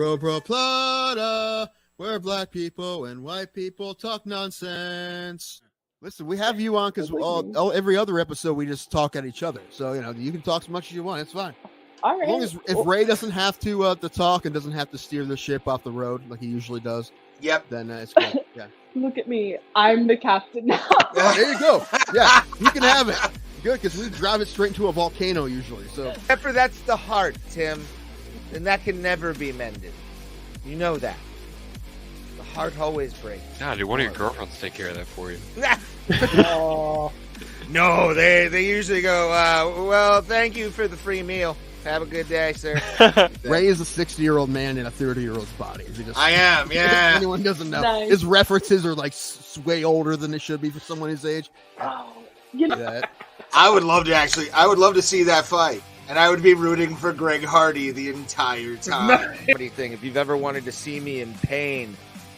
Bro Plata, where black people and white people talk nonsense. Listen, we have you on because every other episode we just talk at each other. So, you can talk as much as you want. It's fine. All right. As long as if Ray doesn't have to talk and doesn't have to steer the ship off the road like he usually does, then it's good. Yeah. Look at me. I'm the captain now. There you go. Yeah, you can have it. Good, because we drive it straight into a volcano usually. So, except for that's the heart, Tim, and that can never be mended. You know that. The heart always breaks. Nah, dude, one of your girlfriends take care of that for you. No, they usually go, well, thank you for the free meal. Have a good day, sir. Ray is a 60-year-old man in a 30-year-old's body. I am, yeah. If anyone doesn't know. Nice. His references are like way older than they should be for someone his age. Oh, you know. I would love to see that fight. And I would be rooting for Greg Hardy the entire time. Anything. If you've ever wanted to see me in pain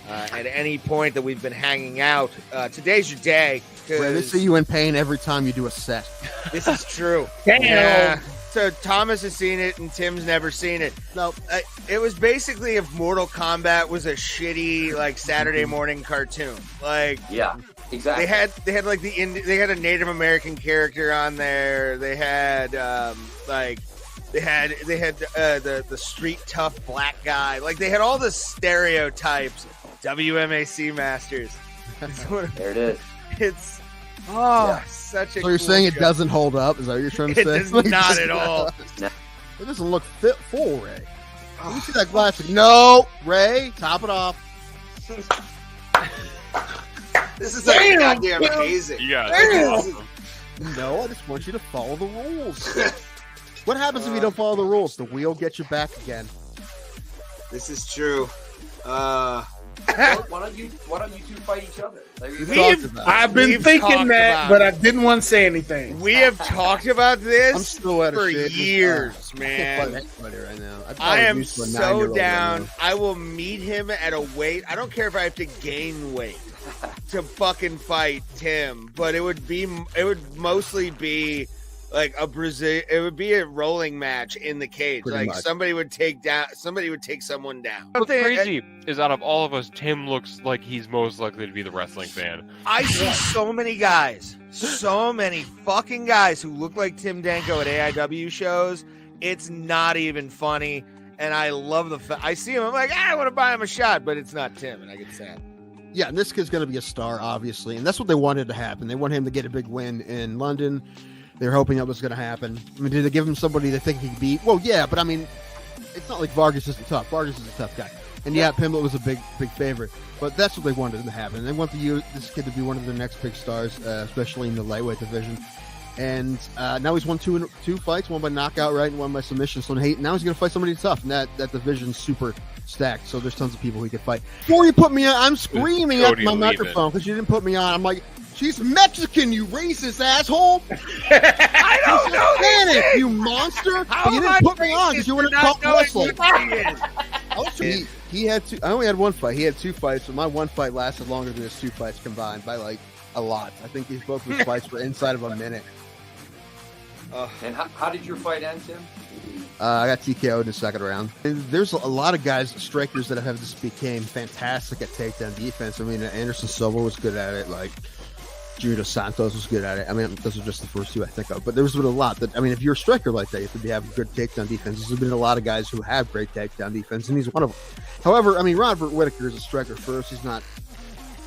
at any point that we've been hanging out, today's your day. Ray, they see you in pain every time you do a set. This is true. Damn. Yeah. So Thomas has seen it and Tim's never seen it. Nope. It was basically if Mortal Kombat was a shitty like Saturday morning cartoon. Like yeah, exactly. They had like they had a Native American character on there. They had the street tough black guy. Like they had all the stereotypes. WMAC Masters. There it is. It's such a. So you're saying it doesn't hold up? Is that what you're trying to say? It does not at all. It doesn't look full, Ray. Let me see that glass. No, Ray, top it off. This is like goddamn amazing. You got it. No, I just want you to follow the rules. What happens if you don't follow the rules? The wheel gets you back again. This is true. Why don't you two fight each other? I've been thinking that, but I didn't want to say anything. We have talked about this I'm still at for shit. years, man. Right now. I am so down. I will meet him at a weight. I don't care if I have to gain weight to fucking fight Tim, but it would mostly be like it would be a rolling match in the cage. Pretty like much. somebody would take someone down. What's crazy is out of all of us, Tim looks like he's most likely to be the wrestling fan. I see so many fucking guys who look like Tim Danko at AIW shows. It's not even funny. And I love I see him, I'm like, I want to buy him a shot, but it's not Tim, and I get sad. Yeah, and this kid's going to be a star, obviously. And that's what they wanted to happen. They want him to get a big win in London. They were hoping that was going to happen. I mean, did they give him somebody they think he could beat? Well, yeah, but I mean, it's not like Vargas isn't tough. Vargas is a tough guy. And yeah, Pimblett was a big favorite. But that's what they wanted to happen. They want this kid to be one of their next big stars, especially in the lightweight division. And now he's won two fights, one by knockout, right, and one by submission. So now he's going to fight somebody tough. And that division's super stacked. So there's tons of people he could fight. Before you put me on, I'm screaming at my microphone because you didn't put me on. I'm like, she's Mexican, you racist asshole. I don't know Spanish, you monster. But you didn't put me on because you want to talk wrestling. He had two. I only had one fight. He had two fights, but my one fight lasted longer than his two fights combined by like a lot. I think these both of his fights were inside of a minute. And how did your fight end, Tim? I got TKO'd in the second round. And there's a lot of guys, strikers that have just became fantastic at takedown defense. I mean, Anderson Silva was good at it. Like Junior Dos Santos was good at it. I mean, those are just the first two I think of. But there's been a lot that, I mean, if you're a striker like that, you have to have good takedown defense. There's been a lot of guys who have great takedown defense, and he's one of them. However, I mean, Robert Whittaker is a striker first. He's not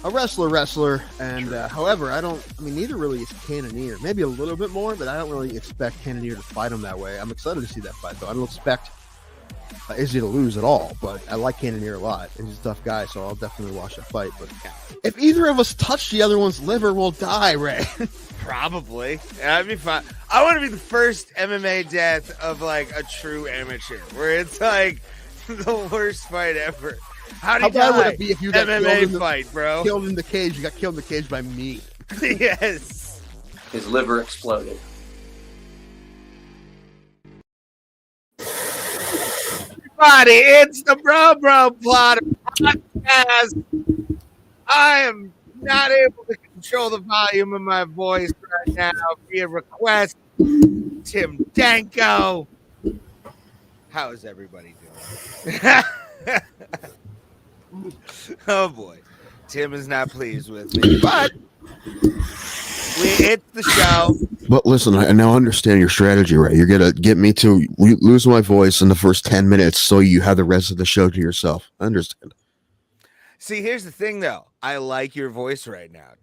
a wrestler. And however, neither really is Cannonier. Maybe a little bit more, but I don't really expect Cannonier to fight him that way. I'm excited to see that fight, though. I don't expect Izzy to lose at all, but I like Cannonier a lot, and he's a tough guy, so I'll definitely watch that fight. But if either of us touch the other one's liver, we'll die, Ray. Probably. That'd be fun. I want to be the first MMA death of like a true amateur, where it's like the worst fight ever. How bad would it be if you got MMA fight, bro? Killed in the cage. You got killed in the cage by me. Yes. His liver exploded. Everybody, it's the Bro Plata podcast. I am not able to control the volume of my voice right now via request. Tim Danko. How is everybody doing? Oh boy, Tim is not pleased with me, but it's the show. But listen, I now understand your strategy, right? You're gonna get me to lose my voice in the first 10 minutes, so you have the rest of the show to yourself. I understand. See, here's the thing, though. I like your voice right now.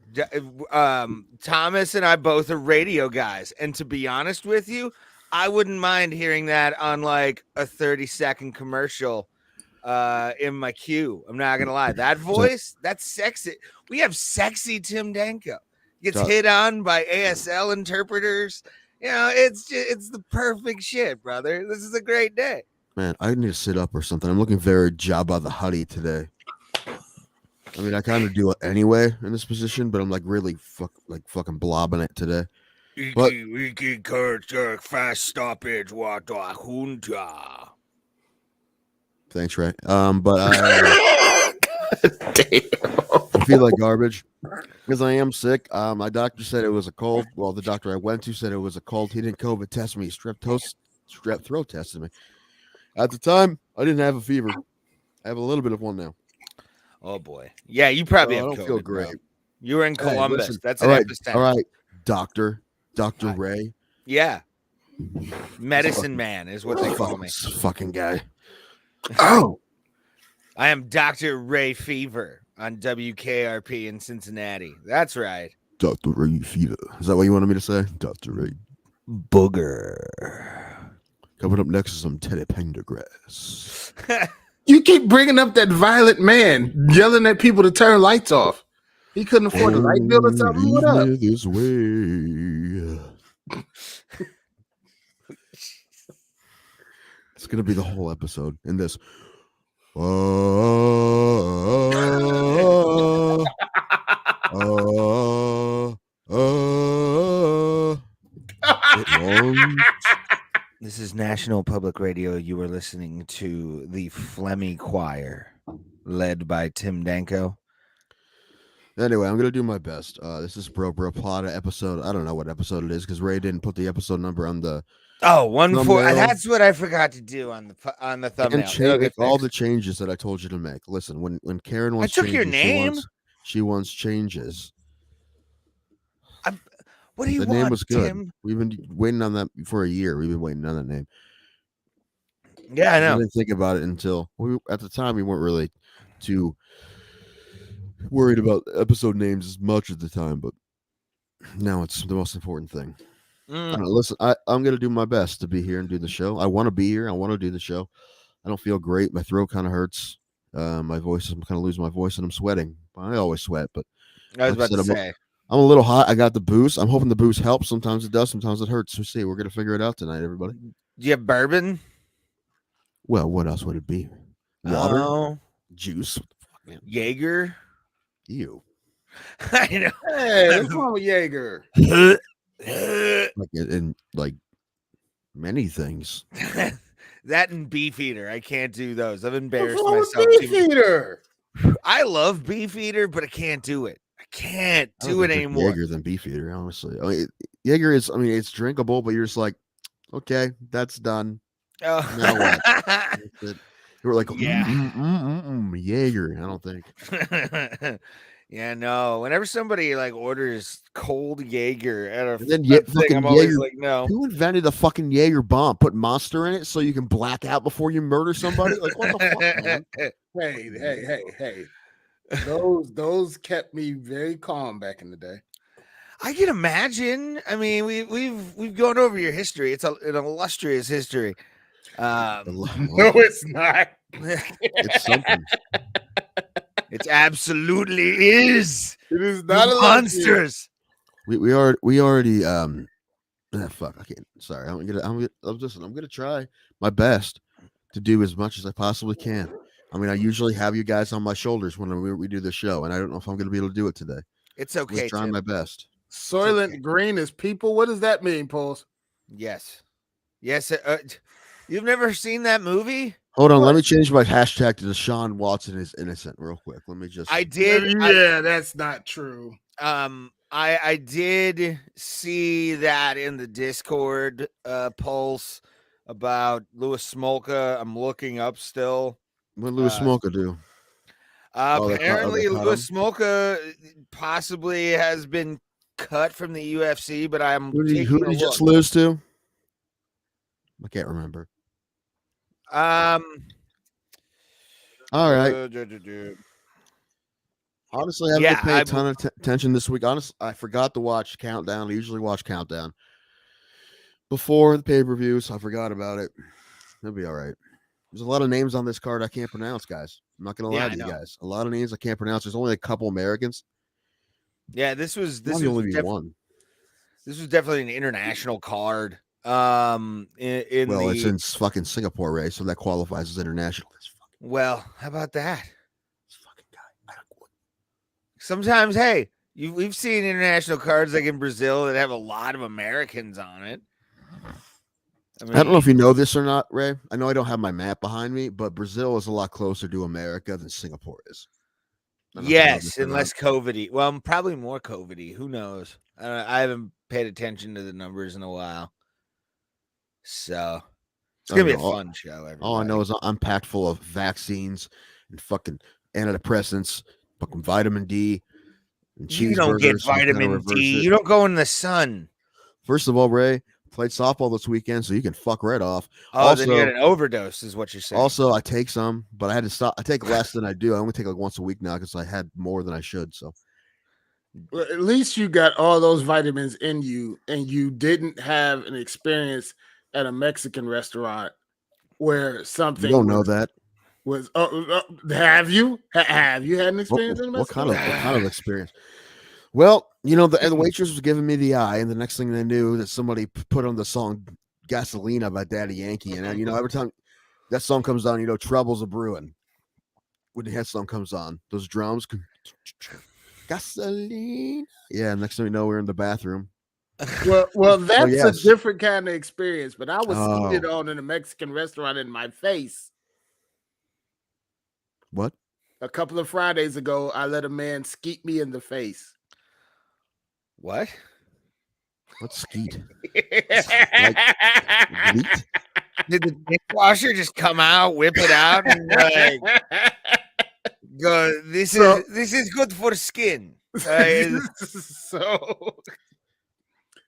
Thomas and I both are radio guys, and to be honest with you, I wouldn't mind hearing that on like a 30-second commercial in my queue. I'm not gonna lie. That voice, that's sexy. We have sexy Tim Danko. Gets hit on by ASL interpreters. You know, it's the perfect shit, brother. This is a great day. Man, I need to sit up or something. I'm looking very Jabba the Hutty today. I mean, I kind of do it anyway in this position, but I'm like really fucking blobbing it today. But fast stoppage, water junta. Thanks, Ray. But I feel like garbage because I am sick. My doctor said it was a cold. Well, the doctor I went to said it was a cold. He didn't COVID test me. Strep throat tested me. At the time, I didn't have a fever. I have a little bit of one now. Oh boy, yeah, you probably have I don't COVID, feel great. bro. You were in Columbus. Listen, That's all an right, epicenter. all right, Doctor Ray. Yeah, medicine man is what they call me. Fucking guy. Oh, I am Dr. Ray Fever on WKRP in Cincinnati. That's right. Dr. Ray Fever. Is that what you wanted me to say? Dr. Ray Booger. Coming up next is some Teddy Pendergrass. you keep bringing up that violent man yelling at people to turn lights off. He couldn't afford a light bill or something. What up? This way. It's gonna be the whole episode in this. This is National Public Radio. You are listening to the Flemmy Choir, led by Tim Danko. Anyway, I'm gonna do my best. This is Bro Plata episode. I don't know what episode it is because Ray didn't put the episode number on the. Oh, 1-4. That's what I forgot to do on the thumbnail. And all the changes that I told you to make. Listen, when Karen wants, I took your name. She wants changes. What do you want? The name was good. Tim? We've been waiting on that for a year. We've been waiting on that name. Yeah, I know. I didn't think about it until at the time we weren't really too worried about episode names as much at the time, but now it's the most important thing. I don't know, listen, I'm gonna do my best to be here and do the show. I want to be here. I want to do the show. I don't feel great. My throat kind of hurts. My voice, I'm kind of losing my voice, and I'm sweating. I always sweat, but I was about to say. I'm a little hot. I got the booze. I'm hoping the booze helps. Sometimes it does. Sometimes it hurts. We'll see. We're going to figure it out tonight, everybody. Do you have bourbon? Well, what else would it be? Water? Oh. Juice? What the fuck, man? Jaeger? Ew. I know. Hey, what's wrong with Jaeger? like many things. That and Beefeater. I can't do those. I've embarrassed What's myself. Beefeater? I love Beefeater, but I can't do it. I can't do it anymore. Jaeger than Beefeater, honestly. I mean, Jaeger is. I mean, it's drinkable, but you're just like, okay, that's done. Oh. Now what? You were like, yeah, Jaeger. I don't think. Yeah, no. Whenever somebody like orders cold Jaeger at a then thing, I'm always like, no. Who invented the fucking Jaeger bomb? Put Monster in it so you can black out before you murder somebody? Like, what the fuck, man? Hey. Those kept me very calm back in the day. I can imagine. I mean, we've gone over your history. It's an illustrious history. No, it's not. It's something. It absolutely is. It is not a monsters. We already fuck. I can't. Sorry. I'm gonna try my best to do as much as I possibly can. I mean, I usually have you guys on my shoulders when we do the show, and I don't know if I'm gonna be able to do it today. It's okay. I'm trying my best. Soylent Green is people. What does that mean, Pauls? Yes. You've never seen that movie? Hold on, let me change my hashtag to Deshaun Watson is innocent real quick. Let me just. I did. Yeah, that's not true. I did see that in the Discord Pulse about Louis Smolka. I'm looking up still. What did Louis Smolka do? Apparently, they caught Louis him? Smolka possibly has been cut from the UFC, but I'm Who taking did a he look. just lose to? I can't remember. All right. Honestly, I haven't paid a ton of attention this week. Honestly, I forgot to watch Countdown. I usually watch Countdown before the pay-per-view, so I forgot about it. It'll be all right. There's a lot of names on this card I can't pronounce, guys. I'm not gonna lie to you guys. A lot of names I can't pronounce. There's only a couple Americans. Yeah, this was only be one. This was definitely an international card. It's in fucking Singapore, Ray, so that qualifies as international. Well, how about that? This fucking guy. Sometimes, hey, we've seen international cards like in Brazil that have a lot of Americans on it. I don't know if you know this or not, Ray. I know I don't have my map behind me, but Brazil is a lot closer to America than Singapore is. Yes, and less COVID-y. Well, probably more COVID-y. Who knows? I haven't paid attention to the numbers in a while. So it's going to be a fun show, everybody. All I know is I'm packed full of vaccines and fucking antidepressants, fucking vitamin D, and cheeseburgers. You don't get vitamin D. You don't go in the sun. First of all, Ray, played softball this weekend, so you can fuck right off. Oh, then you had an overdose is what you're saying. Also, I take some, but I had to stop. I take less than I do. I only take like once a week now because I had more than I should. So well, at least you got all those vitamins in you, and you didn't have an experience at a Mexican restaurant where something. You don't know that. Have you? Have you had an experience in a Mexican restaurant? What kind of experience? Well, you know, the waitress was giving me the eye, and the next thing they knew that somebody put on the song Gasolina by Daddy Yankee. And, you know, every time that song comes on, you know, trouble's a brewing. When that song comes on, those drums, Gasolina. Yeah, next thing we know, we're in the bathroom. Well, that's a different kind of experience, but I was seated on in a Mexican restaurant in my face. What? A couple of Fridays ago, I let a man skeet me in the face. What? What's skeet? Did the dishwasher just come out, whip it out, and like go? This is good for skin. So,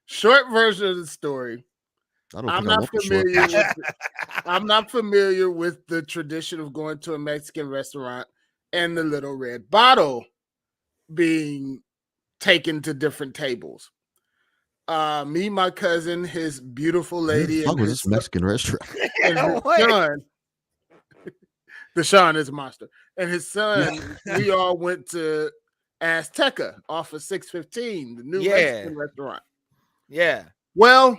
short version of the story. I'm not familiar with the tradition of going to a Mexican restaurant and the little red bottle being taken to different tables. Me, my cousin, his beautiful lady, and his this Mexican restaurant. And his son, Deshaun is a monster, and his son. We all went to Azteca off of 615, the new Mexican restaurant. Yeah. Well,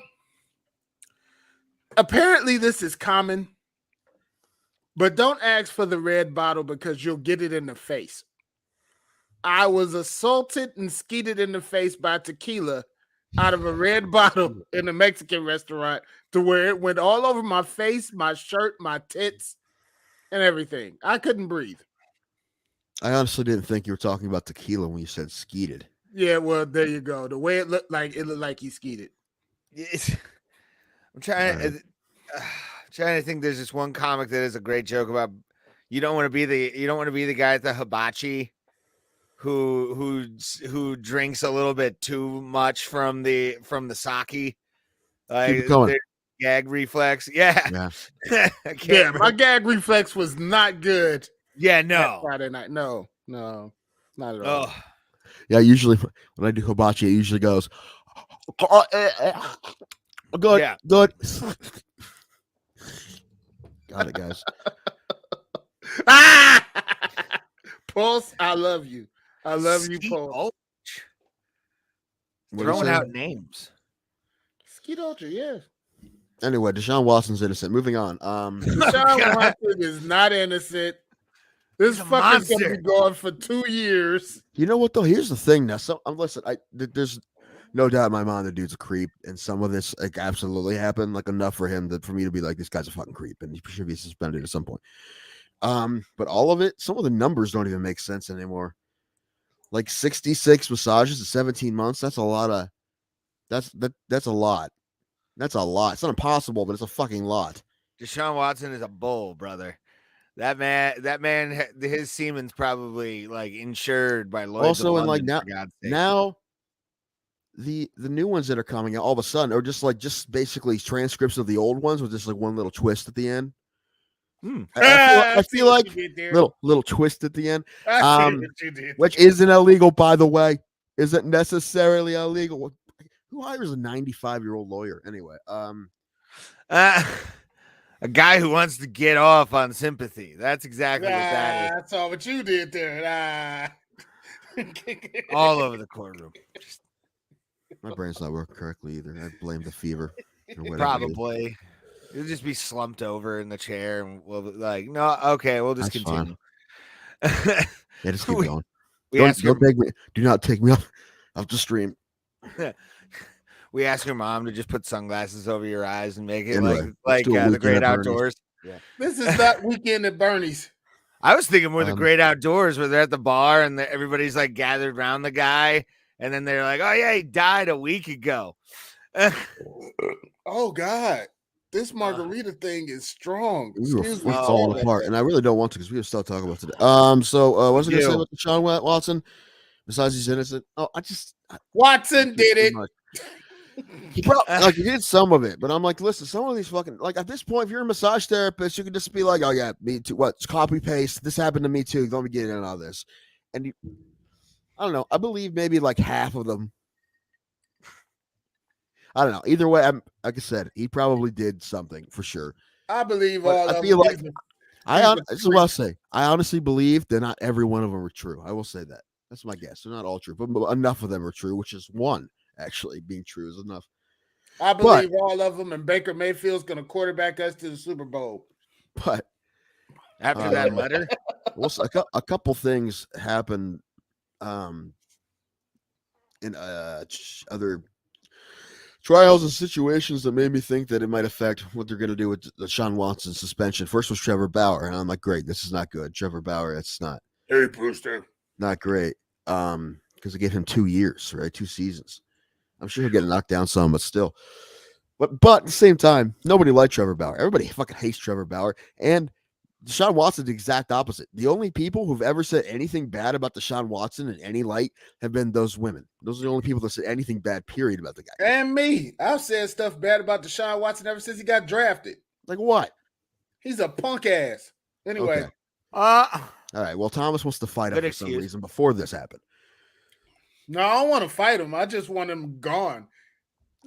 apparently this is common, but don't ask for the red bottle because you'll get it in the face. I was assaulted and skeeted in the face by tequila out of a red bottle in a Mexican restaurant to where it went all over my face, my shirt, my tits, and everything. I couldn't breathe. I honestly didn't think you were talking about tequila when you said skeeted. Yeah, well, there you go. The way it looked like he skeeted. I'm trying to think. There's this one comic that is a great joke about you don't want to be the guy at the hibachi who drinks a little bit too much from the sake. Gag reflex. Yeah. My gag reflex was not good. Yeah, no. Friday night. No, not at all. Oh. Yeah, usually when I do hibachi, it usually goes good. Yeah. Good. Got it, guys. Pulse, I love you. I love you, Pulse. Throwing out names. Skeet Ultra, yeah. Anyway, Deshaun Watson's innocent. Moving on. Deshaun Watson is not innocent. This fucker's gonna be gone for 2 years. You know what though? Here's the thing. Now, listen. There's no doubt in my mind the dude's a creep, and some of this like absolutely happened, like enough for me to be like, this guy's a fucking creep, and he should be suspended at some point. But all of it, some of the numbers don't even make sense anymore. Like 66 massages in 17 months. That's a lot of. That's a lot. That's a lot. It's not impossible, but it's a fucking lot. Deshaun Watson is a bull, brother. That man, his semen's probably like insured by Lloyd's Also, of and like London, for God's sake. now the new ones that are coming out all of a sudden are just basically transcripts of the old ones with just like one little twist at the end. I see feel what like you did there. little twist at the end, I see what you did. which isn't illegal, by the way. Isn't necessarily illegal. Who hires a 95-year-old lawyer anyway? A guy who wants to get off on sympathy. That's exactly what that is. I saw what you did there. All over the courtroom. My brain's not working correctly either. I blame the fever. Or whatever it is. Probably. You'll just be slumped over in the chair and we'll be like, no, okay, we'll just That's continue. Yeah, just keep going. We Don't ask her, take me. Do not take me off the stream. we ask your mom to just put sunglasses over your eyes and make it Anyway, like do a the Weekend Great at Bernie's. Outdoors. This is not Weekend at Bernie's. I was thinking more the Great Outdoors where they're at the bar and everybody's like gathered around the guy. And then they're like, oh, yeah, he died a week ago. Oh, God. This margarita thing is strong. Excuse me. Falling apart. And I really don't want to because we have stuff to talk about today. So what was I going to say about Deshaun Watson? Besides he's innocent. Oh, Watson did it. He probably he did some of it, but I'm like, listen, some of these fucking at this point, if you're a massage therapist, you could just be like, oh yeah, me too. What? Copy paste. This happened to me too. Let me get in on this. And I don't know. I believe maybe like half of them. I don't know. Either way, like I said, he probably did something for sure. I believe but all. I feel like this is what I'll say. I honestly believe that not every one of them are true. I will say that. That's my guess. They're not all true, but enough of them are true, which is one actually being true is enough. I believe all of them, and Baker Mayfield's going to quarterback us to the Super Bowl. But after that letter, a couple things happened in other trials and situations that made me think that it might affect what they're going to do with the Deshaun Watson suspension. First was Trevor Bauer, and I'm like, great, this is not good. Trevor Bauer, it's not. Hey, Brewster. Not great. Because they gave him 2 years, right? 2 seasons. I'm sure he'll get knocked down some, but still. But at the same time, nobody liked Trevor Bauer. Everybody fucking hates Trevor Bauer. And Deshaun Watson's the exact opposite. The only people who've ever said anything bad about Deshaun Watson in any light have been those women. Those are the only people that said anything bad, period, about the guy. And me. I've said stuff bad about Deshaun Watson ever since he got drafted. Like what? He's a punk ass. Anyway. Okay. All right. Well, Thomas wants to fight him for some reason before this happened. No, I don't want to fight him. I just want him gone.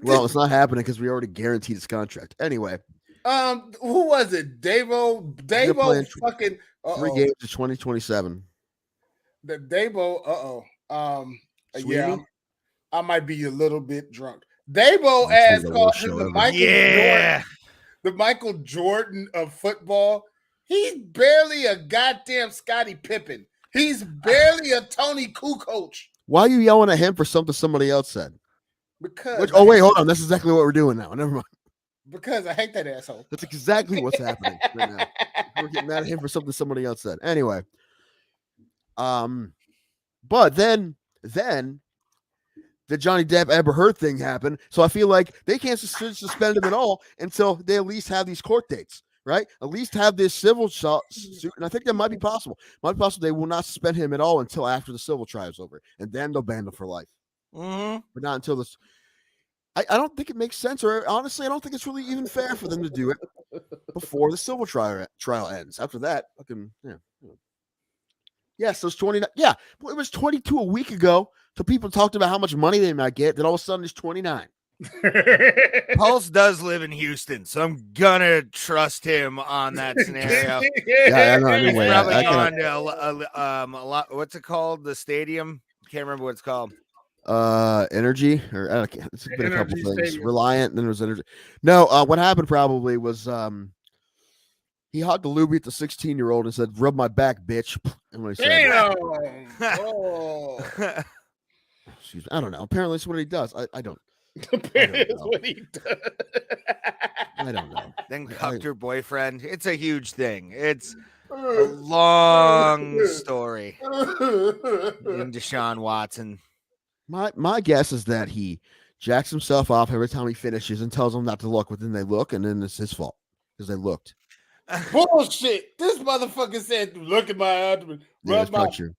Well, it's not happening because we already guaranteed his contract. Anyway. Who was it? Davo fucking 3 games to 2027. The Davo, yeah. I might be a little bit drunk. Davo ass called him the Michael Jordan of football. He's barely a goddamn Scottie Pippen. He's barely a Tony Kukoc. Why are you yelling at him for something somebody else said? Because wait, hold on. That's exactly what we're doing now. Never mind. Because I hate that asshole. That's exactly what's happening right now. We're getting mad at him for something somebody else said. Anyway. But then the Johnny Depp Amber Heard thing happened. So I feel like they can't suspend him at all until they at least have these court dates, right? At least have this civil suit. And I think that might be possible. Might be possible they will not suspend him at all until after the civil trial is over. And then they'll ban him for life. Mm-hmm. But not until this. I don't think it makes sense, or honestly, I don't think it's really even fair for them to do it before the civil trial ends. After that, fucking yes, those 29. Yeah, well, it was 22 a week ago. So people talked about how much money they might get. Then all of a sudden, it's 29. Pulse does live in Houston, so I'm gonna trust him on that scenario. Yeah, I know. Anyway, probably gone to a lot. What's it called? The stadium? Can't remember what it's called. Energy, or it's been a couple things. Stadium. Reliant, then it was Energy. No, what happened probably was he hugged a looby at the 16-year-old and said, "Rub my back, bitch." And when he said, excuse me, I don't know. Apparently, it's what he does. I don't. Apparently, it's what he does. I don't know. Then cuffed her boyfriend. It's a huge thing. It's a long story. In Deshaun Watson. My guess is that he jacks himself off every time he finishes and tells them not to look, but then they look, and then it's his fault because they looked. Bullshit. This motherfucker said, "Look at my abdomen." Yeah, Rub that's my. not true.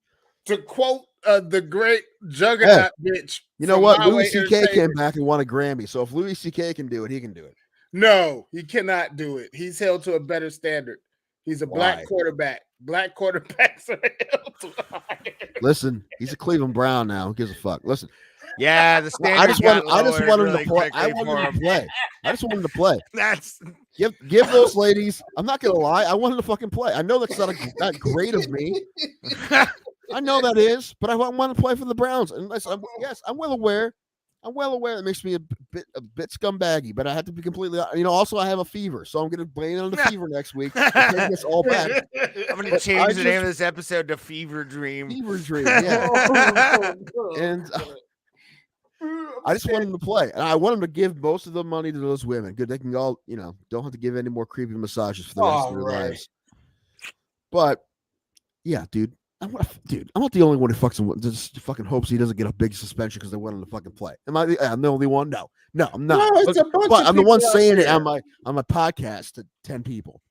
To quote the great Juggernaut bitch. You know from what? My Louis Way C.K. came Entertainment. back and won a Grammy. So if Louis C.K. can do it, he can do it. No, he cannot do it. He's held to a better standard. He's a black Why? quarterback. Black quarterbacks are held to a higher. Listen, he's a Cleveland Brown now. Who gives a fuck? Listen, Yeah, the I standard just want got him really to play. quickly for him. I just want him to play. That's Give those ladies. I'm not gonna lie. I want him to fucking play. I know that's not great of me. I know that is, but I want to play for the Browns. And listen, yes, I'm well aware. I'm well aware it makes me a bit scumbaggy, but I have to be completely. Also I have a fever, so I'm gonna blame it on the fever next week. Taking this all back. I'm gonna change the name of this episode to Fever Dream. Fever Dream, yeah. And I just want him to play, and I want him to give most of the money to those women. Good, they can all, don't have to give any more creepy massages for the rest of their lives. But yeah, dude, I'm not the only one who just fucking hopes he doesn't get a big suspension because they want him to fucking play. I'm the only one? No, I'm not. No, it's a bunch but of I'm the one people out saying it there. on my podcast to 10 people.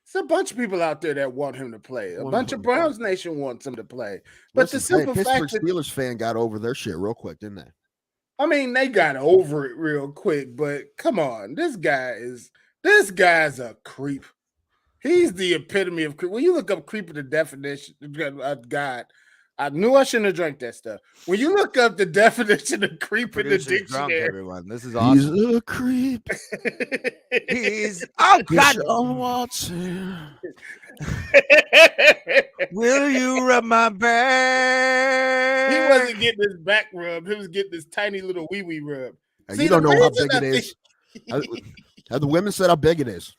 It's a bunch of people out there that want him to play. A Want bunch him of to play. Browns Nation wants him to play. But Listen, the simple Pittsburgh fact that Steelers fan got over their shit real quick, didn't they? I mean, they got over it real quick, but come on, this guy's a creep. He's the epitome of creep. When you look up creep in the definition, God, I knew I shouldn't have drank that stuff. When you look up the definition of creep in the Producer's drunk, dictionary, everyone. This is awesome. He's a creep. He's oh god. Deshaun Watson. Will you rub my back? he wasn't getting his back rub. He was getting this tiny little wee wee rub. See, You don't the know how reason big it I is. Have the women said how big it is?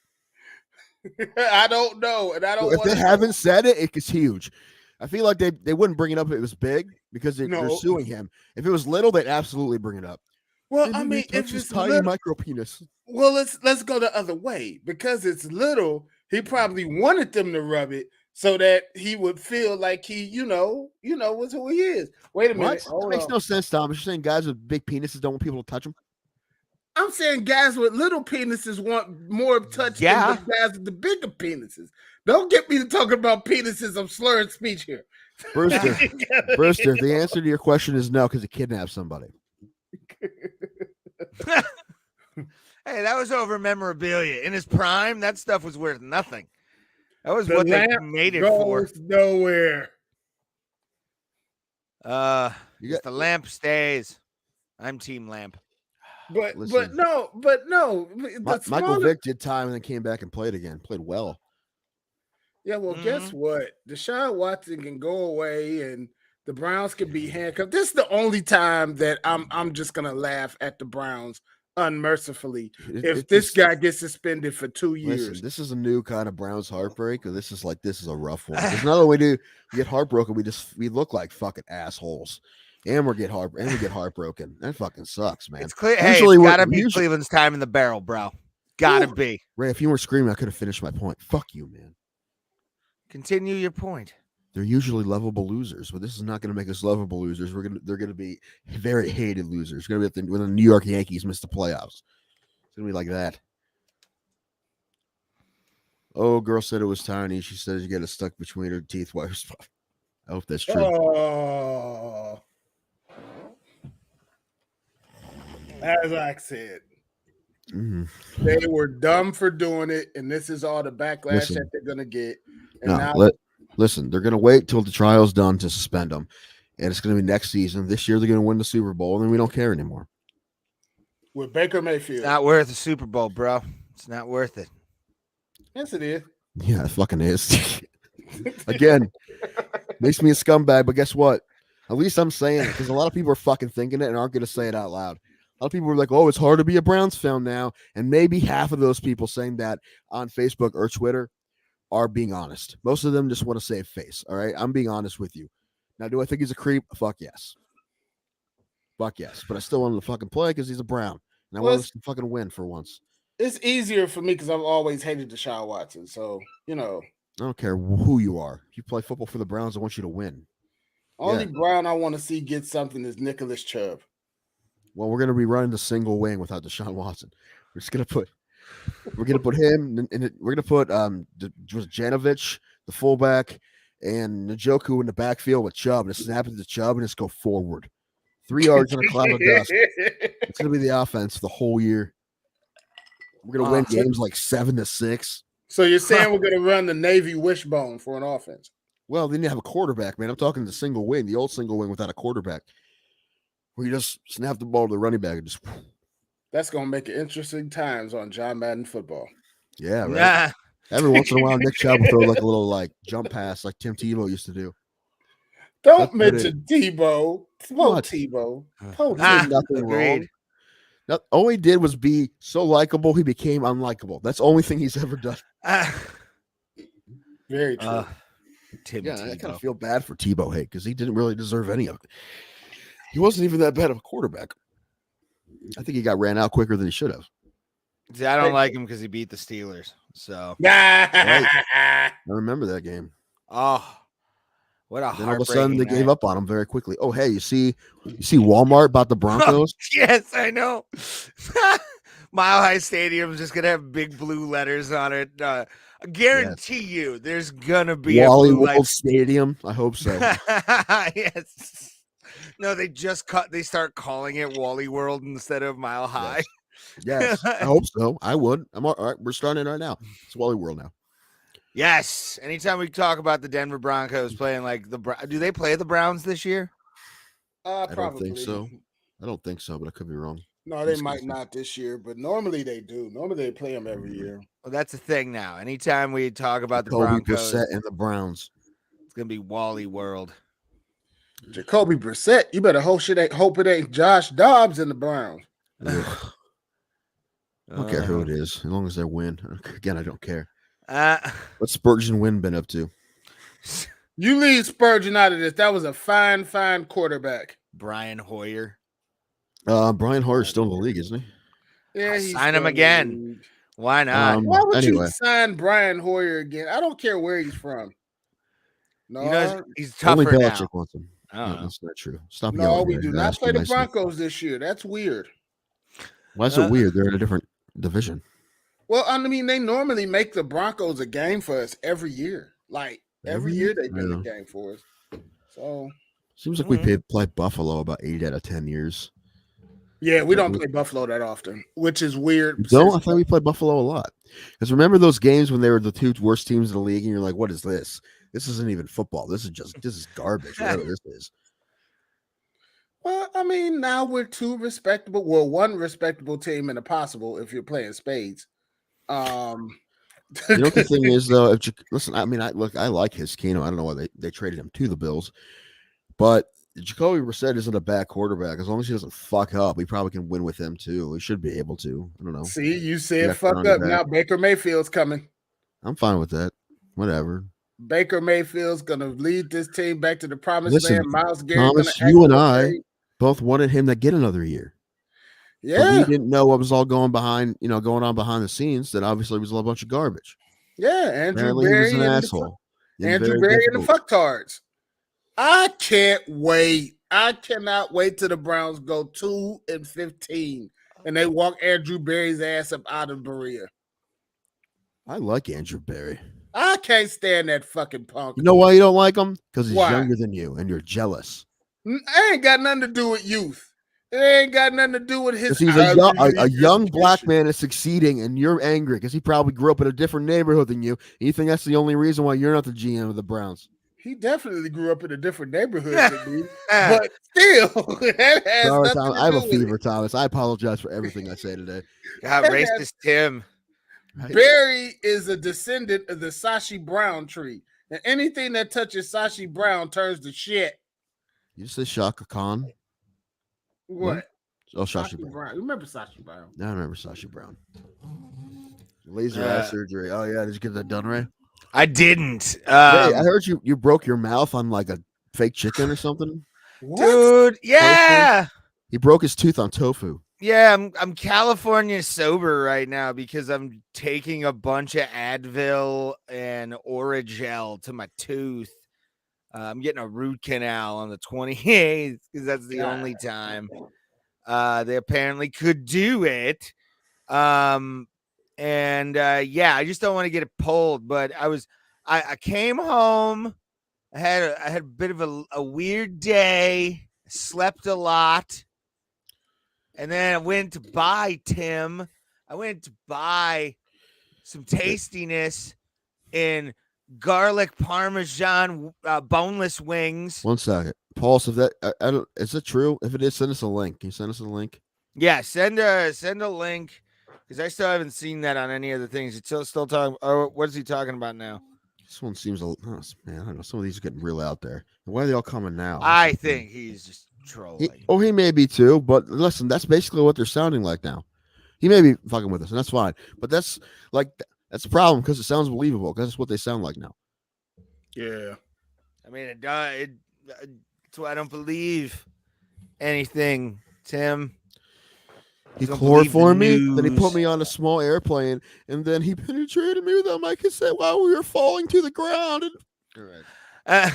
I don't know, and I don't. If they haven't said it, it's huge. I feel like they wouldn't bring it up if it was big because they're suing him. If it was little, they'd absolutely bring it up. Well, I mean, if it's tiny little, micro penis. well, let's go the other way because it's little. He probably wanted them to rub it so that he would feel like he, was who he is. Wait a minute, That makes no sense, Thomas. You're saying guys with big penises don't want people to touch them? I'm saying guys with little penises want more touch than the guys with the bigger penises. Don't get me to talk about penises. I'm slurring speech here. Brewster, the answer to your question is no, because he kidnapped somebody. Hey, that was over memorabilia. In his prime, that stuff was worth nothing. That was The what they lamp made it for. goes nowhere. The lamp stays. I'm Team Lamp. But Listen. no. Michael Vick did time and then came back and played again. Played well. Yeah, well, guess what? Deshaun Watson can go away and the Browns can be handcuffed. This is the only time that I'm just gonna laugh at the Browns unmercifully if this guy gets suspended for 2 years. Listen, this is a new kind of Browns heartbreak. Or this is a rough one. There's another way to get heartbroken. We look like fucking assholes. And we get heartbroken. That fucking sucks, man. It's clear. Usually Hey, it's gotta be Cleveland's time in the barrel, bro. Gotta be. Ray, if you weren't screaming, I could have finished my point. Fuck you, man. Continue your point. They're usually lovable losers, but this is not going to make us lovable losers. They're going to be very hated losers. It's going to be when the New York Yankees miss the playoffs. It's going to be like that. Oh, girl said it was tiny. She says you get it stuck between her teeth. I hope that's true. Oh. As I said, they were dumb for doing it, and this is all the backlash that they're going to get. And listen, they're going to wait till the trial's done to suspend them, and it's going to be next season. This year, they're going to win the Super Bowl, and then we don't care anymore. With Baker Mayfield. It's not worth the Super Bowl, bro. It's not worth it. Yes, it is. Yeah, it fucking is. Again, makes me a scumbag, but guess what? At least I'm saying it, because a lot of people are fucking thinking it and aren't going to say it out loud. A lot of people are like, oh, it's hard to be a Browns fan now. And maybe half of those people saying that on Facebook or Twitter are being honest. Most of them just want to save face. All right. I'm being honest with you. Now, do I think he's a creep? Fuck yes. Fuck yes. But I still want him to fucking play because he's a Brown. And I want him to fucking win for once. It's easier for me because I've always hated Deshaun Watson. So, I don't care who you are. If you play football for the Browns, I want you to win. Only Brown I want to see get something is Nicholas Chubb. Well, we're going to be running the single wing without Deshaun Watson. We're just going to put We're gonna put him, and we're gonna put Janovic, the fullback, and Njoku in the backfield with Chubb, and snap it to Chubb, and just go forward. 3 yards in a cloud of dust. It's gonna be the offense the whole year. We're gonna win games like 7-6. So you're saying we're gonna run the Navy wishbone for an offense? Well, then you have a quarterback, man. I'm talking the single wing, the old single wing without a quarterback, where you just snap the ball to the running back and just. That's gonna make it interesting times on John Madden football. Yeah, right. Nah. Every once in a while, Nick Chubb will throw like a little like jump pass, like Tim Tebow used to do. Don't mention Tebow. What? Tebow. Nothing wrong. All he did was be so likable, he became unlikable. That's the only thing he's ever done. Very true. I kind of feel bad for Tebow, because he didn't really deserve any of it. He wasn't even that bad of a quarterback. I think he got ran out quicker than he should have. See, I don't like him because he beat the Steelers. So right. I remember that game. Oh, what a! Then all of a sudden they gave up on him very quickly. Oh, hey, you see Walmart bought the Broncos? Yes, I know. Mile High Stadium is just gonna have big blue letters on it. I guarantee you, there's gonna be Wally a blue World Stadium. I hope so. Yes. No, they start calling it Wally World instead of Mile High. Yes, I hope so. I would. I'm all right. We're starting right now. It's Wally World now. Yes. Anytime we talk about the Denver Broncos playing like do they play the Browns this year? I don't think so. But I could be wrong. No, they might not this year, but normally they do. Normally they play them every year. Well, that's the thing now. Anytime we talk about the Jacoby Broncos Brissett and the Browns, it's gonna be Wally World. Jacoby Brissett, you better hope it ain't Josh Dobbs in the Browns. I don't care who it is, as long as they win. Again, I don't care. What's Spurgeon Wynn been up to? You leave Spurgeon out of this. That was a fine quarterback. Brian Hoyer. Brian Hoyer's still in the league, isn't he? Yeah, sign him again. Why not? Why would you sign Brian Hoyer again? I don't care where he's from. No, he's tougher only now. Belichick wants him. No, that's not true. Stop. No, we do not play the Broncos this year. That's weird. Why is it weird? They're in a different division. Well, I mean, they normally make the Broncos a game for us every year. Like every year they make a game for us. So seems like we play Buffalo about 8 out of 10 years. Yeah, we don't play Buffalo that often, which is weird. No, I thought we played Buffalo a lot. Because remember those games when they were the 2 worst teams in the league, and you're like, "What is this? This isn't even football. This is garbage. Whatever this is." Well, I mean, now we're 2 respectable. Well, 1 respectable team in a possible if you're playing spades. You know what the thing is, though. Listen, I mean, I like his Keno. I don't know why they traded him to the Bills, but Jacoby Brissett isn't a bad quarterback. As long as he doesn't fuck up, we probably can win with him too. We should be able to. I don't know. See, you said fuck up. Now Baker Mayfield's coming. I'm fine with that. Whatever. Baker Mayfield's gonna lead this team back to the promised land. Miles Garrett, Thomas, you and I both wanted him to get another year. Yeah, but we didn't know what was all going on behind the scenes. That obviously was a bunch of garbage. Yeah, Andrew Berry was an asshole. Andrew Berry and the fucktards. I can't wait. I cannot wait till the Browns go 2-15 and they walk Andrew Berry's ass up out of Berea. I like Andrew Berry. I can't stand that fucking punk. You know why you don't like him? Because he's younger than you and you're jealous. I ain't got nothing to do with youth. It ain't got nothing to do with his. He's a young black man is succeeding, and you're angry because he probably grew up in a different neighborhood than you. And you think that's the only reason why you're not the GM of the Browns. He definitely grew up in a different neighborhood than me, but still, that has Sorry, Tom, I have a fever, Thomas. I apologize for everything I say today. God, racist Tim. Right. Barry is a descendant of the Sashi Brown tree, and anything that touches Sashi Brown turns to shit. You say Shaka Khan? What? Oh, Sashi Brown. Remember Sashi Brown? No, I remember Sashi Brown. Laser eye surgery. Oh yeah, did you get that done, Ray? I didn't. Hey, I heard you broke your mouth on like a fake chicken or something. What? Dude, yeah. Tofu? He broke his tooth on tofu. Yeah, I'm California sober right now because I'm taking a bunch of Advil and Oragel to my tooth. I'm getting a root canal on the 28th because that's the only time they apparently could do it. And And yeah, I just don't want to get it pulled. But I came home. I had a bit of a weird day. Slept a lot. And then I went to buy Tim. I went to buy some tastiness in garlic parmesan boneless wings. 1 second, Paul. So if that I don't, is it true? If it is, send us a link. Can you send us a link? Yeah, send a link because I still haven't seen that on any of the things. It's still talking. Oh, what is he talking about now? This one seems man. I don't know. Some of these are getting real out there. Why are they all coming now? I think he's just trolling. He may be too, but listen, that's basically what they're sounding like now. He may be fucking with us, and that's fine. But that's that's a problem because it sounds believable because that's what they sound like now. Yeah. I mean, it does. That's why I don't believe anything, Tim. He chloroformed me, then he put me on a small airplane, and then he penetrated me without my consent while we were falling to the ground. And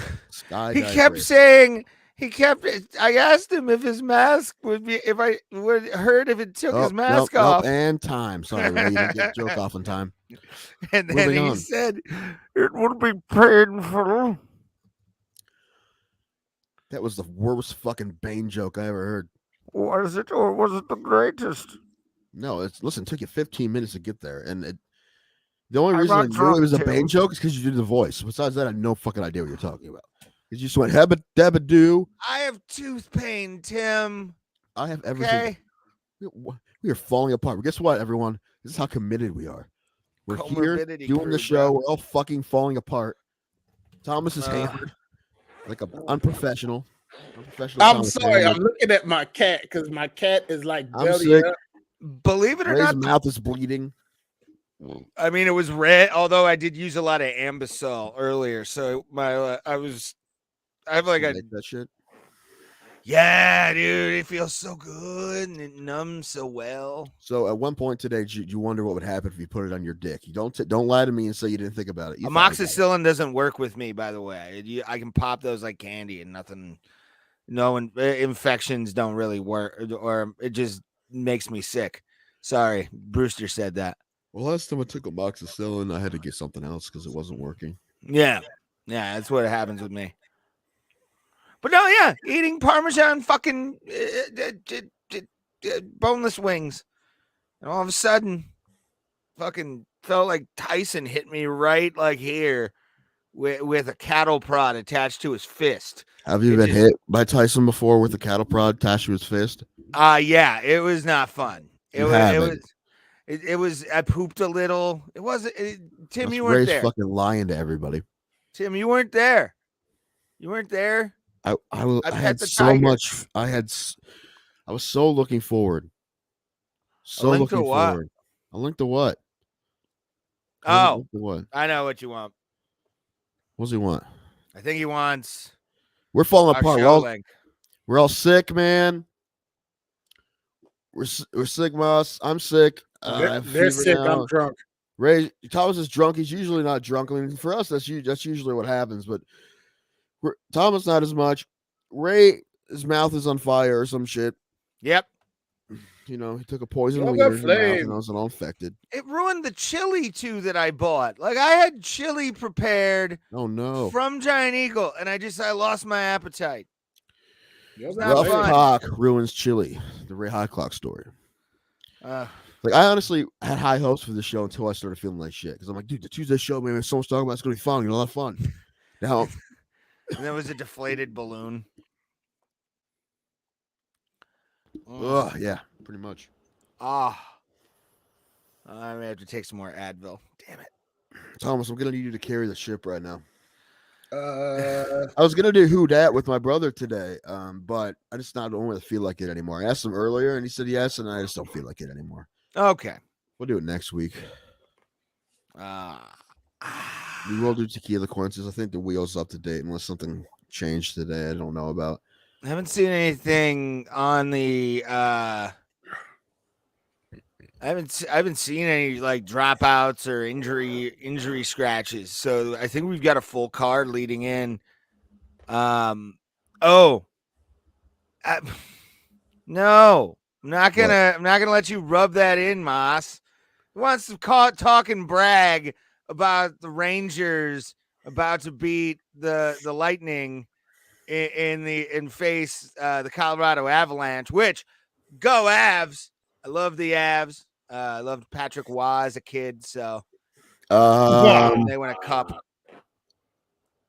he kept saying. I asked him if his mask would be, if I would hurt if it took his mask off. And time. Sorry, Ray, you didn't get the joke off in time. And then he said, it would be painful. That was the worst fucking Bane joke I ever heard. Was it, or was it the greatest? No, it took you 15 minutes to get there. And the only reason I knew it was a Bane joke is because you did the voice. Besides that, I had no fucking idea what you're talking about. You just went hebba debba doo. I have tooth pain, Tim. I have everything. Okay. We are falling apart. But guess what, everyone? This is how committed we are. We're here doing the show. We're all fucking falling apart. Thomas is hammered like an unprofessional. I'm sorry. I'm looking at my cat because my cat is like belly up. Believe it or not, his mouth is bleeding. I mean, it was red. Although I did use a lot of Ambisol earlier, so I have like that shit. Yeah, dude, it feels so good and it numbs so well. So at one point today, you wonder what would happen if you put it on your dick. You don't lie to me and say you didn't think about it. Amoxicillin doesn't work with me, by the way. I can pop those like candy and nothing. No infections don't really work, or it just makes me sick. Sorry, Brewster said that. Well, last time I took amoxicillin, I had to get something else because it wasn't working. Yeah, that's what happens with me. But no, yeah, eating Parmesan fucking boneless wings. And all of a sudden, fucking felt like Tyson hit me right like here with a cattle prod attached to his fist. Have you been hit by Tyson before with a cattle prod attached to his fist? Yeah, it was not fun. It was, I pooped a little. It wasn't, Tim, you weren't there. Fucking lying to everybody. Tim, you weren't there. You weren't there. I had so much. I was so looking forward. So looking forward. A link to what? Oh, I know what you want. What does he want? I think he wants. We're falling apart. We're all sick, man. We're sick, Moss. I'm sick. They're sick. Now. I'm drunk. Ray Thomas is drunk. He's usually not drunk. I mean, for us, that's usually what happens. But Thomas not as much. Ray, his mouth is on fire or some shit. Yep. You know, he took a poison weed in his mouth and I was all infected. It ruined the chili too that I bought. Like I had chili prepared. Oh no! From Giant Eagle, and I lost my appetite. Rough cock ruins chili. The Ray High Clock story. Like I honestly had high hopes for this show until I started feeling like shit because I'm like, dude, the Tuesday show, man, so much talking about, it's gonna be fun, a lot of fun. Now. And there was a deflated balloon. Yeah, pretty much. I may have to take some more Advil. Damn it. Thomas, I'm going to need you to carry the ship right now. I was going to do Who Dat with my brother today, but I just don't really feel like it anymore. I asked him earlier, and he said yes, and I just don't feel like it anymore. Okay. We'll do it next week. We will do Tequilaquences. I think the wheel's up to date unless something changed today I don't know about. I haven't seen anything on the I haven't seen any like dropouts or injury scratches. So I think we've got a full card leading in. No, I'm not gonna let you rub that in, Moss. wants to talk and brag about the Rangers about to beat the Lightning in face the Colorado Avalanche, which go Avs. I love the Avs. I loved Patrick Waugh as a kid, so they win a cup.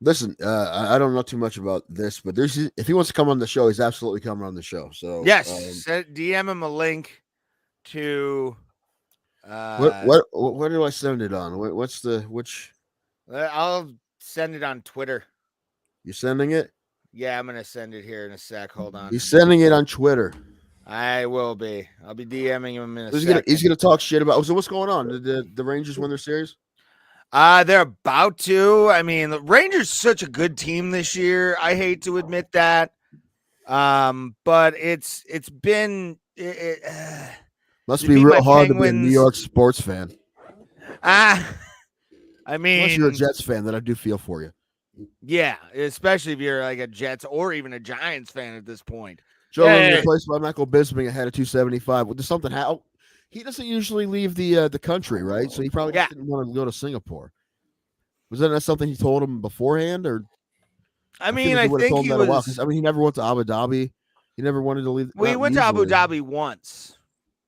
Listen, I don't know too much about this, but if he wants to come on the show, he's absolutely coming on the show. So yes, DM him a link to what do I send it on? Which? I'll send it on Twitter. You sending it? Yeah, I'm gonna send it here in a sec. Hold on. He's sending it on Twitter. I will be. I'll be DMing him in a second. He's gonna talk shit about. So what's going on? Did the Rangers win their series? They're about to. I mean, the Rangers such a good team this year. I hate to admit that. But it's been must be real hard to be a New York sports fan. I mean, unless you're a Jets fan, then I do feel for you. Yeah, especially if you're like a Jets or even a Giants fan at this point. Joe Rogan replaced by Michael Bisping ahead of 275. Did something happen? He doesn't usually leave the country, right? So he probably didn't want to go to Singapore. Was that something he told him beforehand, or? I think he was. I mean, he never went to Abu Dhabi. He never wanted to leave. Well, he went to Abu Dhabi once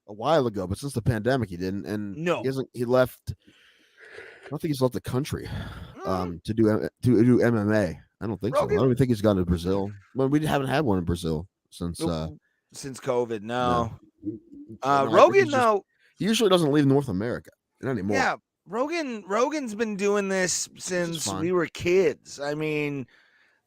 a while ago, but since the pandemic, he didn't. And no, he left. I don't think he's left the country to do MMA. I don't think so. I don't even think he's gone to Brazil. Well, we haven't had one in Brazil since COVID. No. Rogan though he usually doesn't leave North America anymore. Yeah, Rogan's been doing this since we were kids. I mean,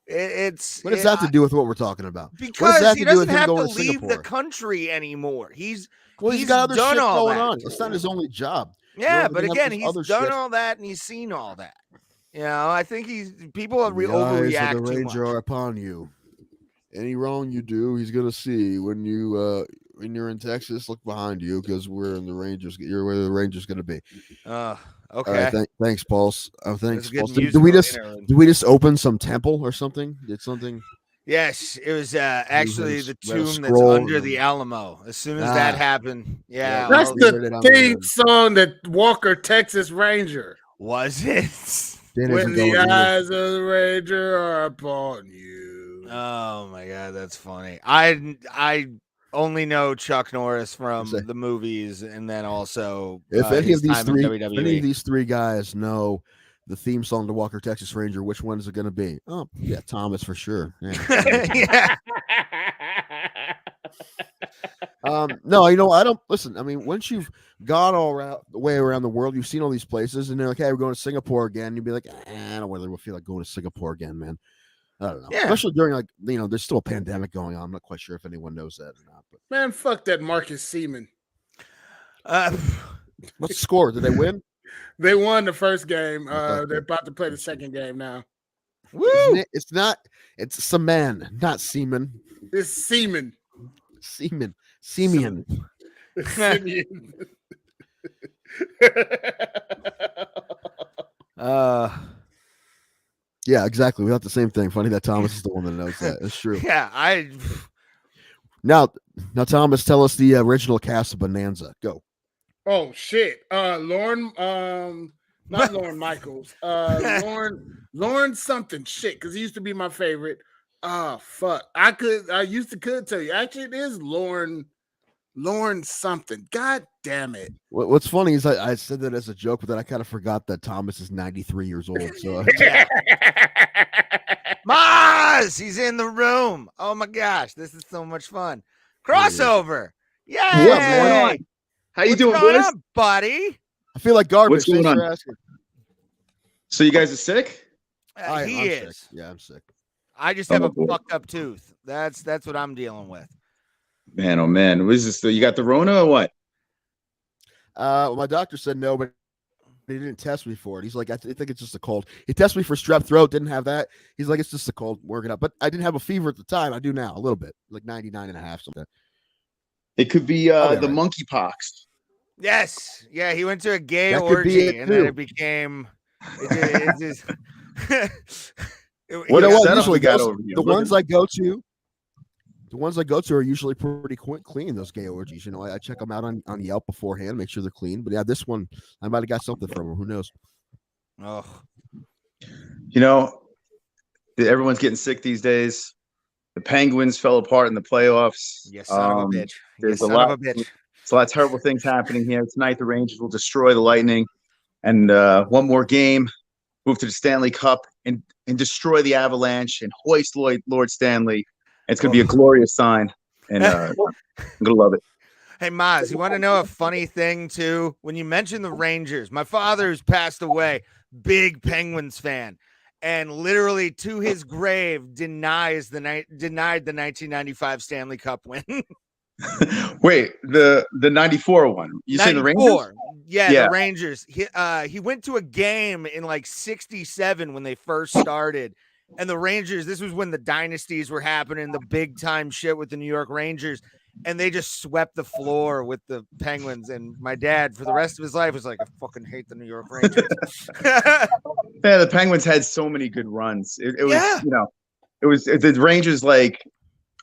what does that have to do with what we're talking about? Because he doesn't have to leave the country anymore. He's got other shit going on. It's not his only job. Yeah, but again, he's done all that and he's seen all that. You know, I think people are overreacting. The Ranger are upon you. Any wrong you do, he's gonna see. When you're in Texas, look behind you because we're in the Rangers. You're where the Rangers gonna be. Okay. All right, thanks, Pulse. Thanks, Pulse. Did we just open some temple or something? Did something? Yes, it was actually the tomb that's under the Alamo. As soon as that happened, that's the theme song that Walker, Texas Ranger. Was it? When the eyes of the Ranger are upon you. Oh my God, that's funny. I only know Chuck Norris from the movies, and then also if any of these three guys know the theme song to Walker, Texas Ranger, which one is it going to be? Oh, yeah, Thomas for sure. Yeah. No, I don't listen. I mean, once you've gone the way around the world, you've seen all these places, and they're like, "Hey, we're going to Singapore again." You'd be like, "I don't really feel like going to Singapore again, man." I don't know. Yeah. Especially during there's still a pandemic going on. I'm not quite sure if anyone knows that or not. But man, fuck that Marcus Seaman. What's the score? Did they win? They won the first game. They're about to play the second game now. Woo! It's not. It's Seaman, not Seaman. It's Seaman. Seaman. Simeon. Yeah, exactly. We got the same thing. Funny that Thomas is the one that knows that. It's true. Yeah, Now, Thomas, tell us the original cast of Bonanza. Go. Oh shit. Lauren, not Lauren Michaels. Lauren something shit, because he used to be my favorite. Oh fuck. I could tell you. Actually, it is Lauren something. God damn it. What's funny is I said that as a joke, but then I kind of forgot that Thomas is 93 years old. So Maz, he's in the room. Oh my gosh, this is so much fun. Crossover. Yay! Yeah, how you doing, boys? On, buddy? I feel like garbage. What's going on? So you guys are sick? I'm is. Sick. Yeah, I'm sick. I just have a fucked up tooth. That's what I'm dealing with. Man, oh man, what is this? You got the Rona or what? Well, my doctor said no, but he didn't test me for it. He's like, I think it's just a cold. He tested me for strep throat, didn't have that. He's like, it's just a cold, working up. But I didn't have a fever at the time. I do now, a little bit, like 99.5 something. It could be the monkeypox. Yes, yeah, he went to a gay orgy, and then it became. It just. What I usually got over here. The ones I go to. The ones I go to are usually pretty clean. Those gay orgies, I check them out on Yelp beforehand, make sure they're clean. But yeah, this one I might have got something from them. Who knows? Oh, Everyone's getting sick these days. The Penguins fell apart in the playoffs. you son of a bitch! There's a lot of terrible things happening here tonight. The Rangers will destroy the Lightning, and one more game, move to the Stanley Cup, and destroy the Avalanche and hoist Lord Stanley. It's going to be a glorious sign, and I'm going to love it. Hey, Maz, you want to know a funny thing, too? When you mentioned the Rangers, my father, who's passed away, big Penguins fan, and literally to his grave denied the 1995 Stanley Cup win. Wait, the 94 one. You saying the Rangers? Yeah, the Rangers. He went to a game in like 67 when they first started. And the Rangers, this was when the dynasties were happening, the big time shit with the New York Rangers. And they just swept the floor with the Penguins. And my dad, for the rest of his life, was like, I fucking hate the New York Rangers. Yeah, the Penguins had so many good runs. It was the Rangers, like,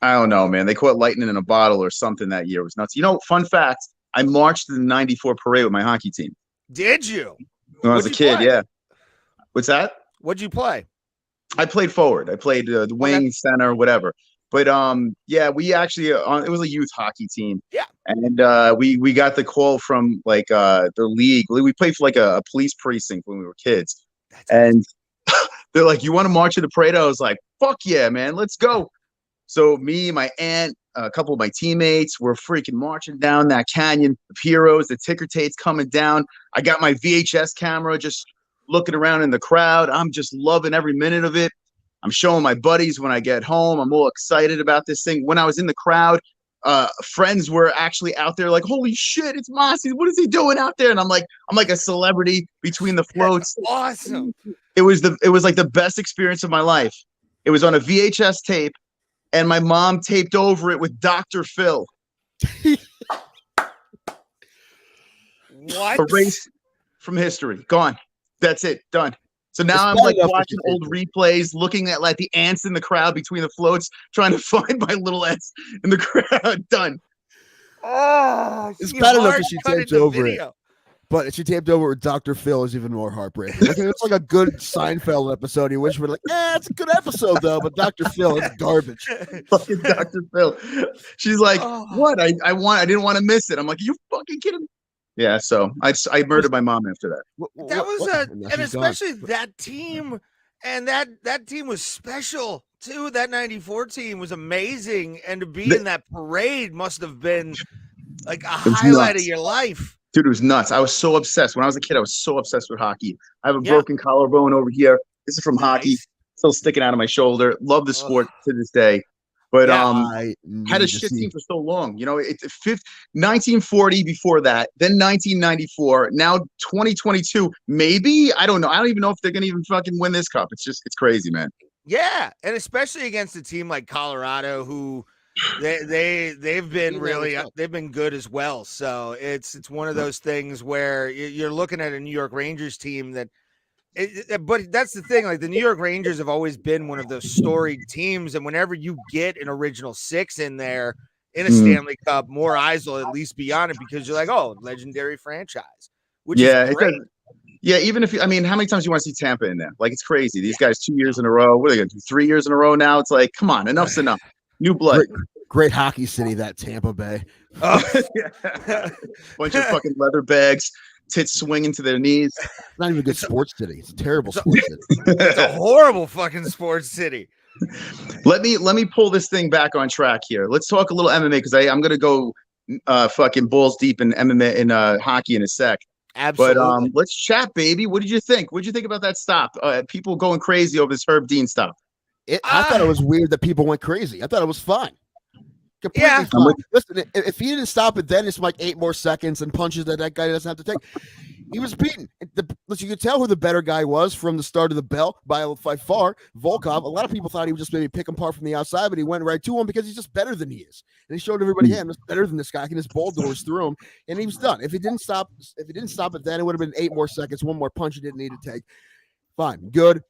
I don't know, man. They caught lightning in a bottle or something that year. It was nuts. Fun fact, I marched to the 94 parade with my hockey team. Did you? When I was a kid, yeah. What's that? What'd you play? I played forward. I played the wing, center, whatever. But we actually it was a youth hockey team. Yeah. And we got the call from like the league. We played for like a police precinct when we were kids. And they're like, "You want to march to the parade?" I was like, "Fuck yeah, man, let's go." So me, my aunt, a couple of my teammates were freaking marching down that canyon. The heroes, the ticker tapes coming down. I got my VHS camera just looking around in the crowd. I'm just loving every minute of it. I'm showing my buddies when I get home. I'm all excited about this thing. When I was in the crowd, friends were actually out there like, "Holy shit, it's Mossy. What is he doing out there?" And I'm like a celebrity between the floats. That's awesome. It was like the best experience of my life. It was on a VHS tape, and my mom taped over it with Dr. Phil. What? Erased from history. Gone. That's it. Done. So now I'm like watching old replays, looking at like the ants in the crowd between the floats, trying to find my little ants in the crowd. Done. Oh, it's bad enough that she taped over it. But if she taped over with Dr. Phil, is even more heartbreaking. It's like a good Seinfeld episode. You wish we're like, it's a good episode though, but Dr. Phil is garbage. Fucking Dr. Phil. She's like, "What? I didn't want to miss it." I'm like, "Are you fucking kidding me?" Yeah, so I murdered my mom after that. That was and especially that team, and that team was special too. That 94 team was amazing, and to be in that parade must have been like a highlight of your life. Dude, it was nuts. I was so obsessed. When I was a kid, I was so obsessed with hockey. I have a broken collarbone over here. This is from hockey, still sticking out of my shoulder. Love the sport to this day. But had a shit team for so long. 1940 before that, then 1994, now 2022. Maybe, I don't know. I don't even know if they're gonna even fucking win this cup. It's crazy, man. Yeah, and especially against a team like Colorado, who they've been they've been good as well. So it's one of those things where you're looking at a New York Rangers team that. But that's the thing. Like the New York Rangers have always been one of those storied teams, and whenever you get an original six in there in a Stanley Cup, more eyes will at least be on it because you're like, oh, legendary franchise. Which is great. Even if how many times do you want to see Tampa in there? Like it's crazy. These guys 2 years in a row. What are they gonna do? 3 years in a row now? It's like, come on, enough's enough. New blood. Great hockey city, that Tampa Bay. Bunch of fucking leather bags. Tits swinging to their knees. Not even a good sports city. It's a terrible sports city. It's a horrible fucking sports city. Let me pull this thing back on track here. Let's talk a little MMA because I'm gonna go fucking balls deep in MMA in hockey in a sec. Absolutely. But let's chat, baby. What did you think? What did you think about that stop? People going crazy over this Herb Dean stop. I thought it was weird that people went crazy. I thought it was fine. Completely fine. Listen, if he didn't stop it then, it's like 8 more seconds and punches that guy doesn't have to take. He was beaten. You could tell who the better guy was from the start of the bell by far. Volkov. A lot of people thought he would just maybe pick him apart from the outside, but he went right to him because he's just better than he is. And he showed everybody, I'm just better than this guy. I can just bulldoze through him, and he was done. If he didn't stop it then, it would have been 8 more seconds, 1 more punch he didn't need to take. Fine, good.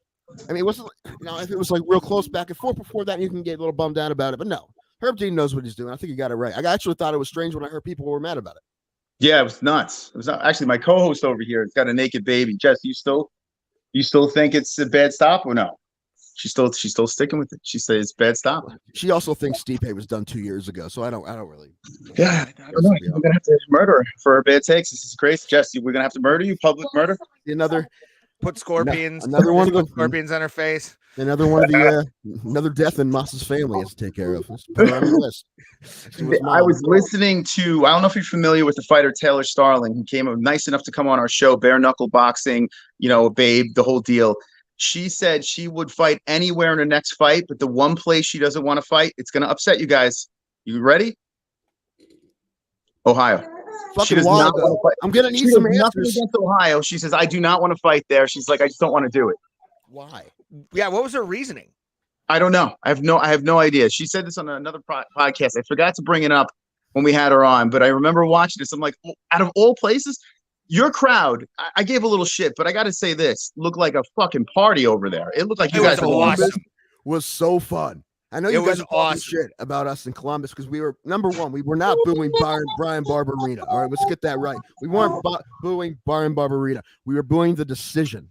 I mean, it wasn't if it was like real close back and forth before that, you can get a little bummed out about it, but no. Herb Dean knows what he's doing. I think he got it right. I actually thought it was strange when I heard people were mad about it. Yeah, it was nuts. It was actually my co-host over here. It's got a naked baby. Jess, you still think it's a bad stop or no? She's still sticking with it. She says it's bad stop. She also thinks Stipe was done 2 years ago, so I don't really. Yeah, I don't know. We're gonna have to murder her for her bad takes. This is crazy, Jess. We're gonna have to murder you, public murder. Put scorpions. Another one of the scorpions on her face. Another one of the another death in Moss's family has to take care of. Let's put her on the list. I was listening to, I don't know if you're familiar with the fighter Taylor Starling, who came nice enough to come on our show, bare knuckle boxing, babe, the whole deal. She said she would fight anywhere in her next fight, but the one place she doesn't want to fight, it's going to upset you guys. You ready? Ohio. She does not want to fight. I'm going to need some answers. Nothing against Ohio. She says, I do not want to fight there. She's like, I just don't want to do it. Why? Yeah, what was her reasoning? I don't know. I have no idea. She said this on another podcast. I forgot to bring it up when we had her on, but I remember watching this. I'm like, out of all places, your crowd, I gave a little shit, but I got to say this, looked like a fucking party over there. It looked like you guys was so fun. I know you guys are talking shit about us in Columbus because we were, number one, we were not booing Brian Barberina. All right, let's get that right. We weren't booing Brian Barberina. We were booing the decision.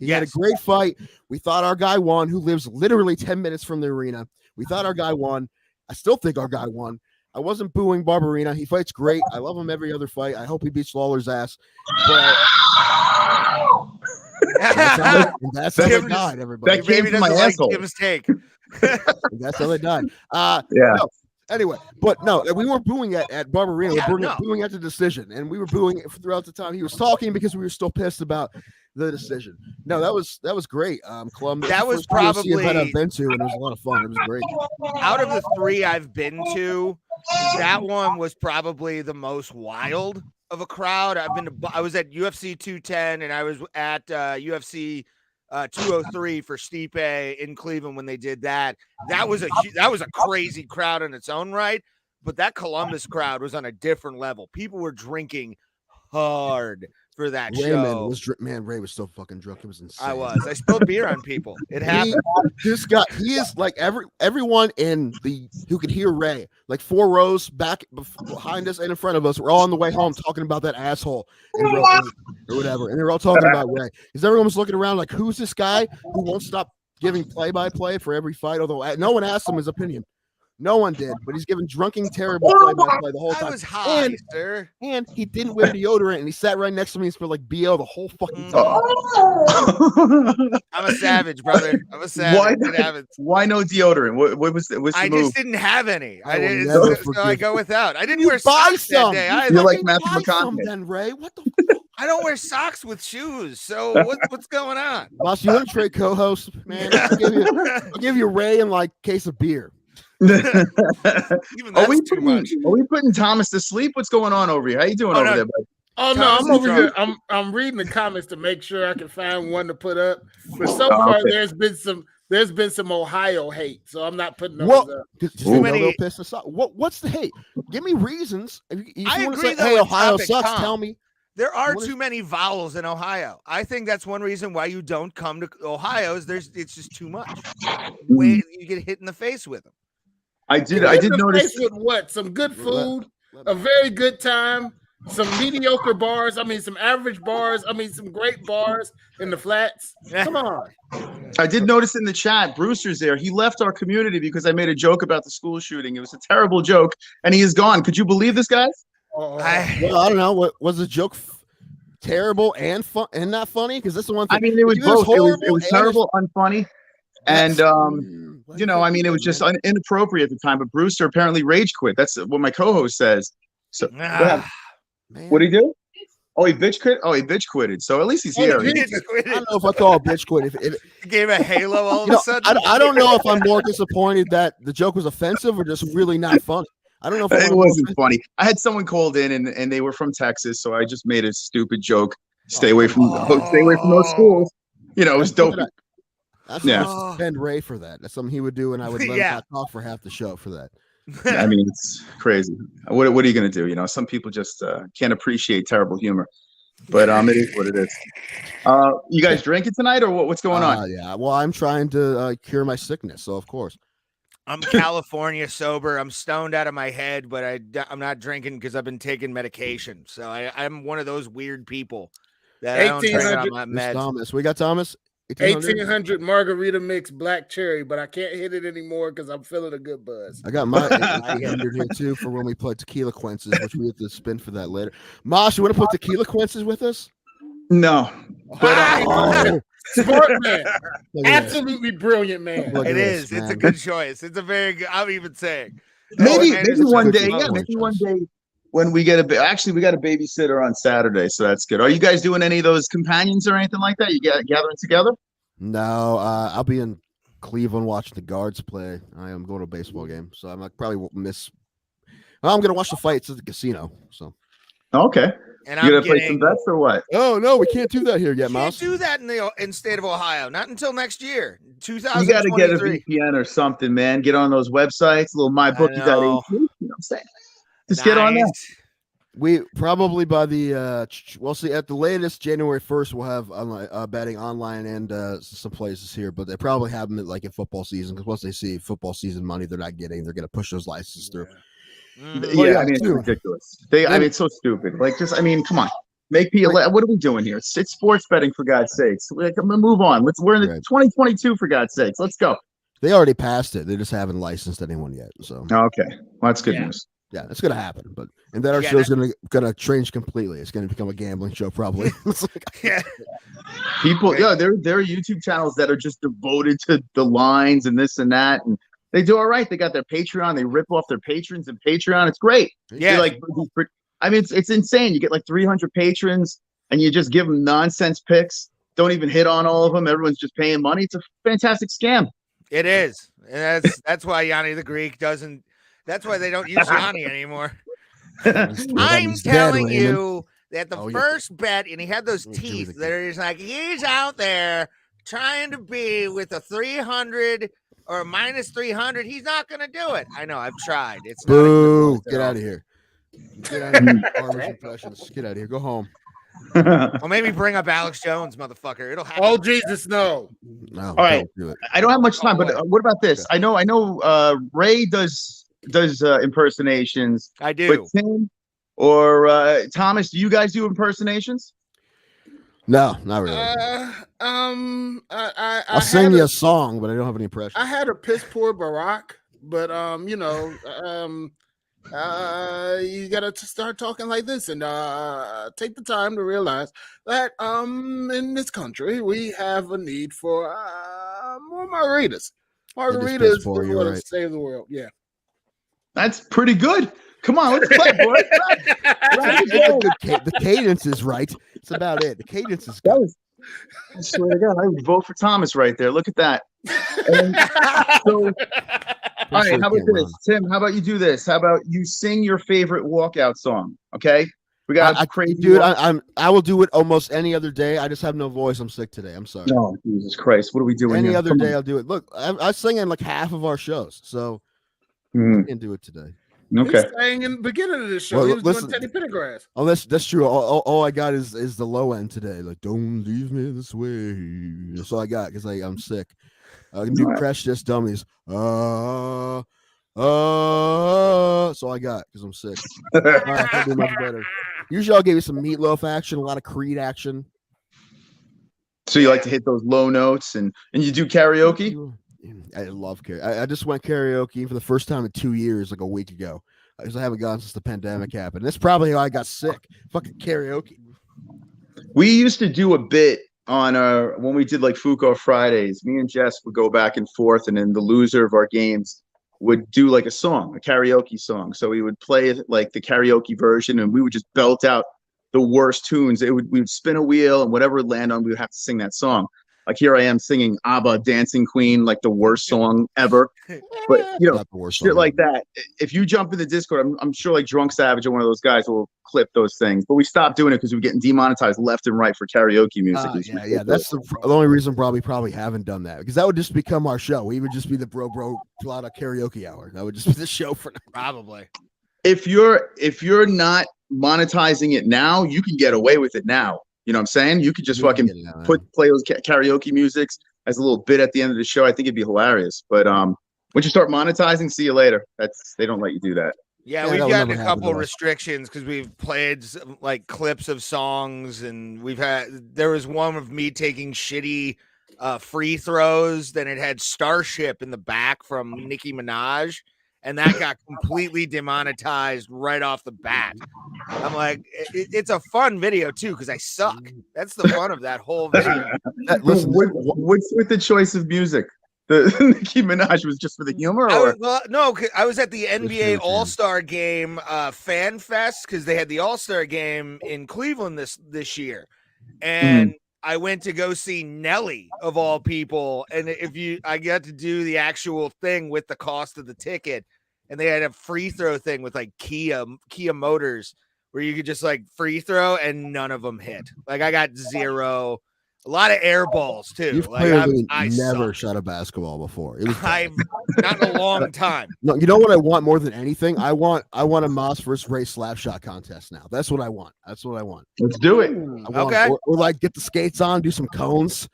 He had a great fight. We thought our guy won, who lives literally 10 minutes from the arena. We thought our guy won. I still think our guy won. I wasn't booing Barberina. He fights great. I love him every other fight. I hope he beats Lawler's ass. But that's how they died, everybody. That came from my asshole. Give mistake. That's how they died. Yeah. No. Anyway, but no, we weren't booing at Barberina. We were booing at the decision, and we were booing it throughout the time he was talking because we were still pissed about the decision. No, that was great. Columbus. That was probably event I've been to, and it was a lot of fun. It was great. Out of the 3 I've been to, that one was probably the most wild of a crowd. I was at UFC 210, and I was at UFC 203 for Stipe in Cleveland when they did that. That was a crazy crowd in its own right, but that Columbus crowd was on a different level. People were drinking hard for that show. Ray was so fucking drunk. It was insane. I spilled beer on people. It happened. He is like everyone who could hear Ray, like 4 rows back behind us and in front of us, were all on the way home talking about that asshole or whatever. And they're all talking about Ray. Because everyone was looking around like, who's this guy who won't stop giving play-by-play for every fight? Although no one asked him his opinion. No one did, but he's giving drunken, terrible play-by-play the whole time. I was high, sir. And he didn't wear deodorant, and he sat right next to me and smelled like BO the whole fucking time. I'm a savage, brother. I'm a savage. Why no deodorant? What was the I move? just didn't have any. So I go without. I didn't wear socks that day. You're like Matthew McConaughey. Then, Ray, what the fuck? I don't wear socks with shoes. So what's going on? Boss, you want to trade co-host, man? I'll give you Ray and like case of beer. Are we putting Thomas to sleep? What's going on over here? How you doing over there, buddy? Oh no, I'm over here. I'm reading the comments to make sure I can find one to put up. But so far, there's been some Ohio hate, so I'm not putting those up. Too many. What's the hate? Give me reasons. If you I want agree. to say, hey, Ohio sucks. Tell me. There are too many vowels in Ohio. I think that's one reason why you don't come to Ohio. It's just too much. You get hit in the face with them. I did notice with what? Some good food, a very good time, some mediocre bars. I mean, some average bars. I mean, some great bars in the flats. Come on. I did notice in the chat, Brewster's there. He left our community because I made a joke about the school shooting. It was a terrible joke, and he is gone. Could you believe this, guys? I don't know. What was the joke? Terrible and fun and not funny? Because that's the one thing. I mean, it was both. It was terrible, unfunny, and I mean, it was just inappropriate at the time. But Brewster apparently rage quit. That's what my co-host says. So, what did he do? Oh, he bitch quit. Oh, he bitch quitted. So at least he's here. I don't know if I call it bitch quit. If he gave a halo all of a sudden. I don't know if I'm more disappointed that the joke was offensive or just really not funny. I don't know if it wasn't funny. I had someone called in and they were from Texas, so I just made a stupid joke. Stay away from those schools. It was dope. That's suspend Ray for that. That's something he would do, and I would let him talk for half the show for that. I mean, it's crazy. What are you going to do? Some people just can't appreciate terrible humor. But it is what it is. You guys drinking tonight, or what's going on? Yeah. Well, I'm trying to cure my sickness, so of course. I'm California sober. I'm stoned out of my head, but I'm not drinking because I've been taking medication. So I'm one of those weird people that I don't drink on 1800 my There's meds. Thomas. We got Thomas. 1800 margarita mix black cherry, but I can't hit it anymore because I'm feeling a good buzz. I got my 1800 here too for when we play Tequilaquences, which we have to spin for that later. Mosh, you want to put Tequilaquences with us? No. But Smart man. Look at Absolutely brilliant man. Look at It this, is. It's a man. good choice. It's a very good. I'm even saying. Maybe man, maybe it's a one good day. choice. Yeah, maybe one day when we get actually we got a babysitter on Saturday, so that's good. Are you guys doing any of those companions or anything like that? You gathering together? No, I'll be in Cleveland watching the Guards play. I am going to a baseball game, so I'm probably won't miss. Well, I'm going to watch the fights at the casino. So okay. And You I'm gonna play some getting. bets or what? Oh no, we can't do that here yet, Can't Mouse. do that in state of Ohio. Not until next year, You got to get a 2023. VPN or something, man. Get on those websites, little mybookie.ag. You know what I'm saying? Just get on there. We probably by the we'll see at the latest January 1st we'll have betting online and some places here, but they probably have them like in football season because once they see football season money they're not getting, they're gonna push those licenses through. Yeah, I mean it's ridiculous. I mean it's so stupid. Like just I mean, come on. Make people what are we doing here? It's sports betting for God's sakes. Like, I'm gonna move on. We're in the 2022 for God's sakes. Let's go. They already passed it. They just haven't licensed anyone yet. So okay. Well, that's good news. Yeah, it's gonna happen, and then our show's gonna change completely. It's gonna become a gambling show, probably. People, there are YouTube channels that are just devoted to the lines and this and that, and they do all right. They got their Patreon. They rip off their patrons and Patreon. It's great. Yeah, I mean, it's insane. You get like 300 patrons, and you just give them nonsense picks. Don't even hit on all of them. Everyone's just paying money. It's a fantastic scam. It is, and that's why Yanni the Greek doesn't. That's why they don't use Yanni anymore. I'm telling you that the first bet, and he had those teeth that are just like, he's out there trying to be with a 300 or minus 300. He's not going to do it. I know. I've tried. It's boo. Get out of here. Get out of here. Farmers impressions. Get out of here. Go home. Well, maybe bring up Alex Jones, motherfucker. It'll happen. Oh, Jesus, no. No. All right. Do it. I don't have much time, but what about this? I know Ray does impersonations. I do. But Tim or Thomas, do you guys do impersonations? No, not really. I'll sing you a song, but I don't have any impressions. I had a piss poor Barack, but you gotta start talking like this and take the time to realize that in this country we have a need for more margaritas. Margaritas will save the world. Yeah. That's pretty good. Come on, let's play, boy. The cadence is right. It's about it. The cadence is good. I swear to God, I would vote for Thomas right there. Look at that. All right, how about this? Tim, how about you do this? How about you sing your favorite walkout song? Okay. We got crazy. Dude, I will do it almost any other day. I just have no voice. I'm sick today. I'm sorry. No, Jesus Christ. What are we doing Any here? other day I'll do it. Look, I sing in like half of our shows, so I can't do it today. Okay. He sang in the beginning of this show. Well, he was listen, doing Teddy Pendergrass. Oh, that's true. All I got is the low end today. Like, don't leave me this way. That's all I got because I'm sick. I can do Crash Test Dummies. That's all I got because I'm sick. All right, I can't do much better. Usually I'll give you some Meatloaf action, a lot of Creed action. So you like to hit those low notes and you do karaoke? I love karaoke. I just went karaoke for the first time in 2 years, like a week ago. Because I haven't gone since the pandemic happened. That's probably how I got sick. Fucking karaoke. We used to do a bit on when we did like Foucault Fridays. Me and Jess would go back and forth, and then the loser of our games would do like a song, a karaoke song. So we would play like the karaoke version, and we would just belt out the worst tunes. We would spin a wheel, and whatever would land on, we would have to sing that song. Like here I am singing ABBA Dancing Queen, like the worst song ever. But you know, shit like that. If you jump in the Discord, I'm sure like Drunk Savage or one of those guys will clip those things. But we stopped doing it because we were getting demonetized left and right for karaoke music. Yeah. That's the only reason probably haven't done that, because that would just become our show. We would just be the Bro Plata karaoke hour. That would just be the show for now. Probably. If you're not monetizing it now, you can get away with it now. You know what I'm saying? You could just fucking play those karaoke musics as a little bit at the end of the show. I think it'd be hilarious. But Once you start monetizing, see you later. They don't let you do that. Yeah, Yeah, we've that would gotten never a happen couple to us. restrictions because we've played like clips of songs, and there was one of me taking shitty free throws. Then it had Starship in the back from Nicki Minaj, and that got completely demonetized right off the bat. I'm like, it's a fun video too because I suck. That's the fun of that whole video. Listen, What's with the choice of music? The Nicki Minaj was just for the humor, or No, 'cause I was at the NBA favorite team. All-Star Game Fan Fest because they had the All-Star Game in Cleveland this year, and I went to go see Nelly of all people. And I got to do the actual thing with the cost of the ticket, and they had a free throw thing with like Kia Motors where you could just like free throw, and none of them hit. Like I got 0. A lot of air balls too. You've Like clearly I never suck. shot a basketball before. It was bad. I've not in a long time. No, you know what I want more than anything? I want a Moss versus Ray slap shot contest now. That's what I want. let's do it. Okay. Or like get the skates on, do some cones.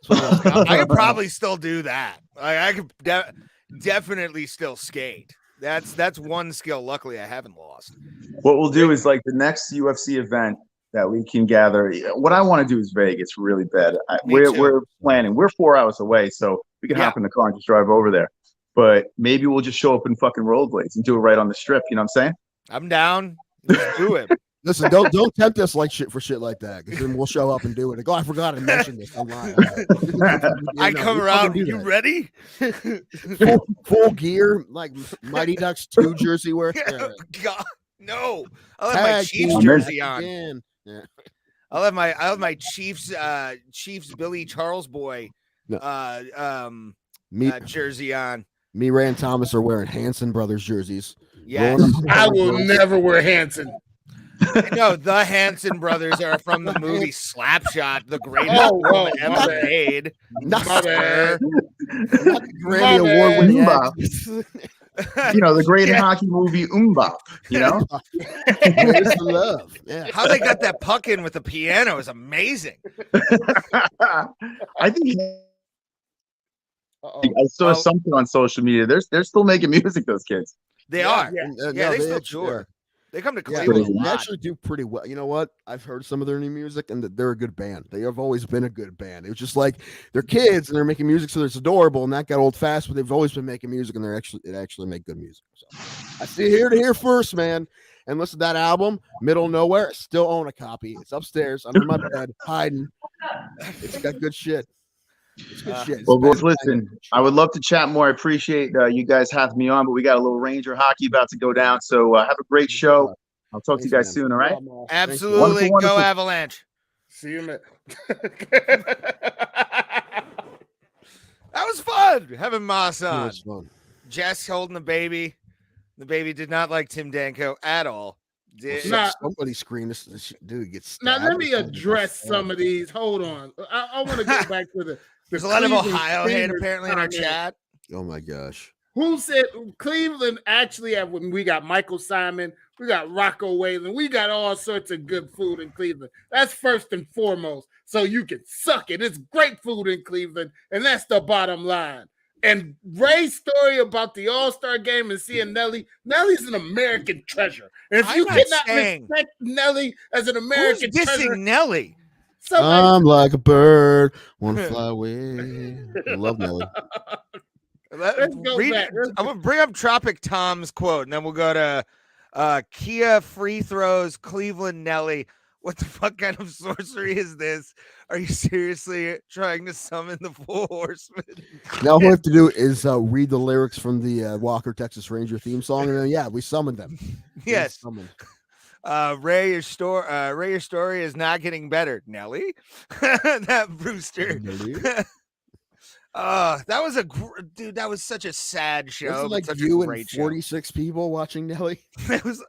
I could probably still do that. Like, I could definitely still skate. That's one skill. Luckily, I haven't lost. What we'll do is like the next UFC event that we can gather. What I want to do is Vegas really bad. We're planning. We're 4 hours away, so we can hop in the car and just drive over there. But maybe we'll just show up in fucking rollerblades and do it right on the strip. You know what I'm saying? I'm down. Let's do it. Listen, don't tempt us like shit like that, because then we'll show up and do it. Go, I forgot I mentioned this. I'm lying. I come around. You ready? Full gear, like Mighty Ducks 2 jersey wear. God, no. I'll have my Chiefs jersey on. Yeah. I'll have my Chiefs Billy Charles boy jersey on. Me, Ray, and Thomas are wearing Hanson Brothers jerseys. Yes. I will never wear Hanson. No, the Hanson brothers are from the movie Slapshot, the greatest film ever made. Not bad. Not the Grammy Award-winning actress. You know, the great hockey movie Umbop, you know? Where's the love? Yeah. How they got that puck in with the piano is amazing. I think I saw something on social media. They're still making music, those kids. They are. Yeah, they still tour. They come to Cleveland. They actually do pretty well. You know what? I've heard some of their new music, and they're a good band. They have always been a good band. It was just like they're kids and they're making music, so it's adorable, and that got old fast. But they've always been making music, and they actually make good music. So I see here to hear first, man. And listen to that album, Middle Nowhere. I still own a copy. It's upstairs under my bed, hiding. It's got good shit. It's good shit. Well, boys, listen, I would love to chat more. I appreciate you guys having me on, but we got a little Ranger hockey about to go down. So have a great show. I'll talk to you guys soon, all right? Absolutely. Go Avalanche. See you, man. That was fun having Moss on. It was fun. Jess holding the baby. The baby did not like Tim Danko at all. Somebody screamed this dude gets stabbed. Now let me address some of these. Hold on. I want to go back to the There's a lot of Ohio hate apparently in our chat. Oh my gosh. Who said Cleveland actually have, when we got Michael Simon, we got Rocco Whalen, we got all sorts of good food in Cleveland. That's first and foremost. So you can suck it. It's great food in Cleveland, and that's the bottom line. And Ray's story about the All-Star game and seeing Nelly's an American treasure. And if you cannot respect Nelly as an American treasure, Nelly. I'm like a bird, want to fly away. I love Nelly. I'm gonna bring up Tropic Tom's quote, and then we'll go to Kia free throws, Cleveland Nelly. What the fuck kind of sorcery is this? Are you seriously trying to summon the Four Horsemen? Now all we have to do is read the lyrics from the Walker, Texas Ranger theme song, and then we summon them. Yes. Ray, your story is not getting better, Nelly. That Brewster. That was that was such a sad show. Was it like you and 46 people watching Nelly? It was,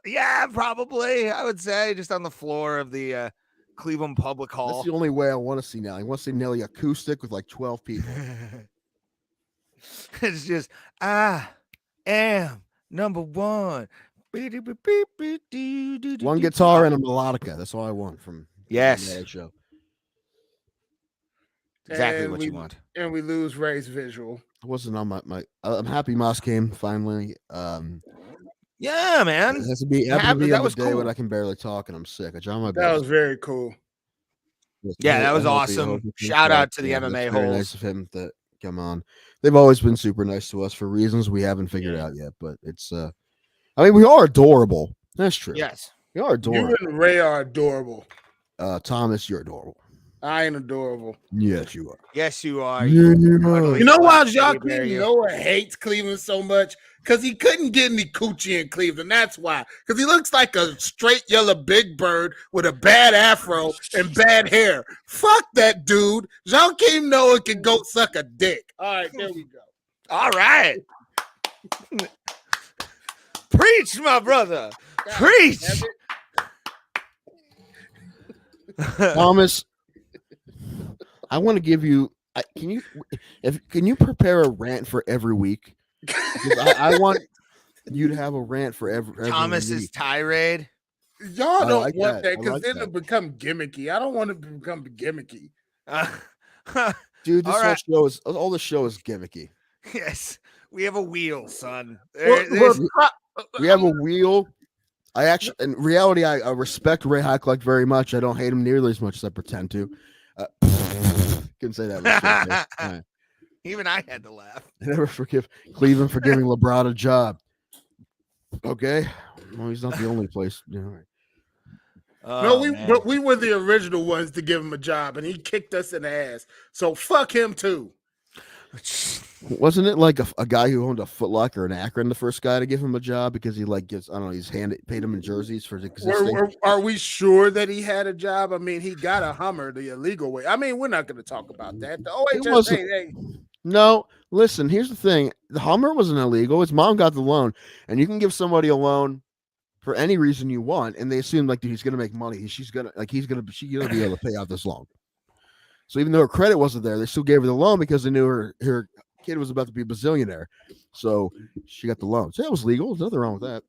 probably. I would say just on the floor of the Cleveland Public Hall. That's the only way I want to see Nelly. I want to see Nelly acoustic with like 12 people. It's just I am number one. One guitar and a melodica. That's all I want from the show. Exactly And what you want. And we lose Ray's visual. I wasn't on my. I'm happy Moss came finally. Yeah, man. It has to be on That the was day cool. when I can barely talk and I'm sick. I tried my That was best. very cool. Yeah, that was I hope awesome. he comes Shout back. out to the Yeah, MMA that's very holes. nice of him to come on. They've always been super nice to us for reasons we haven't figured out yet. But it's I mean, we are adorable. That's true. Yes. We are adorable. You and Ray are adorable. Thomas, you're adorable. I ain't adorable. Yes, you are. Yes, you are. Yeah, you are. You know why Baby Joaquin bear, Noah hates Cleveland so much? Because he couldn't get any coochie in Cleveland. That's why. Because he looks like a straight yellow big bird with a bad afro and bad hair. Fuck that dude. Joaquin Noah can go suck a dick. All right, there we go. All right. Preach, my brother. Preach. Thomas, I want to give you. Can you prepare a rant for every week? Because I want you to have a rant for every Thomas's week. tirade. Y'all I don't like want that. that because I like then that. it'll become gimmicky. I don't want it to become gimmicky. Dude, this All whole right. show is all the show is gimmicky. Yes, we have a wheel, son. We have a wheel. I actually, in reality, I respect Ray Hycliffe very much. I don't hate him nearly as much as I pretend to. Couldn't say that. Right. Even I had to laugh. I never forgive Cleveland for giving LeBron a job. Okay, well, he's not the only place. But we were the original ones to give him a job, and he kicked us in the ass. So fuck him too. Wasn't it like a guy who owned a Foot Locker in Akron, the first guy to give him a job because he gives, I don't know, he's paid him in jerseys for existing. Are we sure that he had a job? I mean, he got a Hummer the illegal way. I mean, we're not going to talk about that. The OHSA. No, listen, here's the thing. The Hummer wasn't illegal. His mom got the loan, and you can give somebody a loan for any reason you want, and they assume dude, he's going to make money. She's going to be able to pay out this loan. So even though her credit wasn't there, they still gave her the loan because they knew her kid was about to be a bazillionaire. So she got the loan. So that was legal. There's nothing wrong with that.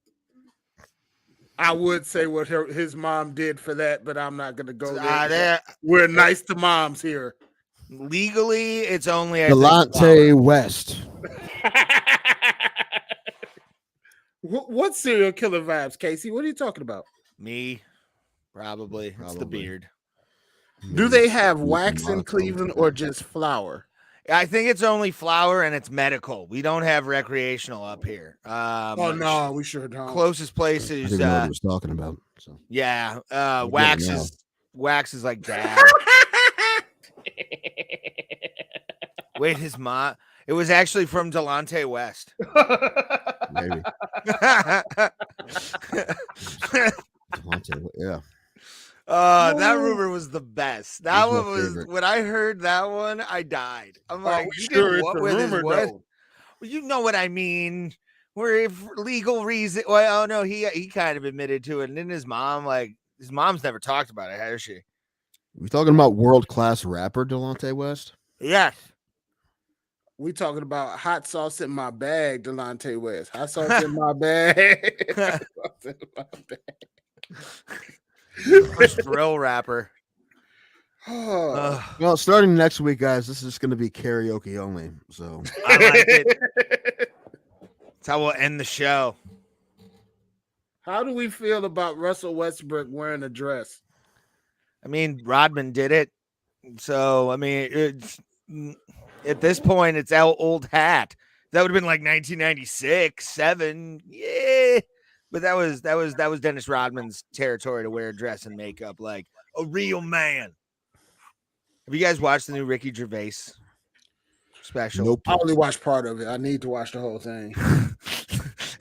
I would say what his mom did for that, but I'm not going to go there. We're nice to moms here. Legally, it's only Delonte West. What serial killer vibes, Casey? What are you talking about? Me, probably. It's the beard. Do they have wax in Cleveland or just flour? I think it's only flour and it's medical. We don't have recreational up here. Oh no, we sure don't. Closest place is I didn't know what he was talking about. So yeah, wax is like dad. Wait, his mom. It was actually from Delonte West. Maybe. Delonte, yeah. That rumor was the best. That one was favorite. When I heard that one, I died. I'm like, you sure did what with his what? Well, you know what I mean. Where if legal reason, well, oh no, he kind of admitted to it, and then his mom's never talked about it, has she? We talking about world-class rapper Delonte West? Yes. We talking about hot sauce in my bag, Delonte West. Hot sauce in my bag. Hot sauce in my bag. First drill rapper. Well, starting next week, guys, this is going to be karaoke only. So I like it. That's how we'll end the show. How do we feel about Russell Westbrook wearing a dress? I mean, Rodman did it. So, I mean, it's at this point, it's our old hat. That would have been like 1996, 7. Yeah. But that was Dennis Rodman's territory to wear a dress and makeup like a real man. Have you guys watched the new Ricky Gervais special? Nope. I only watched part of it. I need to watch the whole thing.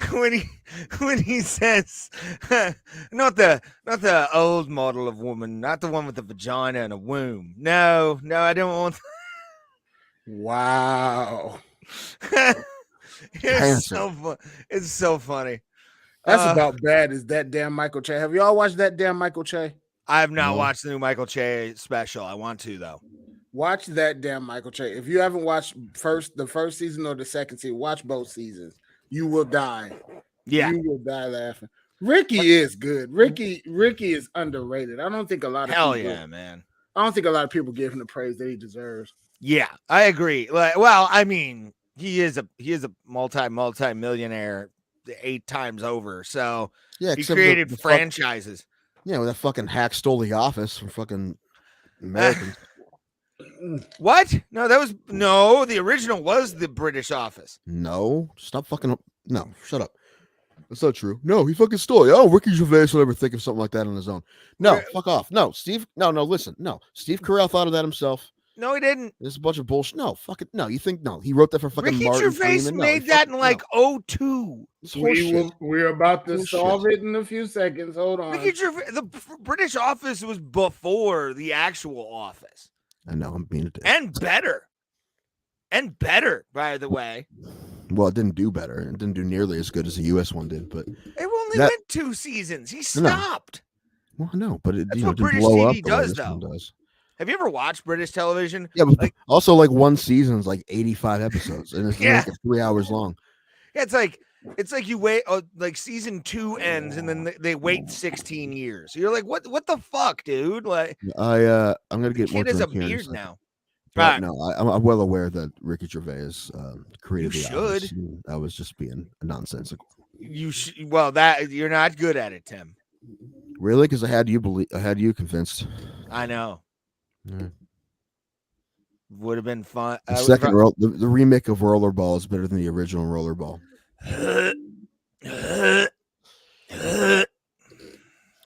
when he says not the old model of woman, not the one with the vagina and a womb. No, I don't want. Wow. It's so funny. That's about bad as that damn Michael Che. Have y'all watched that damn Michael Che? I have not watched the new Michael Che special. I want to though. Watch that damn Michael Che. If you haven't watched the first season or the second season, watch both seasons. You will die. Yeah, you will die laughing. Ricky is good. Ricky is underrated. I don't think a lot of hell people, yeah, man. I don't think a lot of people give him the praise that he deserves. Yeah, I agree. Well, I mean, he is a multi-millionaire 8 times over. So Yeah, he except created franchises. Yeah, when that fucking hack stole the office from fucking Americans. What? No, the original was the British Office. No, stop fucking. No, shut up. That's not true. No, he fucking stole it. Oh, Ricky Gervais will never think of something like that on his own. No, fuck off. No, Steve. No, listen. No, Steve Carell thought of that himself. No, he didn't. This is a bunch of bullshit. No, fuck it. No, you think no? He wrote that for fucking Ricky Martin Gervais Freeman. made that in like 02. We're about to Bullshit. solve it in a few seconds. Hold on. Ricky Gervais, the British Office was before the actual Office. I know I'm being a dick. And better, by the way. Well, it didn't do better. It didn't do nearly as good as the U.S. one did. But it only went 2 seasons. He stopped. Well, no, but it That's didn't what British blow TV up the way does, this one though. does. Have you ever watched British television? Yeah, but also like one season's like 85 episodes, and it's like 3 hours long. Yeah, it's like you wait, like season 2 ends, and then they wait 16 years. So you're like, what the fuck, dude? Like, I'm gonna get more. Kid has a drink here in beard second. now. But no, I'm well aware that Ricky Gervais created You the should. Office. I was just being nonsensical. Well, that you're not good at it, Tim. Really? Because I had you convinced. I know. Yeah. Would have been fun. The second the remake of Rollerball is better than the original Rollerball.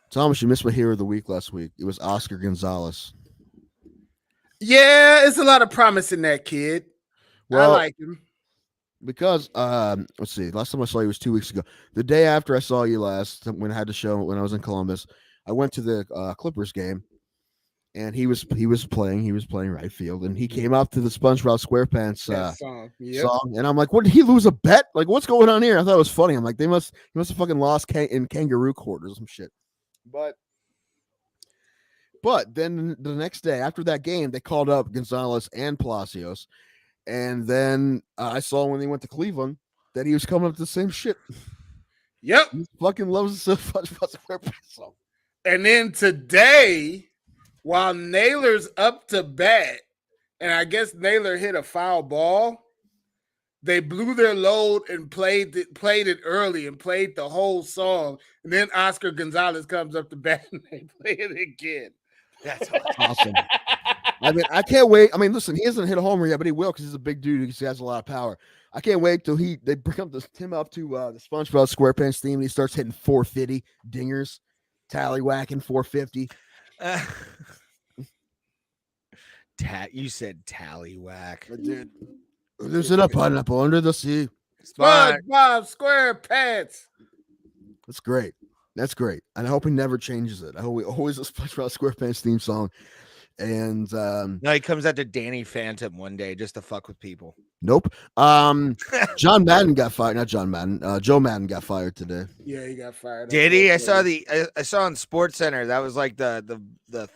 Thomas, you missed my hero of the week last week. It was Oscar Gonzalez. Yeah, it's a lot of promise in that kid. Well, I like him. Because let's see, last time I saw you was 2 weeks ago. The day after I saw you last, when I had the show when I was in Columbus, I went to the Clippers game, and he was playing right field, and he came up to the SpongeBob SquarePants song, and I'm like, what, did he lose a bet? Like, what's going on here? I thought it was funny. I'm like, he must have fucking lost in kangaroo court or some shit. But then the next day after that game, they called up Gonzalez and Palacios. And then I saw when he went to Cleveland that he was coming up to the same shit. Yep. He fucking loves the SpongeBob song. And then today, while Naylor's up to bat, and I guess Naylor hit a foul ball, they blew their load and played it early and played the whole song. And then Oscar Gonzalez comes up to bat and they play it again. That's awesome. I mean, I can't wait. I mean, listen, he hasn't hit a homer yet, but he will because he's a big dude. He has a lot of power. I can't wait till they bring up Tim up to the SpongeBob SquarePants theme, and he starts hitting 450 dingers, tallywhacking 450. You said tallywhack. Dude, there's a pineapple under the sea. SpongeBob SquarePants. That's great. That's great. And I hope he never changes it. I hope we always a SpongeBob SquarePants theme song. And no, he comes out to Danny Phantom one day just to fuck with people. Nope. John Madden got fired. Not John Madden. Joe Madden got fired today. Yeah, he got fired. Did he? I saw on Sports Center. That was like the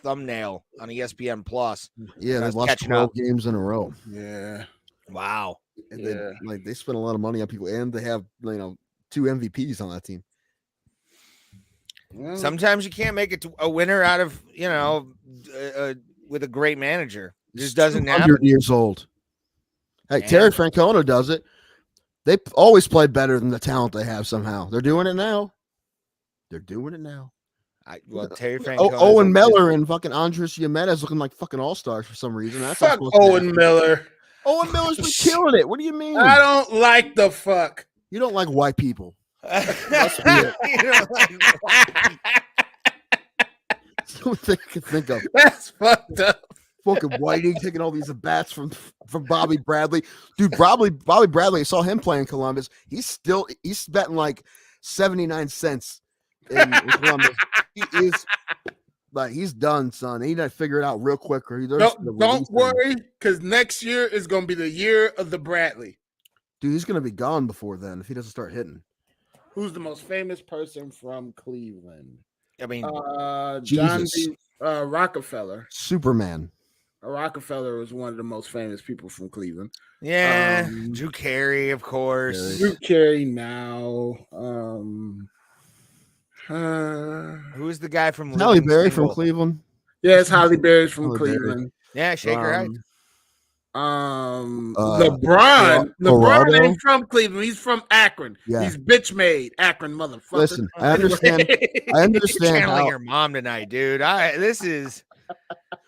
thumbnail on ESPN Plus. Yeah, they lost 12 games in a row. Yeah. Wow. And they spent a lot of money on people, and they have 2 MVPs on that team. Sometimes you can't make it to a winner out of with a great manager. It just doesn't happen. 100 years old. Hey, Terry Francona does it. They always play better than the talent they have. Somehow they're doing it now. Terry Francona. Owen Miller and fucking Andres Jimenez looking like fucking all-stars for some reason. That's fuck Owen Miller. Owen Miller's been killing it. What do you mean? I don't like the fuck. You don't like white people. Something I can think of. That's fucked up. Fucking Whiting taking all these at-bats from Bobby Bradley. Dude, Bobby Bradley, I saw him play in Columbus. He's betting like 79 cents in Columbus. He is like, he's done, son. He got to figure it out real quick. Or don't worry, because next year is going to be the year of the Bradley. Dude, he's going to be gone before then if he doesn't start hitting. Who's the most famous person from Cleveland? I mean, John D. Rockefeller. Superman. Rockefeller was one of the most famous people from Cleveland. Yeah, Drew Carey, of course. Drew Carey now. Who's the guy from Halle Berry from Cleveland? Yes, Halle Berry's from Cleveland. Yeah, shake her LeBron. Geraldo? LeBron ain't from Cleveland. He's from Akron. Yeah. He's bitch made Akron, motherfucker. Listen, I understand. I understand Channeling how. your mom tonight, dude. This is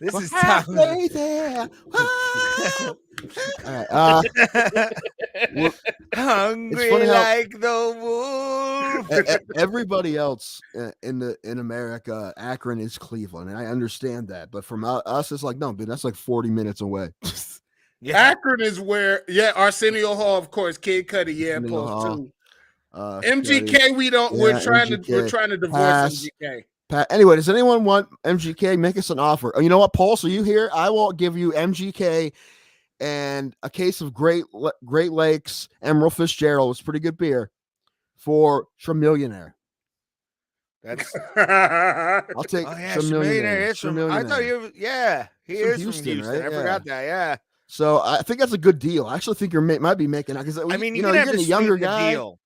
tough. Halfway there. All right. Well, Hungry funny how- like the wolf. everybody else in America, Akron is Cleveland, and I understand that. But from us, it's like, no, dude, that's like 40 minutes away. Yeah. Akron is where, Arsenio Hall, of course, Kid Cudi, Arsenio Hall, too. MGK, we're trying to divorce Pass. MGK. Anyway, does anyone want MGK? Make us an offer. Oh, you know what, Pulse? Are you here? I will give you MGK and a case of Great Lakes Emerald Fitzgerald. It's pretty good beer for Trillionaire. That's I'll take Trillionaire. It's from, I thought you. Yeah, he It's from is Houston, from Houston. right? I forgot that. Yeah. So I think that's a good deal. I actually think you might be making it because I mean, you you're know, gonna have getting to a younger sweeten the guy. deal.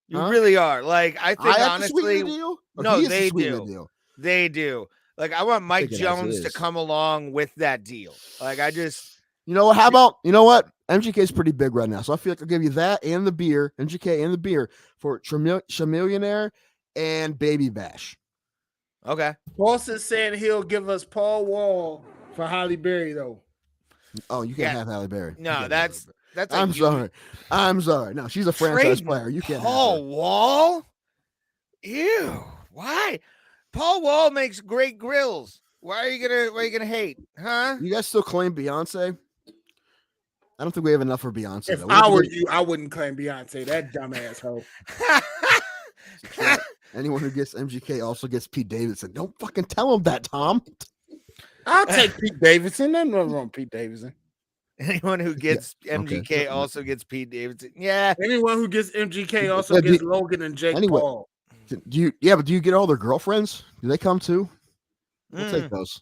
You Huh? really are. Like I think I have honestly, to sweeten the deal? Or no, he has to they sweeten do. the deal? They do. Like I want Mike Take it as Jones to is. come along with that deal. Like I just. You know what? How about, you know what? MGK is pretty big right now. So I feel like I'll give you that and the beer, MGK and the beer for Trillionaire and Baby Bash. Okay. Boss is saying he'll give us Paul Wall for Holly Berry, though. Oh, you can't have Halle Berry. No, that's. I'm sorry. No, she's a franchise player. You can't Paul have her. Wall? Ew. Why? Paul Wall makes great grills. Why are you gonna hate? Huh? You guys still claim Beyonce? I don't think we have enough for Beyonce. If though. I were you, I wouldn't claim Beyonce. That dumbass hoe. Anyone who gets MGK also gets Pete Davidson. Don't fucking tell him that, Tom. I'll take Pete Davidson. Nothing wrong with Pete Davidson. Anyone who gets MGK also gets Pete Davidson. Yeah. Anyone who gets MGK also gets Logan and Jake Paul. But do you get all their girlfriends? Do they come too? We'll take those.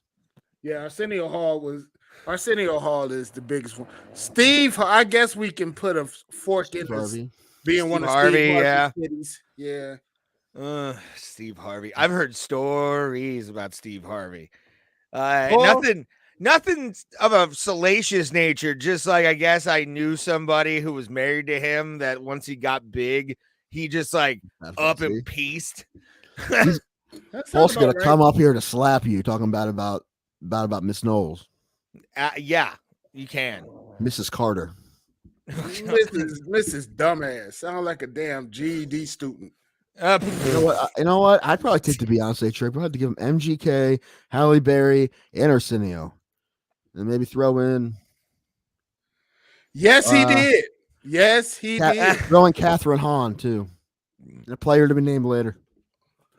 Yeah, Arsenio Hall is the biggest one. Steve, I guess we can put a fork in this being one of Steve Harvey's cities. Yeah. Steve Harvey. I've heard stories about Steve Harvey. Nothing of a salacious nature. Just like I guess I knew somebody who was married to him that once he got big, he just like up and pieced. Paul's gonna come up here to slap you talking about Miss Knowles. Yeah, you can. Mrs. Carter. Mrs. Dumbass. Sound like a damn GED student. You know what? I'd probably take the Beyonce trip. I'd have to give him MGK, Halle Berry, and Arsenio, and maybe throw in. Yes, he did. Yes, he did. Throw in Catherine Hahn too, and a player to be named later.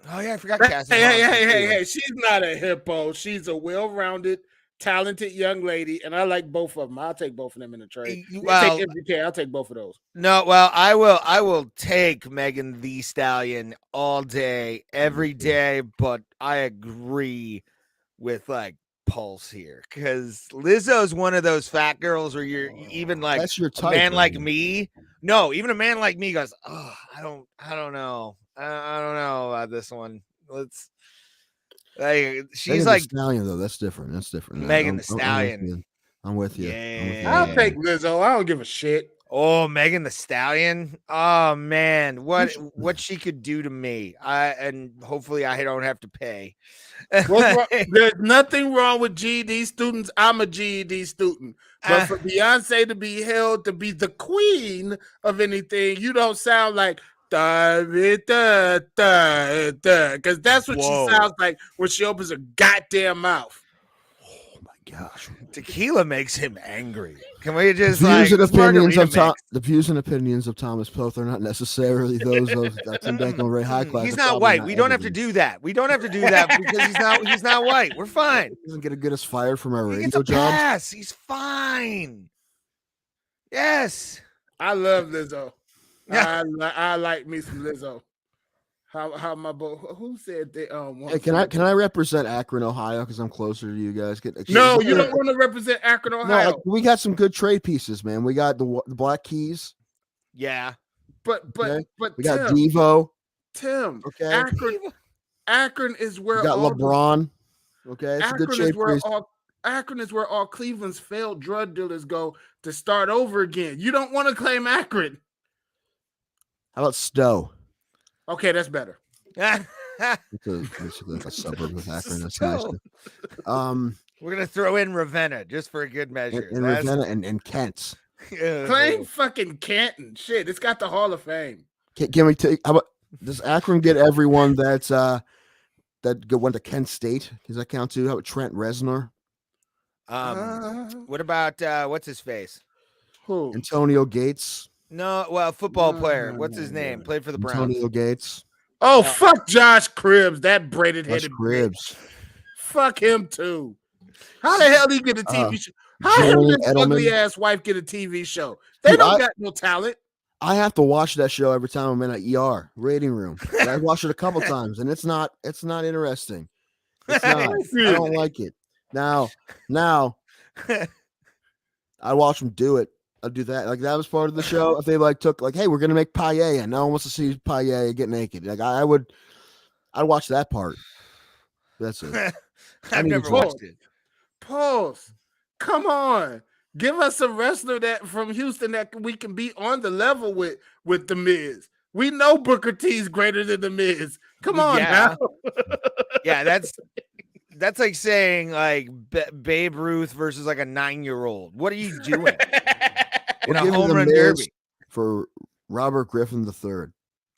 Oh yeah, I forgot Catherine. Hey! She's not a hippo. She's a well-rounded, talented young lady, and I like both of them. I'll take both of them in the trade. Well, take MGK. I'll take both of those. No, well, I will take Megan Thee Stallion all day, every day. But I agree with like Pulse here because Lizzo's one of those fat girls where you're even like that's your type, a man like me. No, even a man like me goes, oh, I don't know. I don't know about this one. Let's like she's Megan like Thee Stallion though. That's different. Megan Thee Stallion. I'm with you. Yeah. I'll take Lizzo. I don't give a shit. Oh, Megan Thee Stallion. Oh man, what she could do to me. And hopefully I don't have to pay. There's nothing wrong with GED students. I'm a GED student. But for Beyonce to be held to be the queen of anything, you don't sound like because that's what she sounds like when she opens her goddamn mouth. Oh my gosh. Tequila makes him angry. Can we just the views and opinions of Thomas Poth are not necessarily those of Tim Danko Ray High Class. He's not white. We don't have to do that. Because he's not white. We're fine. He doesn't get us fired from our radio job. Yes, he's fine. Yes. I love Lizzo. Yeah. I like me some Lizzo. How my boy? Who said they? Hey, can I represent Akron, Ohio? Because I'm closer to you guys. No, you don't want to represent Akron, Ohio. No, we got some good trade pieces, man. We got the Black Keys. Yeah, but we got Devo. Tim. Okay. Akron is where we got LeBron. Okay, it's Akron a good trade piece. Akron is where all Cleveland's failed drug dealers go to start over again. You don't want to claim Akron. How about Stowe? Okay, that's better. It's basically like a suburb of Akron. That's nice. Stowe. We're gonna throw in Ravenna just for a good measure. And Ravenna and Kent. Claim fucking Canton. Shit, it's got the Hall of Fame. Can we take? How about does Akron get everyone that's that went to Kent State? Does that count too? How about Trent Reznor? What about what's his face? Who? Antonio Gates. No, well, football player. What's his name? Played for the Browns. Antonio Gates. Oh, fuck Josh Cribbs, that braided headed Cribbs. Fuck him too. How the hell did he get a TV show? How did this ugly ass wife get a TV show? They don't got no talent. I have to watch that show every time I'm in an ER rating room. I watched it a couple times, and it's not interesting. It's not. I don't like it. Now, I watch them do it. I'll do that. Like that was part of the show. If they took hey, we're gonna make paella, and no one wants to see paella get naked. Like I'd watch that part. That's it. I've never watched it. Pause. Come on. Give us a wrestler that from Houston that we can be on the level with the Miz. We know Booker T's greater than the Miz. Come on now. Yeah, that's like saying like Babe Ruth versus like a 9-year-old. What are you doing? In a home run derby for Robert Griffin III.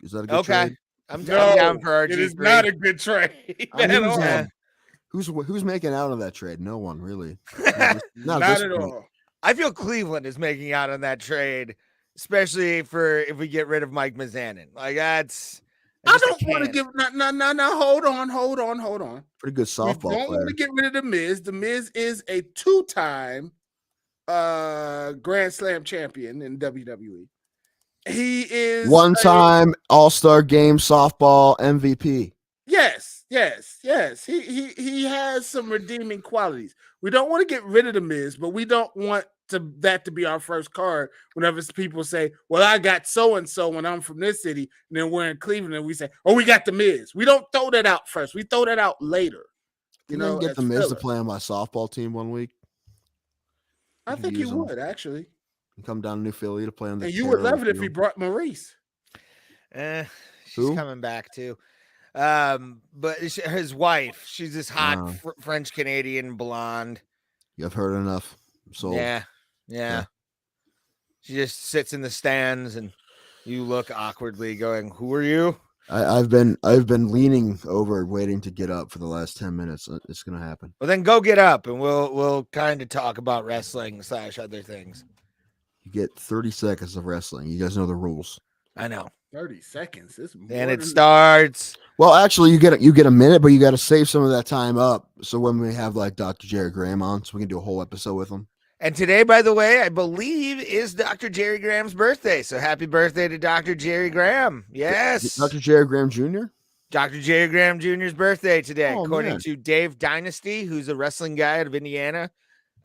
Is that a good trade? I'm down for RG3. It is not a good trade at all. Who's making out on that trade? No one really. Not at all. I feel Cleveland is making out on that trade, especially if we get rid of Mike Mizanin. Like that's. I don't want to give. No. Hold on. Pretty good softball player. Don't want to get rid of the Miz. The Miz is a 2-time Grand Slam champion in WWE. He is one-time All-Star Game softball MVP. Yes. He has some redeeming qualities. We don't want to get rid of the Miz, but we don't want that to be our first card whenever people say, well, I got so-and-so when I'm from this city, and then we're in Cleveland, and we say, oh, we got the Miz. We don't throw that out first. We throw that out later. You know, get the Miz to play on my softball team one week. I think you would, actually. Come down to New Philly to play on the. And you would love it if he brought Maurice. She's coming back too. But his wife, she's this hot French Canadian blonde. You've heard enough. So yeah. She just sits in the stands, and you look awkwardly, going, "Who are you?" I've been leaning over, waiting to get up for the last 10 minutes. It's gonna happen. Well, then go get up, and we'll kind of talk about wrestling / other things. You get 30 seconds of wrestling. You guys know the rules. I know. 30 seconds. And it starts. Well, actually, you get a minute, but you got to save some of that time up. So when we have like Dr. Jerry Graham on, so we can do a whole episode with him. And today, by the way, I believe is Dr. Jerry Graham's birthday. So happy birthday to Dr. Jerry Graham. Yes. Dr. Jerry Graham Jr.? Dr. Jerry Graham Jr.'s birthday today, according to Dave Dynasty, who's a wrestling guy out of Indiana.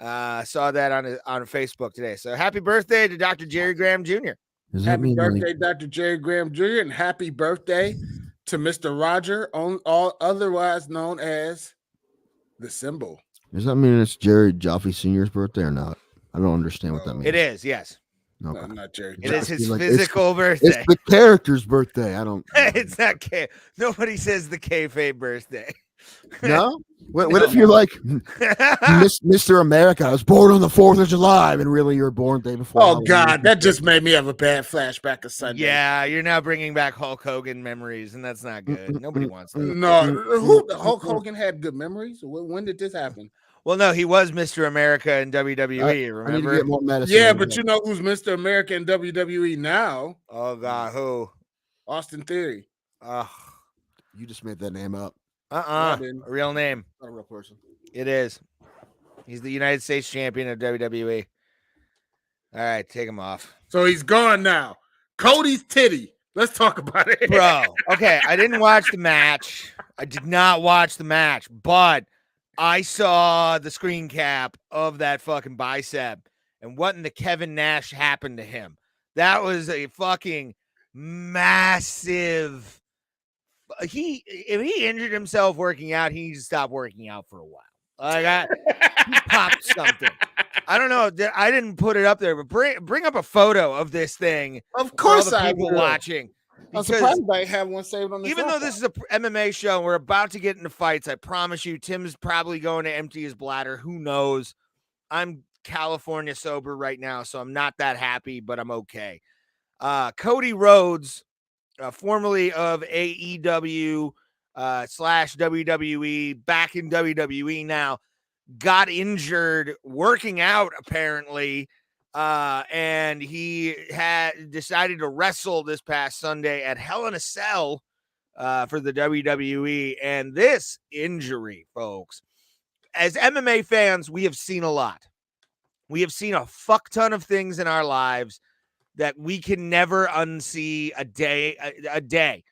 Saw that on Facebook today. So happy birthday to Dr. Jerry Graham Jr. Happy birthday, Dr. Jerry Graham Jr., and happy birthday to Mr. Roger, all otherwise known as the Symbol. Does that mean it's Jerry Jaffe Sr.'s birthday or not? I don't understand what that means. It is, yes. Okay. No, not Jerry. It is his physical birthday. It's the character's birthday. I don't. It's not nobody says the kayfabe birthday. No? What if you're like Mr. America? I was born on the 4th of July, and really you're born the day before. Oh, God, that just made me have a bad flashback of Sunday. Yeah, you're now bringing back Hulk Hogan memories, and that's not good. Nobody wants that. No, Hulk Hogan had good memories. When did this happen? Well, no, he was Mr. America in WWE, remember? I need to get more medicine. Yeah, but you know who's Mr. America in WWE now? Oh, God, who? Austin Theory. You just made that name up. A real name. Not a real person. It is. He's the United States champion of WWE. All right, take him off. So he's gone now. Cody's titty. Let's talk about it. Bro, okay, I didn't watch the match. I did not watch the match, but I saw the screen cap of that fucking bicep, and what in the Kevin Nash happened to him. That was a fucking massive... If he injured himself working out, he needs to stop working out for a while. Like he popped something. I don't know. I didn't put it up there, but bring up a photo of this thing. Of For all course, the I people will. watching. I'm Because surprised I have one saved on the even though this is a MMA show and we're about to get into fights, I promise you, Tim's probably going to empty his bladder. Who knows? I'm California sober right now, so I'm not that happy, but I'm okay. Cody Rhodes, formerly of AEW / WWE, back in WWE now, got injured working out apparently, and he had decided to wrestle this past Sunday at Hell in a Cell for the WWE. And this injury, folks, as MMA fans, we have seen a lot. We have seen a fuck ton of things in our lives that we can never unsee a day.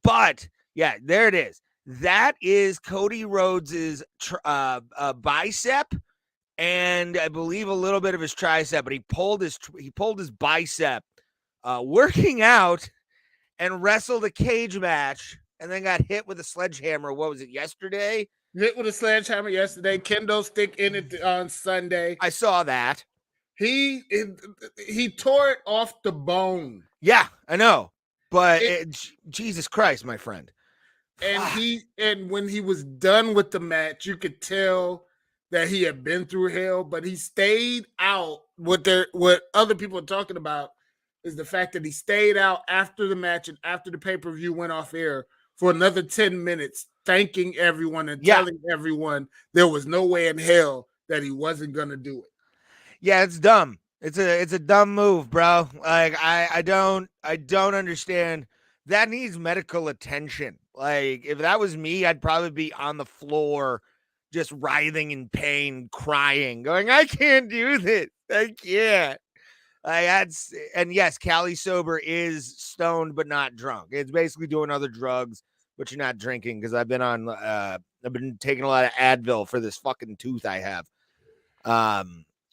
But yeah, there it is. That is Cody Rhodes's bicep, and I believe a little bit of his tricep. But he pulled his bicep working out, and wrestled a cage match, and then got hit with a sledgehammer. What was it, yesterday? Hit with a sledgehammer yesterday. Kendo stick in it on Sunday. I saw that. He tore it off the bone. Yeah, I know. But Jesus Christ, my friend. And when he was done with the match, you could tell that he had been through hell, but he stayed out. What other people are talking about is the fact that he stayed out after the match and after the pay-per-view went off air for another 10 minutes, thanking everyone and telling everyone there was no way in hell that he wasn't going to do it. Yeah, it's dumb. It's a dumb move, bro. Like I don't understand. That needs medical attention. Like if that was me, I'd probably be on the floor just writhing in pain, crying, going, I can't do this. I can't. And yes, Cali sober is stoned but not drunk. It's basically doing other drugs, but you're not drinking, because I've been taking a lot of Advil for this fucking tooth I have.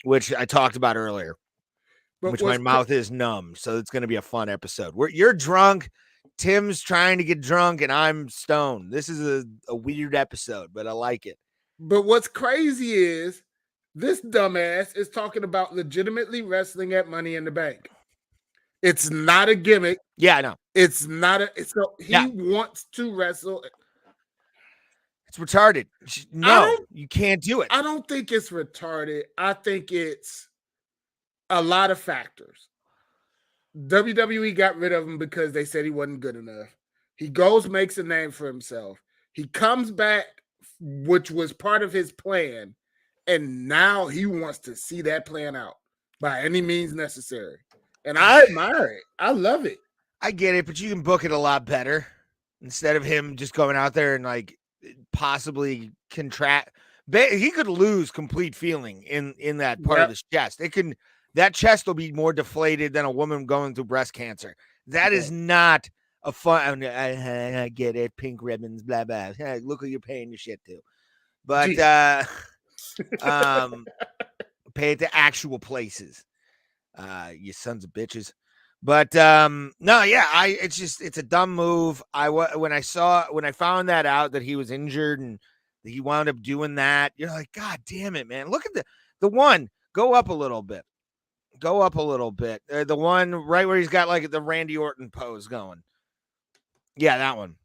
Which I talked about earlier, but my mouth is numb. So it's going to be a fun episode. You're drunk, Tim's trying to get drunk, and I'm stoned. This is a weird episode, but I like it. But what's crazy is this dumbass is talking about legitimately wrestling at Money in the Bank. It's not a gimmick. Yeah, I know. It's not he wants to wrestle. It's retarded. No, you can't do it. I don't think it's retarded. I think it's a lot of factors. WWE got rid of him because they said he wasn't good enough. He goes, makes a name for himself. He comes back, which was part of his plan, and now he wants to see that plan out by any means necessary. And I admire it. I love it. I get it, but you can book it a lot better instead of him just going out there and like possibly contract. He could lose complete feeling in that part of his chest. That chest will be more deflated than a woman going through breast cancer. That is not a fun. I get it. Pink ribbons, blah blah. Look who you're paying your shit to. But pay it to actual places. You sons of bitches. But no, yeah, it's a dumb move. When I found that out that he was injured and he wound up doing that, you're like, God damn it, man. Look at the one. Go up a little bit. The one right where he's got like the Randy Orton pose going. Yeah, that one.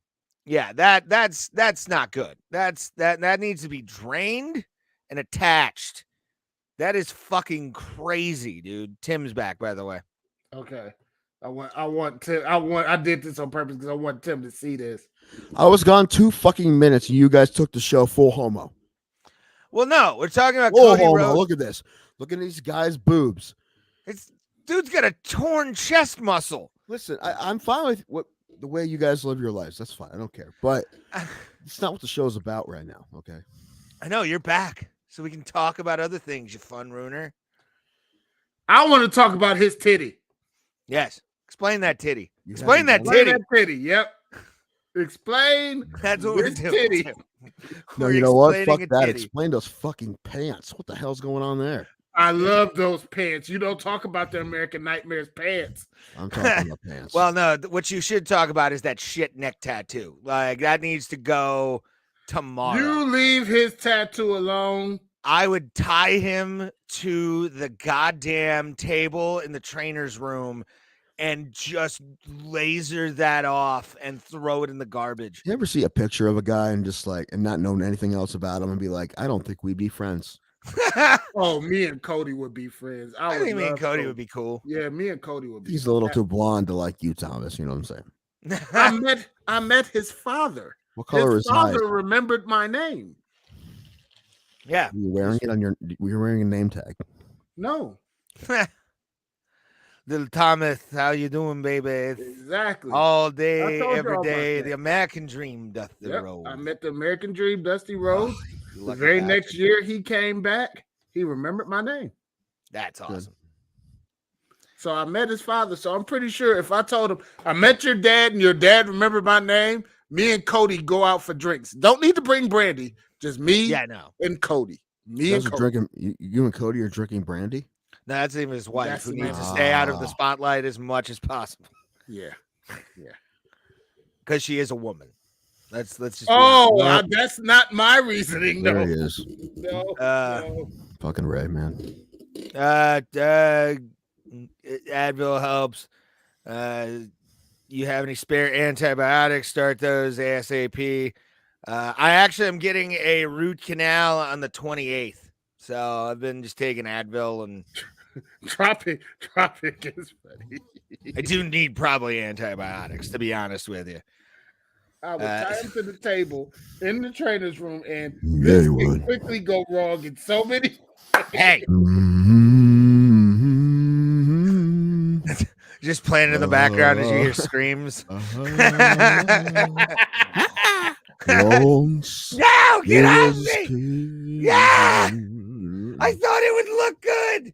Yeah, that's not good. That needs to be drained and attached. That is fucking crazy, dude. Tim's back, by the way. Okay. I did this on purpose because I want Tim to see this. I was gone 2 fucking minutes and you guys took the show full homo. Well, no, we're talking about Cody Rhodes. Look at this. Look at these guys' boobs. Dude's got a torn chest muscle. Listen, I'm fine with the way you guys live your lives. That's fine. I don't care. But it's not what the show's about right now. Okay. I know you're back, so we can talk about other things, you fun ruiner. I want to talk about his titty. Yes. Explain that titty. Explain that titty. Yep. Explain. That's what we're doing. No, you know what? Fuck that. Explain those fucking pants. What the hell's going on there? I love those pants. You don't talk about the American Nightmares pants. I'm talking about pants. Well, no, what you should talk about is that shit neck tattoo. Like, that needs to go tomorrow. You leave his tattoo alone. I would tie him to the goddamn table in the trainer's room and just laser that off and throw it in the garbage. You ever see a picture of a guy and just like, and not know anything else about him and be like, I don't think we'd be friends. Oh, me and Cody would be friends. I think me and Cody would be cool. Yeah, me and Cody would be. He's a little too blonde to like you, Thomas. You know what I'm saying? I met his father. What color his is hide? father remembered my name. Yeah. Were you wearing it on your? Were you wearing a name tag? No. Little Thomas, how you doing, baby? Exactly. All day, I told every y'all day, about the that. American dream, Dusty Yep, Rhodes. I met the American Dream, Dusty Rhodes. You The lucky very bastard. next year he came back, he remembered my name. That's awesome. So I met his father. So I'm pretty sure if I told him I met your dad and your dad remembered my name, me and Cody go out for drinks. Don't need to bring brandy, just me and Cody. You guys are drinking. You and Cody are drinking brandy. No, that's even his wife, That's who the needs to man. stay out of the spotlight as much as possible. Yeah. Because she is a woman. Let's just. That's not my reasoning. There No. he is. No. Fucking Ray, man. Advil helps. You have any spare antibiotics? Start those ASAP. I actually am getting a root canal on the 28th. So I've been just taking Advil and Tropic is funny. I do need probably antibiotics, to be honest with you. I would tie him to the table in the trainer's room, and Yeah, this you can would. quickly go wrong in so many. Hey, just playing in the background as you hear screams. Once No, get there off was me! a king. Yeah! I thought it would look good.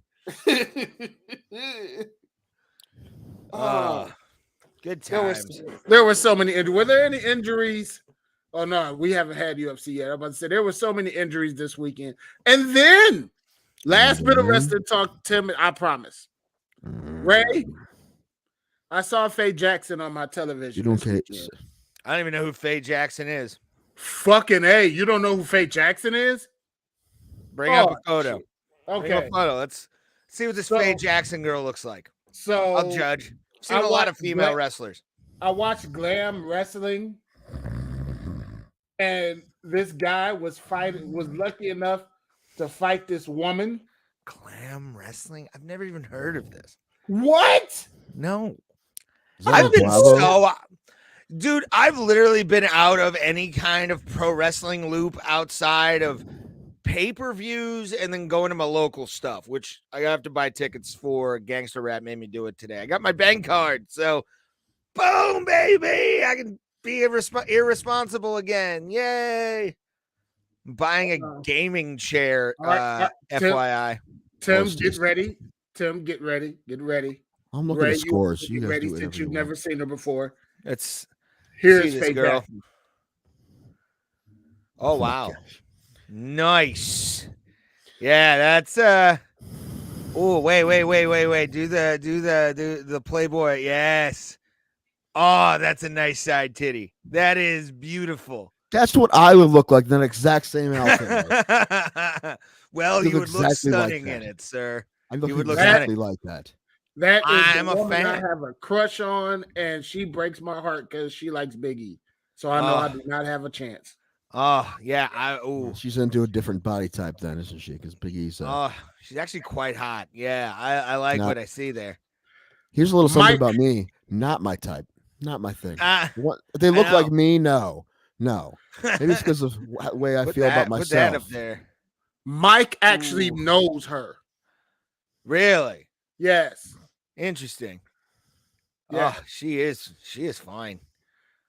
Good times. There were so many. Were there any injuries? Oh no, we haven't had UFC yet. I'm about to say there were so many injuries this weekend, and then last bit of wrestling talk, Tim. I promise, Ray. I saw Faye Jackson on my television. You don't care. I don't even know who Faye Jackson is. Fucking A. You don't know who Faye Jackson is? Bring up a photo. Shit. Bring up Okay. a photo. Let's see what this Faye Jackson girl looks like. So I'll judge. I've seen a lot of female wrestlers. I watched Glam Wrestling, and this guy was lucky enough to fight this woman. Glam Wrestling? I've never even heard of this. What? No. that I've on been Bravo? dude, I've literally been out of any kind of pro wrestling loop outside of pay-per-views and then going to my local stuff, which I have to buy tickets for. Gangster Rap made me do it today. I got my bank card, so boom, baby, I can be irresponsible again. Yay. I'm buying a gaming chair, FYI. Tim, get ready. Tim, get ready. Get ready. I'm looking Ray, at scores. Get You guys ready do since whatever you've you never want. seen her before. Let's Here's see this Faye girl. Jackson. Oh wow. Nice. Yeah, that's oh, wait. Do the Playboy. Yes. Oh, that's a nice side titty. That is beautiful. That's what I would look like. The exact same outfit. Well, You you look would look exactly like stunning that. in it, sir. I look You would look exactly stunning. like that. That is I'm the a woman I fan. have a crush on, and she breaks my heart because she likes Biggie. So I know I do not have a chance. Oh, yeah. She's into a different body type then, isn't she? Because Big E's. Oh, she's actually quite hot. Yeah, I like what I see there. Here's a little something Mike- about me. Not my type. Not my thing. Ah, What they look know. like me? No. Maybe it's because of the way I Put feel that- about Put that myself. up there. Mike actually Ooh. knows her. Really? Yes. Interesting. Yeah. Oh, she is fine.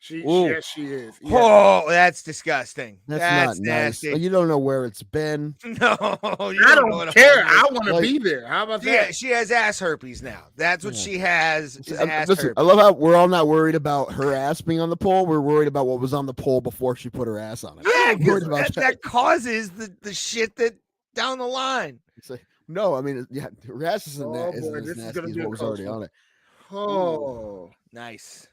Yes, she is. Yeah. Oh, that's disgusting. That's not nice. nasty. You don't know where it's been. No, I don't care. I want to Like- be there. How about Yeah, that? she has ass herpes now. That's what Yeah. she has. Is ass Listen, herpes. I love how we're all not worried about her ass being on the pole. We're worried about what was on the pole before she put her ass on it. Yeah, I'm worried 'cause about that causes the shit that down the line. It's like, no, I mean, yeah, her ass isn't, Oh, that, boy, isn't this as is nasty gonna as be a what was close already one. on it. Oh. Nice.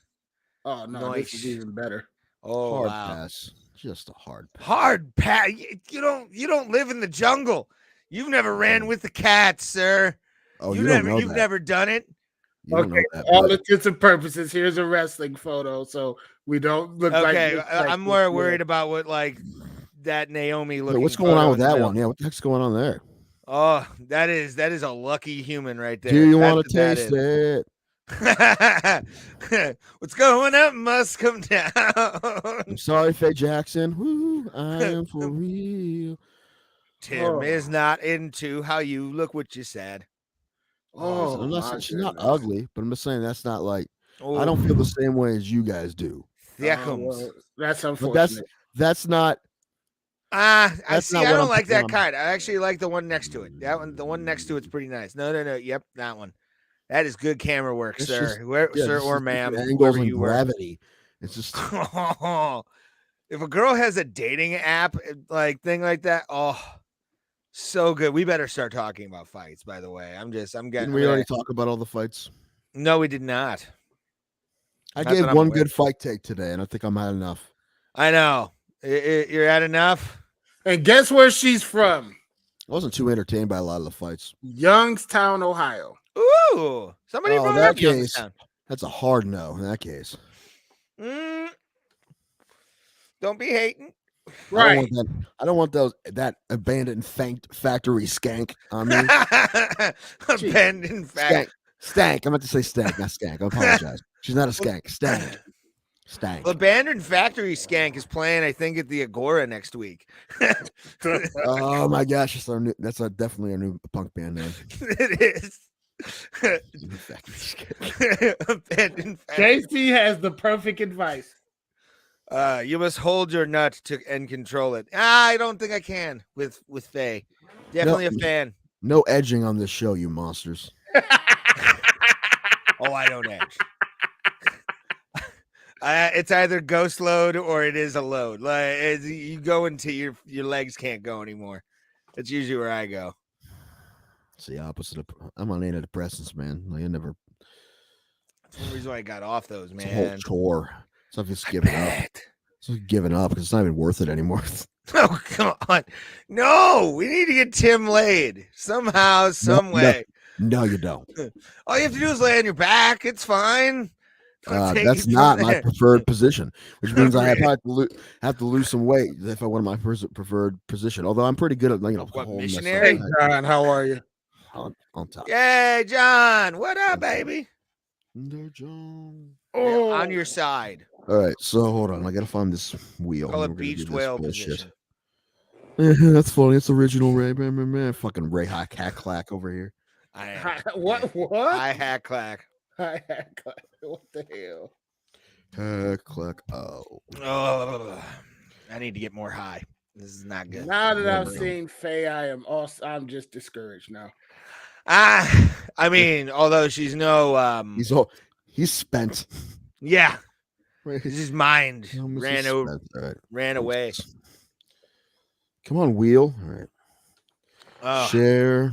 Oh no, this is Nice. even better. Oh, Hard wow. pass. Just a hard pass. Hard pass. You don't live in the jungle. You've never ran with the cats, sir. Oh, you don't know You've that. never done it. You don't know that. All but- intents and purposes, here's a wrestling photo, so we don't look like. Okay, I'm more worried about what like that Naomi looking. Wait, what's going on with photo in the that middle. one? Yeah, what the heck's going on there? Oh, that is a lucky human right there. Do you That's want to what that taste is. it? What's going up must come down. I'm sorry, Faye Jackson. Woo, I am for real. Tim is not into how you look what you said. Oh, I'm not my saying she's not goodness. ugly, but I'm just saying that's not like Oh, I don't feel the same way as you guys do. Thickums. That's But unfortunate. that's not. I That's see. not I what don't I'm like that putting on. kind. I actually like the one next to it. That one, the one next to it's pretty nice. No. Yep, that one. That is good camera work, It's sir. just- Sir just or different ma'am, angles whoever and you were. gravity. It's just If a girl has a dating app like thing like that, oh, so good. We better start talking about fights. By the way, I'm getting. didn't we already talk about all the fights? No, we did not. I Not gave that I'm one aware. good fight take today, and I think I'm at enough. I know. You're at enough. And guess where she's from? I wasn't too entertained by a lot of the fights. Youngstown, Ohio. Ooh, somebody Oh, in brought that up case, Youngstown. that's a hard no. In that case, Don't be hating. Right. I don't want that abandoned factory skank on me. Abandoned fact. Stank. I meant to say stank, not skank. I apologize. She's not a skank. Stank. Stank. Abandoned Factory Skank is playing, I think, at the Agora next week. Oh my gosh, that's definitely our new punk band name. It is. Abandoned Factory. Casey has the perfect advice. You must hold your nut and control it. I don't think I can with Faye. Definitely a fan. No edging on this show, you monsters. Oh, I don't edge. It's either ghost load or it is a load. Like you go into your legs can't go anymore. That's usually where I go. It's the opposite. I'm on antidepressants, man. Like I never. That's one reason why I got off those, It's a whole man. chore. So I've just given up. It's like giving up because it's not even worth it anymore. Oh, come on. No, we need to get Tim laid somehow, some way. No, you don't. All you have to do is lay on your back. It's fine. That's not my preferred position, which means I have to lose some weight if I want my preferred position. Although I'm pretty good at What, holding missionary? myself John, how are you? on top. Yay, John. What up, baby? No, John. Oh, On your side. All right, so hold on. I gotta find this wheel. Call We're it gonna beached do this whale bullshit. position. That's funny. It's original Ray. Man. Fucking Ray Hack Clack over here. I am. What? I hack clack. What the hell? Hack Clack. Oh. Oh, I need to get more high. This is not good. Now that I've seen Faye, I'm just discouraged now. I mean, although she's no He's spent. yeah. Right. His mind Almost ran spent. over, All right. ran away. Come on, wheel. All right. Oh. Share.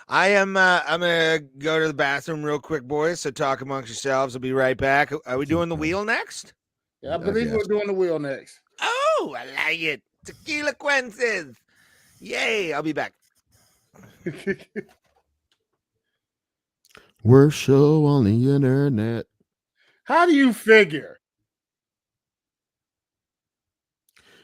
I'm gonna go to the bathroom real quick, boys. So talk amongst yourselves. I'll be right back. Are we doing the wheel next? Yeah, I believe we're doing the wheel next. Oh, I like it. Tequilaquences. Yay! I'll be back. Worst show on the internet. How do you figure?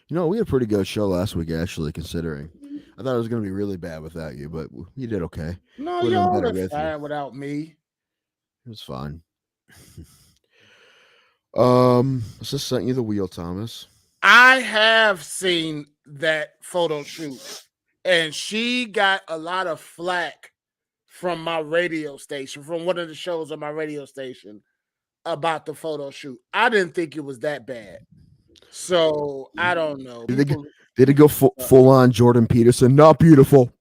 You know, we had a pretty good show last week, actually, considering. I thought it was going to be really bad without you, but you did okay. No, Would've been y'all better are with you. fine without me. It was fine. I just sent you the wheel, Thomas. I have seen that photo shoot, and she got a lot of flack from my radio station, from one of the shows on my radio station about the photo shoot. I didn't think it was that bad. So I don't know. Did it go full on Jordan Peterson? Not beautiful.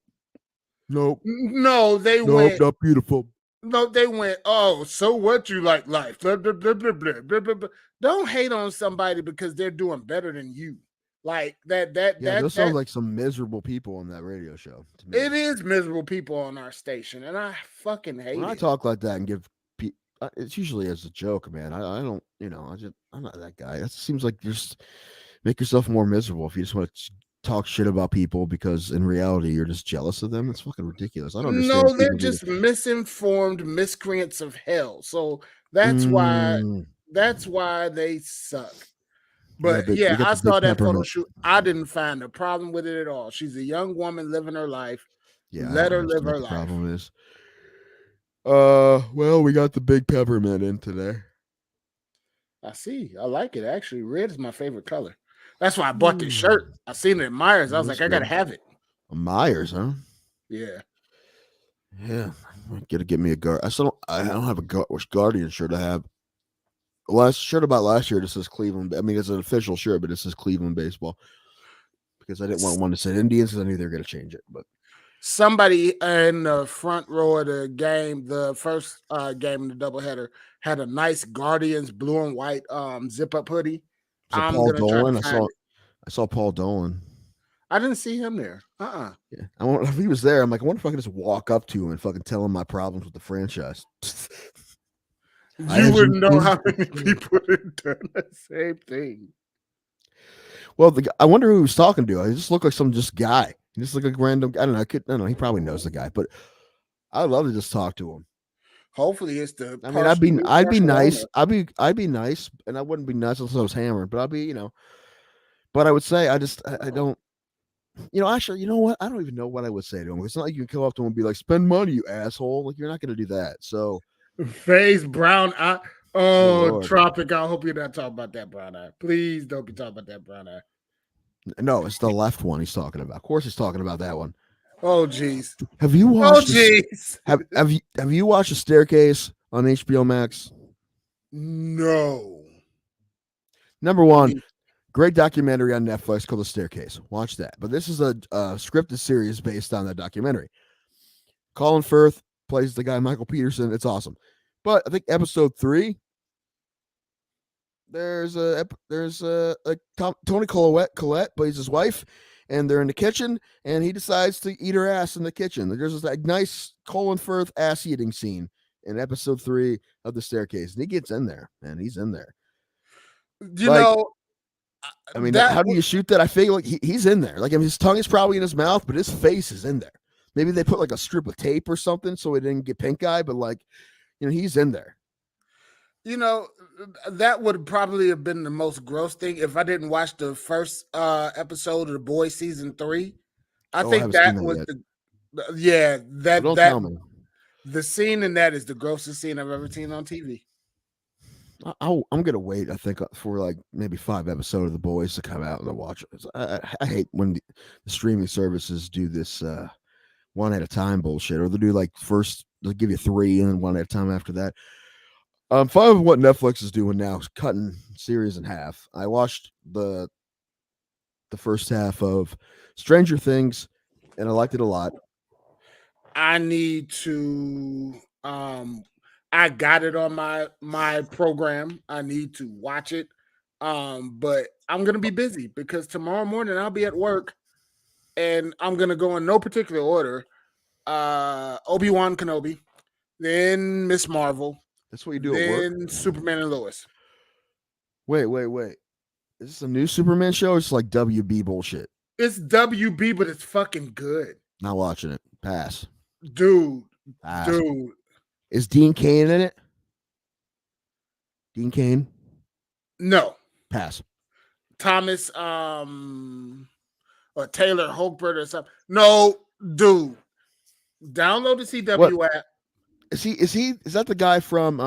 Nope. No, they went. Not beautiful. No, they went. Oh, so what? You like life? Blah, blah, blah, blah, blah, blah, blah, blah. Don't hate on somebody because they're doing better than you. Like that. Yeah, those sound like some miserable people on that radio show. To me. It is miserable people on our station, and I fucking hate When I it. talk like that and give it's usually as a joke, man. I don't, I'm not that guy. It seems like make yourself more miserable if you just want to talk shit about people because in reality you're just jealous of them. That's fucking ridiculous. I don't understand. No, they're just misinformed miscreants of hell. So that's why they suck. But we got I the big saw that photo peppermint. shoot. I didn't find a problem with it at all. She's a young woman living her life. Yeah, Let I her don't live understand what her the life. problem is. Well, we got the big peppermint in today. I see. I like it actually. Red is my favorite color. That's why I bought this shirt. I seen it at Myers. I was like, I gotta have it. Myers, huh? Yeah. Yeah, I'm gonna get me a guard. I don't have a Guardian shirt. I have last shirt about last year. This says Cleveland. I mean, it's an official shirt, but it says Cleveland baseball because I didn't want one to say Indians because I knew they were gonna change it. But somebody in the front row of the game, the first game in the doubleheader, had a nice Guardians blue and white zip up hoodie. I'm Paul gonna try Dolan. to find it. I saw Paul Dolan. I didn't see him there. Yeah, I wonder if he was there. I'm like, I wonder if I could just walk up to him and fucking tell him my problems with the franchise. You wouldn't know how many people had done the same thing. Well, I wonder who he was talking to. He just looked like some guy. He just looked like a random. I don't know. He probably knows the guy, but I'd love to just talk to him. Hopefully, it's the. I mean, I'd be nice. I'd be nice, and I wouldn't be nice unless I was hammered. But I'd be, But I would say I don't. Actually, you know what? I don't even know what I would say to him. It's not like you can come up to him and be like, "Spend money, you asshole!" Like you're not going to do that. So, face brown eye. Oh, Lord. Tropic. I hope you're not talking about that brown eye. Please don't be talking about that brown eye. No, it's the left one he's talking about. Of course, he's talking about that one. Oh, jeez. Have you watched? Oh, jeez. Have you watched The Staircase on HBO Max? No. Number one. Great documentary on Netflix called The Staircase. Watch that. But this is a scripted series based on that documentary. Colin Firth plays the guy Michael Peterson. It's awesome. But I think episode 3, there's Tony Collette plays his wife, and they're in the kitchen, and he decides to eat her ass in the kitchen. There's this nice Colin Firth ass eating scene in episode 3 of The Staircase, and he gets in there, man. He's in there. I mean, how do you shoot that? I feel like he's in there. Like, I mean, his tongue is probably in his mouth, but his face is in there. Maybe they put like a strip of tape or something so he didn't get pink eye, but he's in there. That would probably have been the most gross thing if I didn't watch the first episode of The Boys season 3. I think that was tell me. The scene in that is the grossest scene I've ever seen on TV. I'm gonna wait. I think for like maybe 5 episodes of The Boys to come out and watch it. I hate when the streaming services do this one at a time bullshit, or they do like first they'll give you 3 and then one at a time after that. 5 of what Netflix is doing now is cutting series in half. I watched the first half of Stranger Things, and I liked it a lot. I need to I got it on my program. I need to watch it. But I'm gonna be busy because tomorrow morning I'll be at work, and I'm gonna go in no particular order. Obi-Wan Kenobi, then Miss Marvel. That's what you do at work? Then Superman and Lois. Wait. Is this a new Superman show? Or it's like WB bullshit. It's WB, but it's fucking good. Not watching it. Pass. Dude. Is Dean Cain in it? Dean Cain? No. Pass. Thomas or Taylor Hochberg or something. No, dude. Download the CW app. Is that the guy from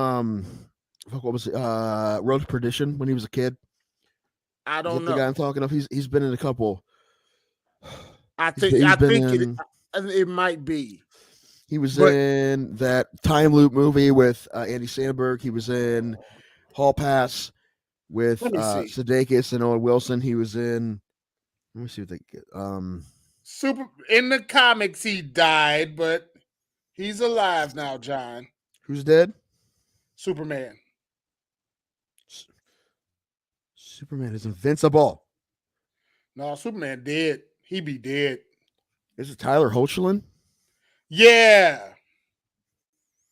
what was it? Road to Perdition when he was a kid? I don't know. The guy I'm talking of. He's been in a couple. I think it might be. He was in that Time Loop movie with Andy Samberg. He was in Hall Pass with Sudeikis and Owen Wilson. He was in. Let me see what they get. In the comics, he died, but he's alive now, John. Who's dead? Superman. Superman is invincible. No, Superman dead. He be dead. Is it Tyler Hoechlin? Yeah.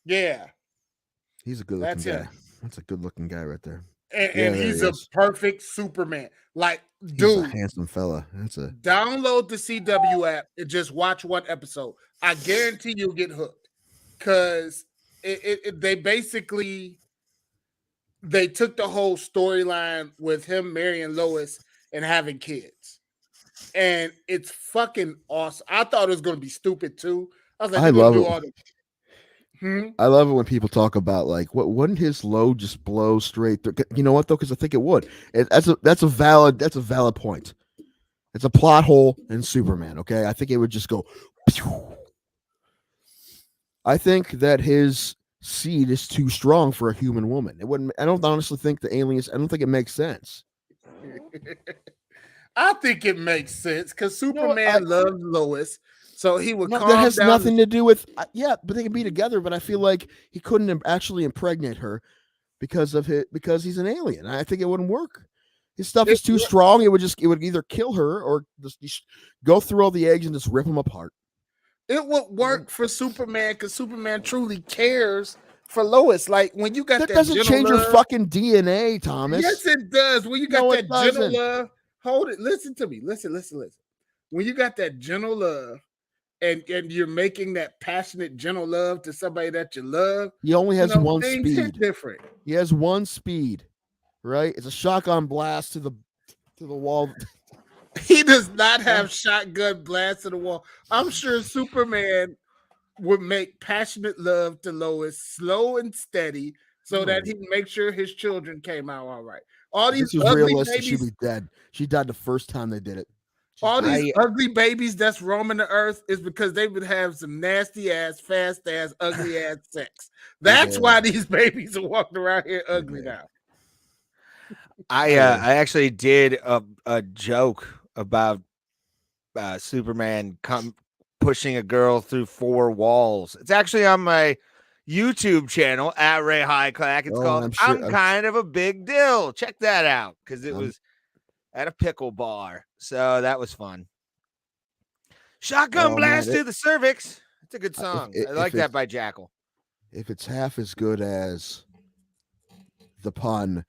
He's a good looking guy. That's a good looking guy right there. and he's a perfect Superman. Like, He's a dude, handsome fella. download the CW app and just watch one episode. I guarantee you'll get hooked because they basically they took the whole storyline with him marrying Lois and having kids, and it's fucking awesome. I thought it was going to be stupid too. I was like, they're going to do all the. I love it when people talk about like, wouldn't his load just blow straight through? You know what though? Because I think it would. That's a valid point. It's a plot hole in Superman. Okay, I think it would just go. Pew. I think that his seed is too strong for a human woman. It wouldn't. I don't honestly think the aliens. I don't think it makes sense. I think it makes sense because Superman loves Lois. So he would calm that has down nothing to do with but they can be together. But I feel like he couldn't actually impregnate her because he's an alien. I think it wouldn't work. His stuff is too strong. It would either kill her or just go through all the eggs and just rip them apart. It would work for Superman because Superman truly cares for Lois. Like when you got that doesn't change love, your fucking DNA, Thomas. Yes, it does. When you got that gentle love, hold it. Listen to me. Listen. When you got that gentle love. And you're making that passionate, gentle love to somebody that you love. He only has one things speed. Hit different. He has one speed, right? It's a shotgun blast to the wall. He does not have shotgun blast to the wall. I'm sure Superman would make passionate love to Lois, slow and steady, so that he can make sure his children came out all right. All these ugly babies, she'd be dead. She died the first time they did it. All these ugly babies that's roaming the earth is because they would have some nasty ass, fast ass, ugly ass sex. That's why these babies are walking around here ugly now. I actually did a joke about Superman pushing a girl through 4 walls. It's actually on my YouTube channel at Ray Highclack. It's called I'm Kind of a Big Deal. Check that out because it was at a pickle bar. So that was fun. Shotgun blast to the cervix. It's a good song. I like that by Jackal. If it's half as good as the pun,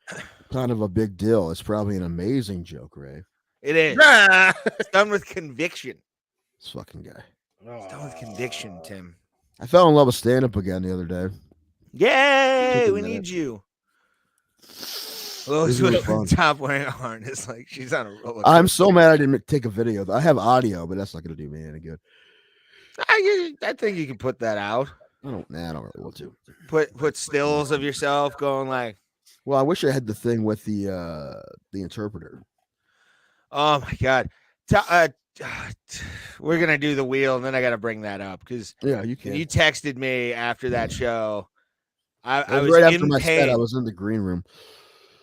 kind of a big deal, it's probably an amazing joke, Ray. It is. It's done with conviction. This fucking guy. It's done with conviction, Tim. I fell in love with stand-up again the other day. Yay! We need you. Lois would have been top wearing a harness like she's on a roller coaster. I'm so mad I didn't take a video. I have audio, but that's not going to do me any good. I think you can put that out. I don't really want to. Put stills of yourself going like. Well, I wish I had the thing with the interpreter. Oh my god, we're gonna do the wheel, and then I got to bring that up because you can. You texted me after that show. I was right after my set. I was in the green room.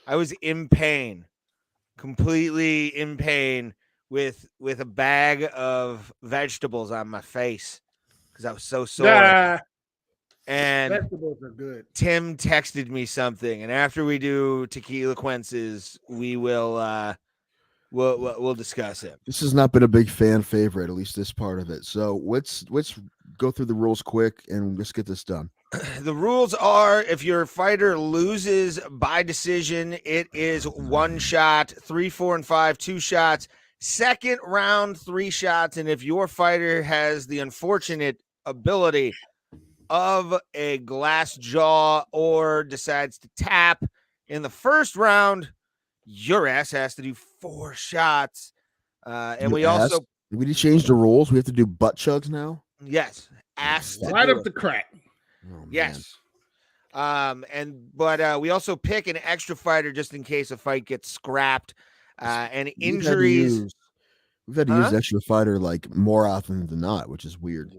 I was in pain, completely in pain with a bag of vegetables on my face because I was so sore. And vegetables are good. Tim texted me something, and after we do Tequilaquences, we will we'll discuss it. This has not been a big fan favorite, at least this part of it. So let's go through the rules quick and let's get this done. The rules are if your fighter loses by decision, it is 1 shot, 3, 4, and 5, 2 shots. Second round, 3 shots. And if your fighter has the unfortunate ability of a glass jaw or decides to tap in the first round, your ass has to do 4 shots. And we also changed the rules. We have to do butt chugs now. Yes, ass right up the crack. Oh, yes. But we also pick an extra fighter just in case a fight gets scrapped. And injuries. We've had to use extra fighter like more often than not, which is weird.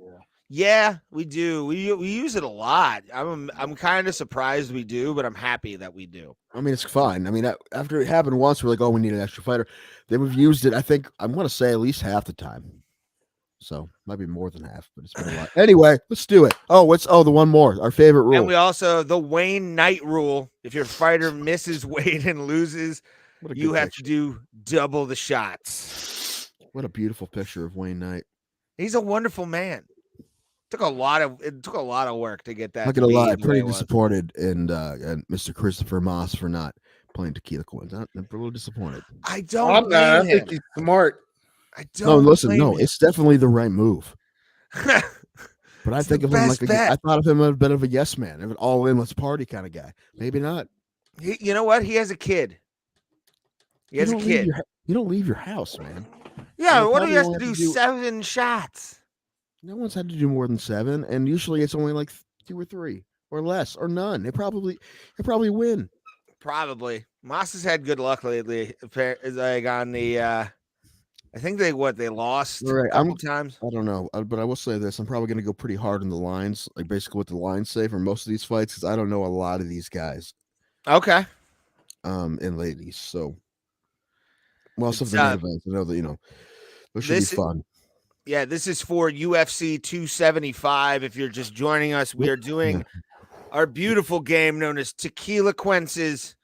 Yeah, we do. We use it a lot. I'm kind of surprised we do, but I'm happy that we do. I mean, it's fine. I mean, after it happened once, we're like, oh, we need an extra fighter. Then we've used it. I think I'm going to say at least half the time. So might be more than half, but it's been a lot. Anyway, let's do it. The one more, our favorite rule. And we also the Wayne Knight rule. If your fighter misses weight and loses, you have to do double the shots. What a beautiful picture of Wayne Knight. He's a wonderful man. It took a lot of work to get that. I'm not gonna lie, pretty disappointed in Mr. Christopher Moss for not playing Tequilaquences. I'm a little disappointed. I don't I blame him. think he's smart. I No, don't. listen, blame no, him. it's definitely the right move. But I It's think the of him like best bet. I thought of him a bit of a yes man, an all in, let's party kind of guy. Maybe not. You know what? He has a kid. He has a kid. You don't leave your house, man. Yeah, You what do you have probably to won't do? 7 shots. No one's had to do more than 7, and usually it's only like 2 or 3 or less or none. They probably win. Probably. Moss has had good luck lately. Like on the I think they lost All right, a couple times. I don't know, but I will say this: I'm probably going to go pretty hard on the lines, like basically what the lines say for most of these fights, because I don't know a lot of these guys. Okay. And ladies, so most of the main events, I know that those should be fun. Yeah, this is for UFC 275. If you're just joining us, we are doing our beautiful game known as Tequilaquences.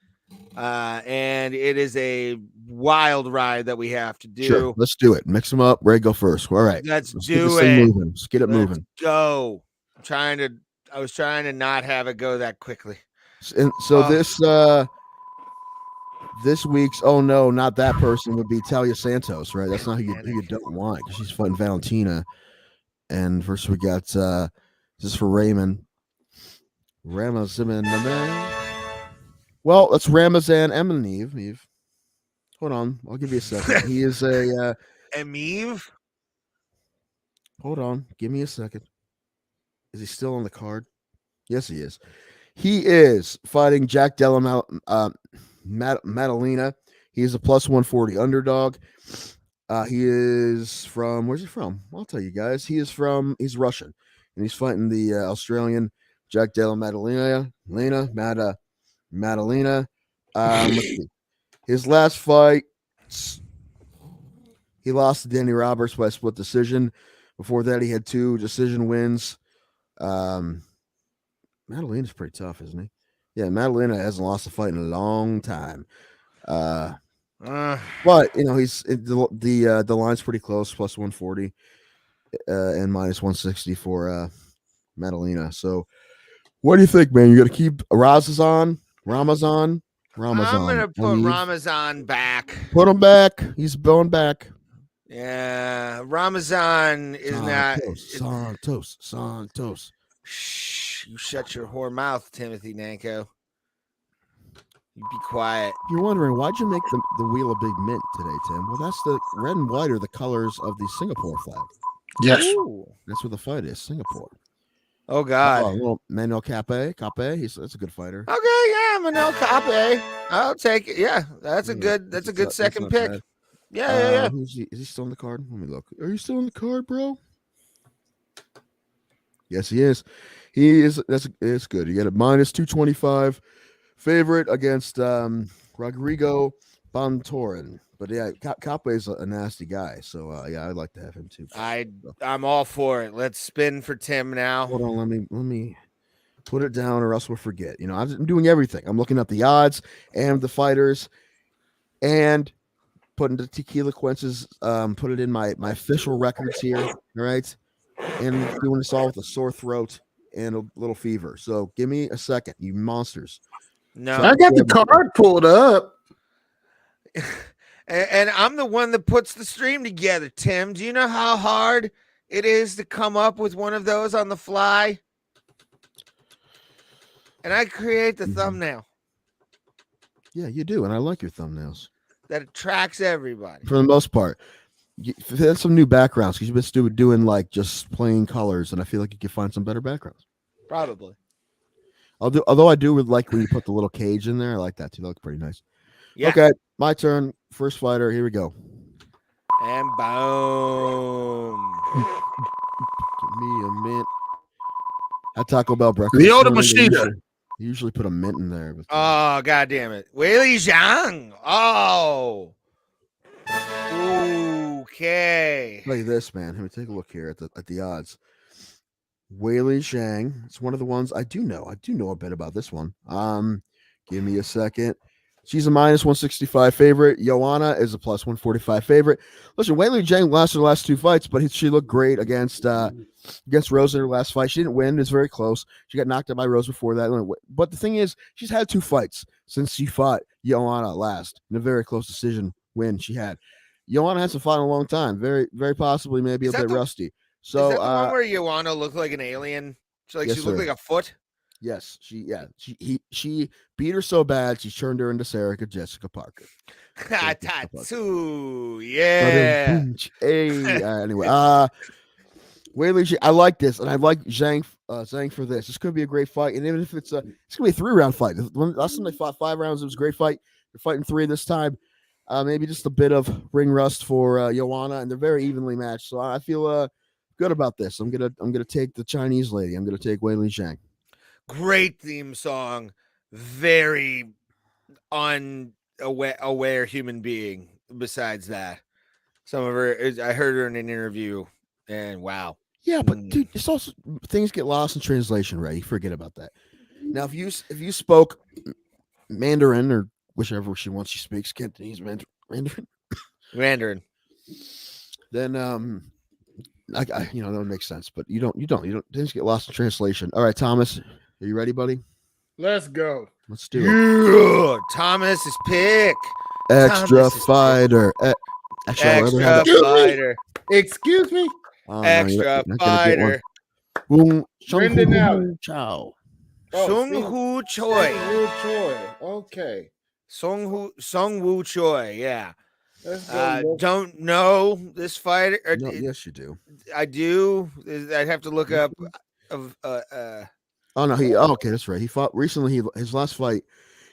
And it is a wild ride that we have to do. Sure, let's do it. Mix them up. Ray, go first. All right, let's get do this it. thing moving. Let's get it moving. Go. I was trying to not have it go that quickly. And so this week's not that person would be Talia Santos, right? That's not who you don't want because she's fighting Valentina. And first we got this is for Raymond. Ramazan. Well, that's Ramazan Emanev. Hold on, I'll give you a second. He is a Emanev. Hold on, give me a second. Is he still on the card? Yes, he is. He is fighting Jack Della Maddalena. He is a plus 140 underdog. He is from, where's he from? I'll tell you guys. He's Russian, and he's fighting the Australian Jack Della Maddalena. Maddalena. Let's see. His last fight, he lost to Danny Roberts by split decision. Before that, he had 2 decision wins. Maddalena's pretty tough, isn't he? Yeah, Maddalena hasn't lost a fight in a long time. But he's the line's pretty close, plus 140 and minus 160 for Maddalena. So what do you think, man? You got to keep Ramazan. I'm gonna put Ramazan back. Put him back. He's going back. Yeah, Ramazan is not Santos. Shh! You shut your whore mouth, Timothy Nanko. You be quiet. You're wondering why'd you make the wheel of big mint today, Tim? Well, that's the red and white are the colors of the Singapore flag. Yes, that's where the fight is, Singapore. Oh God, little Manuel Cape. That's a good fighter. Okay, yeah, Manuel Cape. I'll take it. Yeah, that's a good second pick. Bad. Yeah. Is he still on the card? Let me look. Are you still on the card, bro? Yes, he is. He is. It's good. You get a minus 225 favorite against Rodrigo Bontorin. But yeah, Cape is a nasty guy. So I'd like to have him too. I'm all for it. Let's spin for Tim now. Hold on, let me put it down, or else we'll forget. I'm doing everything. I'm looking up the odds and the fighters, and putting the Tequilaquences, put it in my official records here. All right. And doing this all with a sore throat and a little fever. So give me a second, you monsters. No, I got the card pulled up. And I'm the one that puts the stream together, Tim. Do you know how hard it is to come up with one of those on the fly? And I create the thumbnail. Yeah, you do. And I like your thumbnails. That attracts everybody. For the most part. That's some new backgrounds because you've been doing like just plain colors, and I feel like you can find some better backgrounds. Probably. Although I do like when you put the little cage in there. I like that too. That looks pretty nice. Yeah. Okay, my turn. First fighter. Here we go. And boom. Give me a mint. At Taco Bell breakfast. Lyoto Machida. Usually put a mint in there. Oh, God damn it. Weili Zhang. Oh. Okay. Look at this, man. Let me take a look here at the odds. Weili Zhang. It's one of the ones I do know. I do know a bit about this one. Give me a second She's a minus 165 favorite. Joanna is a plus 145 favorite. Listen, Weili Zhang lost her last 2 fights, but she looked great against Rose in her last fight. She didn't win. It's very close. She got knocked out by Rose before that. But the thing is, she's had 2 fights since she fought Joanna last in a very close decision win she had. Joanna hasn't fought in a long time. Very, very possibly maybe a bit rusty. So is that the one where Joanna looked like an alien? She looked like a foot? Yes, she beat her so bad she turned her into Jessica Parker. Tatsu, yeah. Hey, anyway, Weili, I like this, and I like Zhang for this. This could be a great fight, and even if it's gonna be a 3-round fight. Last time they fought 5 rounds, it was a great fight. They're fighting 3 this time. Maybe just a bit of ring rust for Joanna, and they're very evenly matched. So I feel good about this. I'm gonna take the Chinese lady. I'm gonna take Weili Zhang. Great theme song. Very unaware human being. Besides that, some of her, I heard her in an interview, and wow. Yeah, but dude, it's also things get lost in translation, right? You forget about that. Now, if you spoke Mandarin or whichever she speaks, Cantonese, Mandarin, then that would make sense. But you don't. Things get lost in translation. All right, Thomas, are you ready, buddy? Let's go. Let's do it. Yeah, Thomas's pick. Extra fighter. Extra fighter. Excuse me. Extra fighter. Brendan Allen. Ciao. Sung Hu Choi. Okay. Sung Woo Choi. Yeah. Let's go. Don't know this fighter. No, yes, you do. I do. I'd have to look up. Oh no, okay, that's right. He fought recently. His last fight,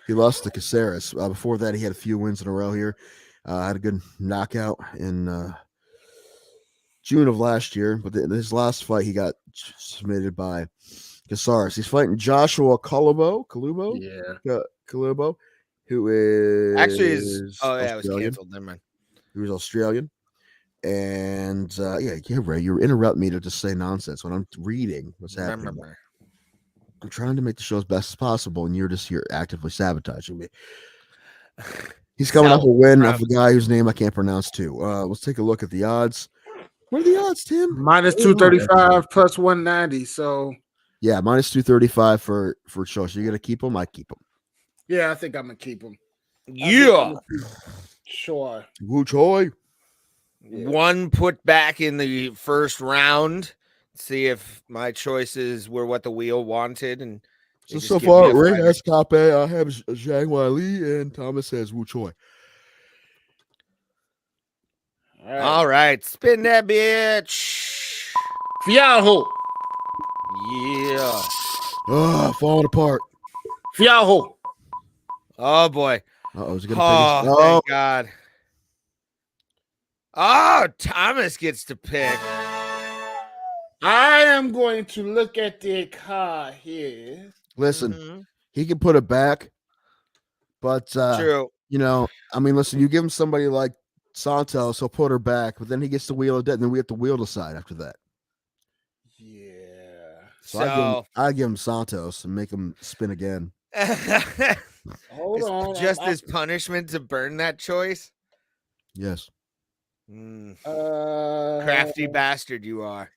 he lost to Caceres. Before that, he had a few wins in a row here. Had a good knockout in June of last year, but his last fight, he got submitted by Caceres. He's fighting Joshua Kalubo, who is actually is. Oh yeah, it was Australian. canceled. Never mind. He was Australian, and Ray, you're interrupting me to just say nonsense when I'm reading what's happening. I'm trying to make the show as best as possible, and you're actively sabotaging me. He's coming off a win off a guy whose name I can't pronounce too. Let's take a look at the odds. What are the odds, Tim? Minus 235 plus 190. So yeah, minus 235 for Cho. So you're gonna keep him? I keep him. Yeah, I think I'm gonna keep him. Yeah. Sure. Woo Choi. Yeah. 1 put back in the first round. See if my choices were what the wheel wanted. And so far, Ray has Cape. I have Zhang Weili, and Thomas has Woo Choi. All right, spin that bitch. Fiaho. Yeah. Falling apart. Fiaho. Oh boy. Is it gonna pick us? Thank God. Oh, Thomas gets to pick. I am going to look at the card here. Listen, he can put it back, but true. Listen, you give him somebody like Santos, he'll put her back, but then he gets the wheel of death, and then we have to wheel decide after that. Yeah. So I give him Santos and make him spin again. Hold on. Just as punishment to burn that choice? Yes. Crafty bastard you are.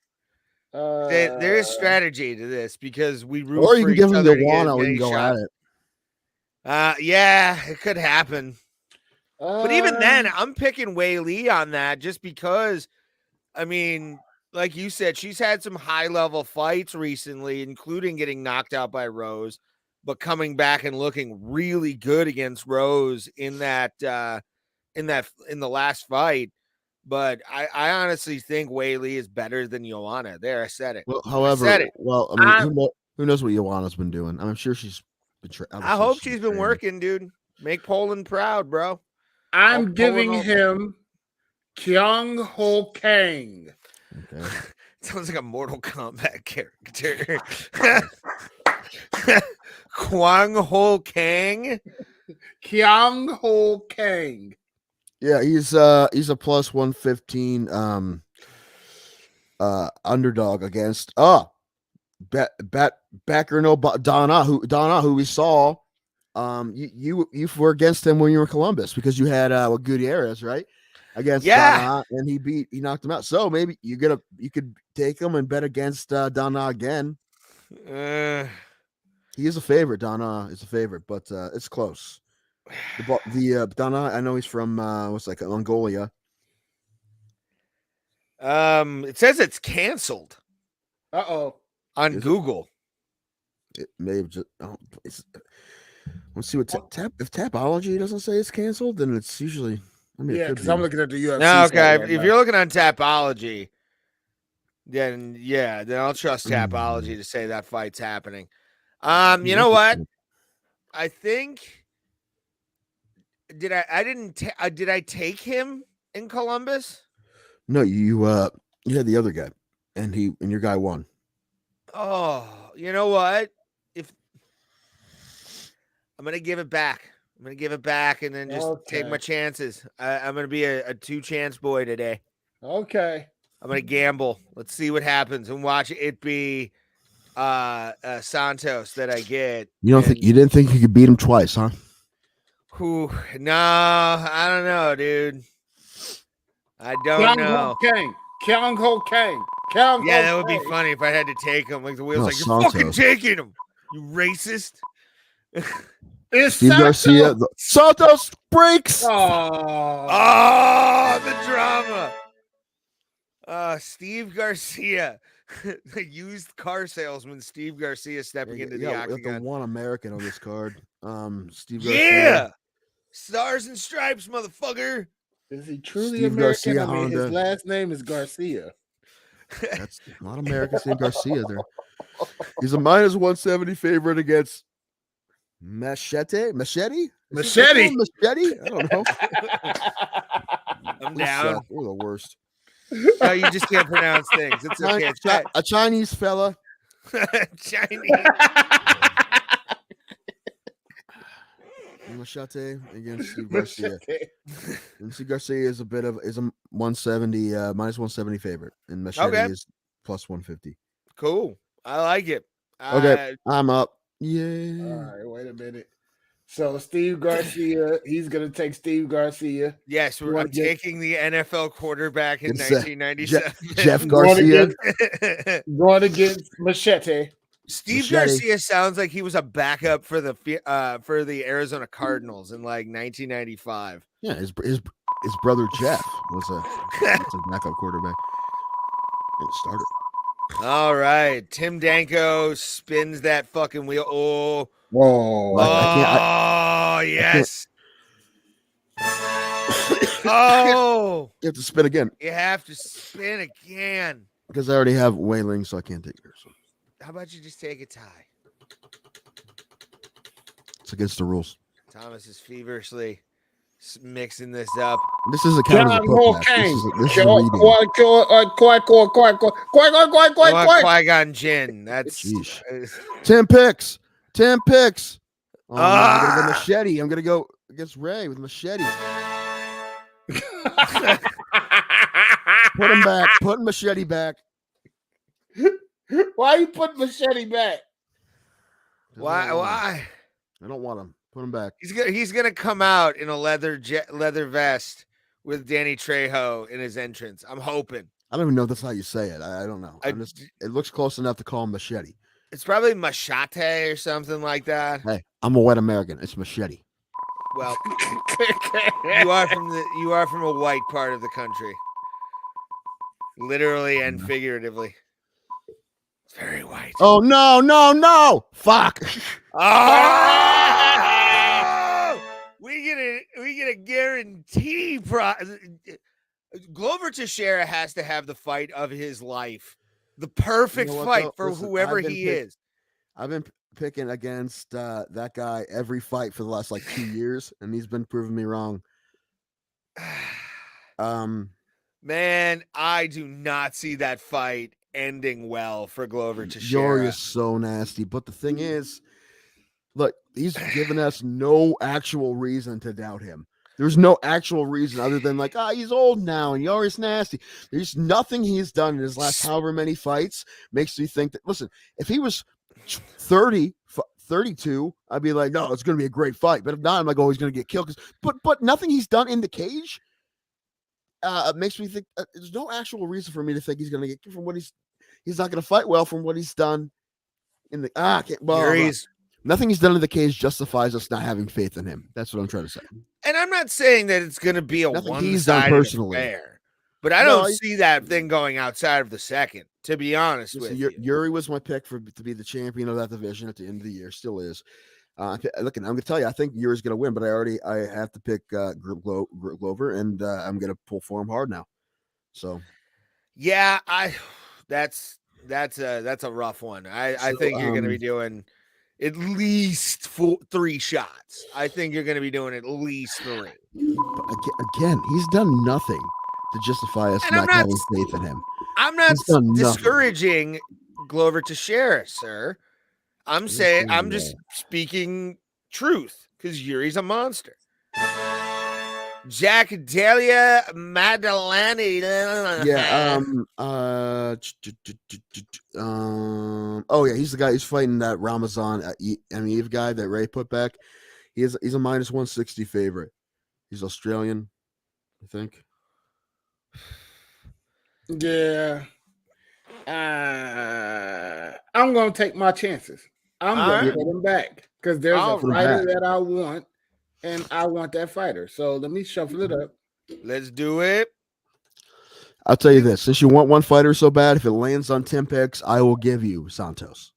There is strategy to this because we root or you for can give each him other the Wano and go shot. at it. Yeah, it could happen. But even then, I'm picking Weili on that just because, I mean, like you said, she's had some high-level fights recently, including getting knocked out by Rose, but coming back and looking really good against Rose in the last fight. But I honestly think Weili is better than Joanna. There, I said it. Well, however, who knows what Joanna's been doing? I'm sure she's been. I hope she's been working, dude. Make Poland proud, bro. I'm giving him Kyung Ho Kang. Okay. Sounds like a Mortal Kombat character. Kwang Ho Kang. Kyung Ho Kang. Yeah, he's a plus 115 underdog against Backer no Donna who we saw You were against him when you were in Columbus because you had Gutierrez, right? Against Yeah. Donna, and he knocked him out. So maybe you could take him and bet against Donna again. He is a favorite. Donna is a favorite, but it's close. The Donna, I know he's from Mongolia. It says it's canceled. Uh-oh. On Is it? Google. It may have just. Let's see what if Tapology doesn't say it's canceled, then it's usually. Yeah, because I'm looking at the UFC. No, okay. Right if now. you're looking on Tapology, then I'll trust Tapology to say that fight's happening. You know what? I think did I take him in Columbus? No, you had the other guy, and your guy won. Oh, you know what? If I'm gonna give it back. I'm gonna give it back and then just take my chances. I'm gonna be a 2-chance boy today. Okay. I'm gonna gamble. Let's see what happens and watch it be Santos that I get. You didn't think you could beat him twice, huh? Who? No, I don't know, dude. I don't know. Kyung Ho Kang. Yeah, that would be funny if I had to take him. Like the wheels, like you're fucking taking him, you racist. It's Steve Garcia. Santos breaks. Oh, the drama. Steve Garcia, the used car salesman. Steve Garcia stepping into the octagon. The one American on this card. Steve Garcia. Yeah, stars and stripes, motherfucker. Is he truly Steve American? Garcia, I mean, Honda. his last name is Garcia. That's a lot of Americans named Garcia there. He's a -170 favorite against Machete. Machete. I don't know. I'm down. We're the worst. No, you just can't pronounce things. It's okay. A Chinese fella. Chinese. Machete against Steve Garcia. And Steve Garcia is a 170 -170 favorite, and Machete is +150. Cool. I like it. Okay, I'm up. Yeah. All right, wait a minute. So Steve Garcia, he's gonna take Steve Garcia. Yes, I'm taking the NFL quarterback in 1997. Jeff Garcia. Going against Machete. Steve Garcia sounds like he was a backup for the Arizona Cardinals in like 1995. Yeah, his brother Jeff was a backup quarterback. And starter. All right, Tim Danko spins that fucking wheel. Oh, whoa! Yes. Oh, you have to spin again. You have to spin again because I already have Wei Ling, so I can't take it. So. How about you just take a tie? It's against the rules. Thomas is feverishly mixing this up. This is a count as a Qui-Gon Jinn. That's Tim picks. Oh, I'm gonna go Machete. I'm gonna go against Ray with Machete. Put him back. Put Machete back. Why you put Machete back? Why? I don't want him. Put him back. He's gonna come out in a leather vest with Danny Trejo in his entrance. I'm hoping. I don't even know if that's how you say it. I don't know. It looks close enough to call him Machete. It's probably Machete or something like that. Hey, I'm a white American. It's Machete. Well, you are from a white part of the country, literally and figuratively. It's very white. Oh no! Fuck! Oh! We get a guarantee. Glover Teixeira has to have the fight of his life, the perfect fight for whoever he is. I've been picking against that guy every fight for the last 2 years, and he's been proving me wrong. Man, I do not see that fight ending well for Glover Teixeira. Yuri is so nasty, but the thing is, look, he's given us no actual reason to doubt him. There's no actual reason other than he's old now and Yuri's nasty. There's nothing he's done in his last however many fights makes me think that. Listen, if he was 30 32, I'd be like, no, it's going to be a great fight. But if not, I'm like, oh, he's going to get killed. But nothing he's done in the cage makes me think there's no actual reason for me to think he's going to get from what he's not going to fight well from what he's done in the nothing he's done in the cage justifies us not having faith in him. That's what I'm trying to say. And I'm not saying that it's going to be a Nothing he's done personally. affair, but I don't see that thing going outside of the second. To be honest with you, Yuri was my pick to be the champion of that division at the end of the year. Still is. Look, I'm going to tell you, I think Yuri's going to win, but I have to pick Glover, and I'm going to pull for him hard now. So, yeah, that's a rough one. I think you're going to be doing at least 3 shots. I think you're going to be doing at least 3. Again, he's done nothing to justify us not having faith in him. I'm not discouraging Glover Teixeira, sir. I'm just speaking truth because Yuri's a monster. Jack Delia Madelani. Yeah. Oh yeah, he's the guy who's fighting that Ramazan Eve guy that Ray put back. He's a -160 favorite. He's Australian, I think. Yeah. I'm gonna take my chances. I'm gonna put him back because there's a fighter that I want, and I want that fighter. So let me shuffle it up. Let's do it. I'll tell you this: since you want one fighter so bad, if it lands on 10 picks, I will give you Santos.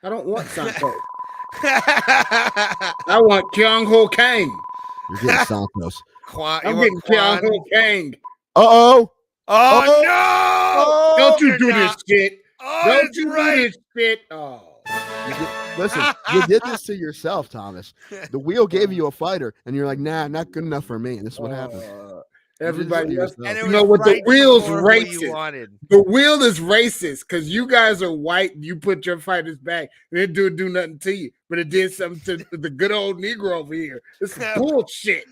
I don't want Santos. I want Kyung Ho Kang. You're getting Santos. I'm getting Kyung Ho Kang. Oh no! Don't you do this shit. Don't you do this shit. Oh. Listen, you did this to yourself, Thomas. The wheel gave you a fighter, and you're like, nah, not good enough for me. And this is what happened. Everybody else, you know what? The wheel's racist. The wheel is racist because you guys are white and you put your fighters back. And it didn't do nothing to you, but it did something to the good old Negro over here. This is bullshit.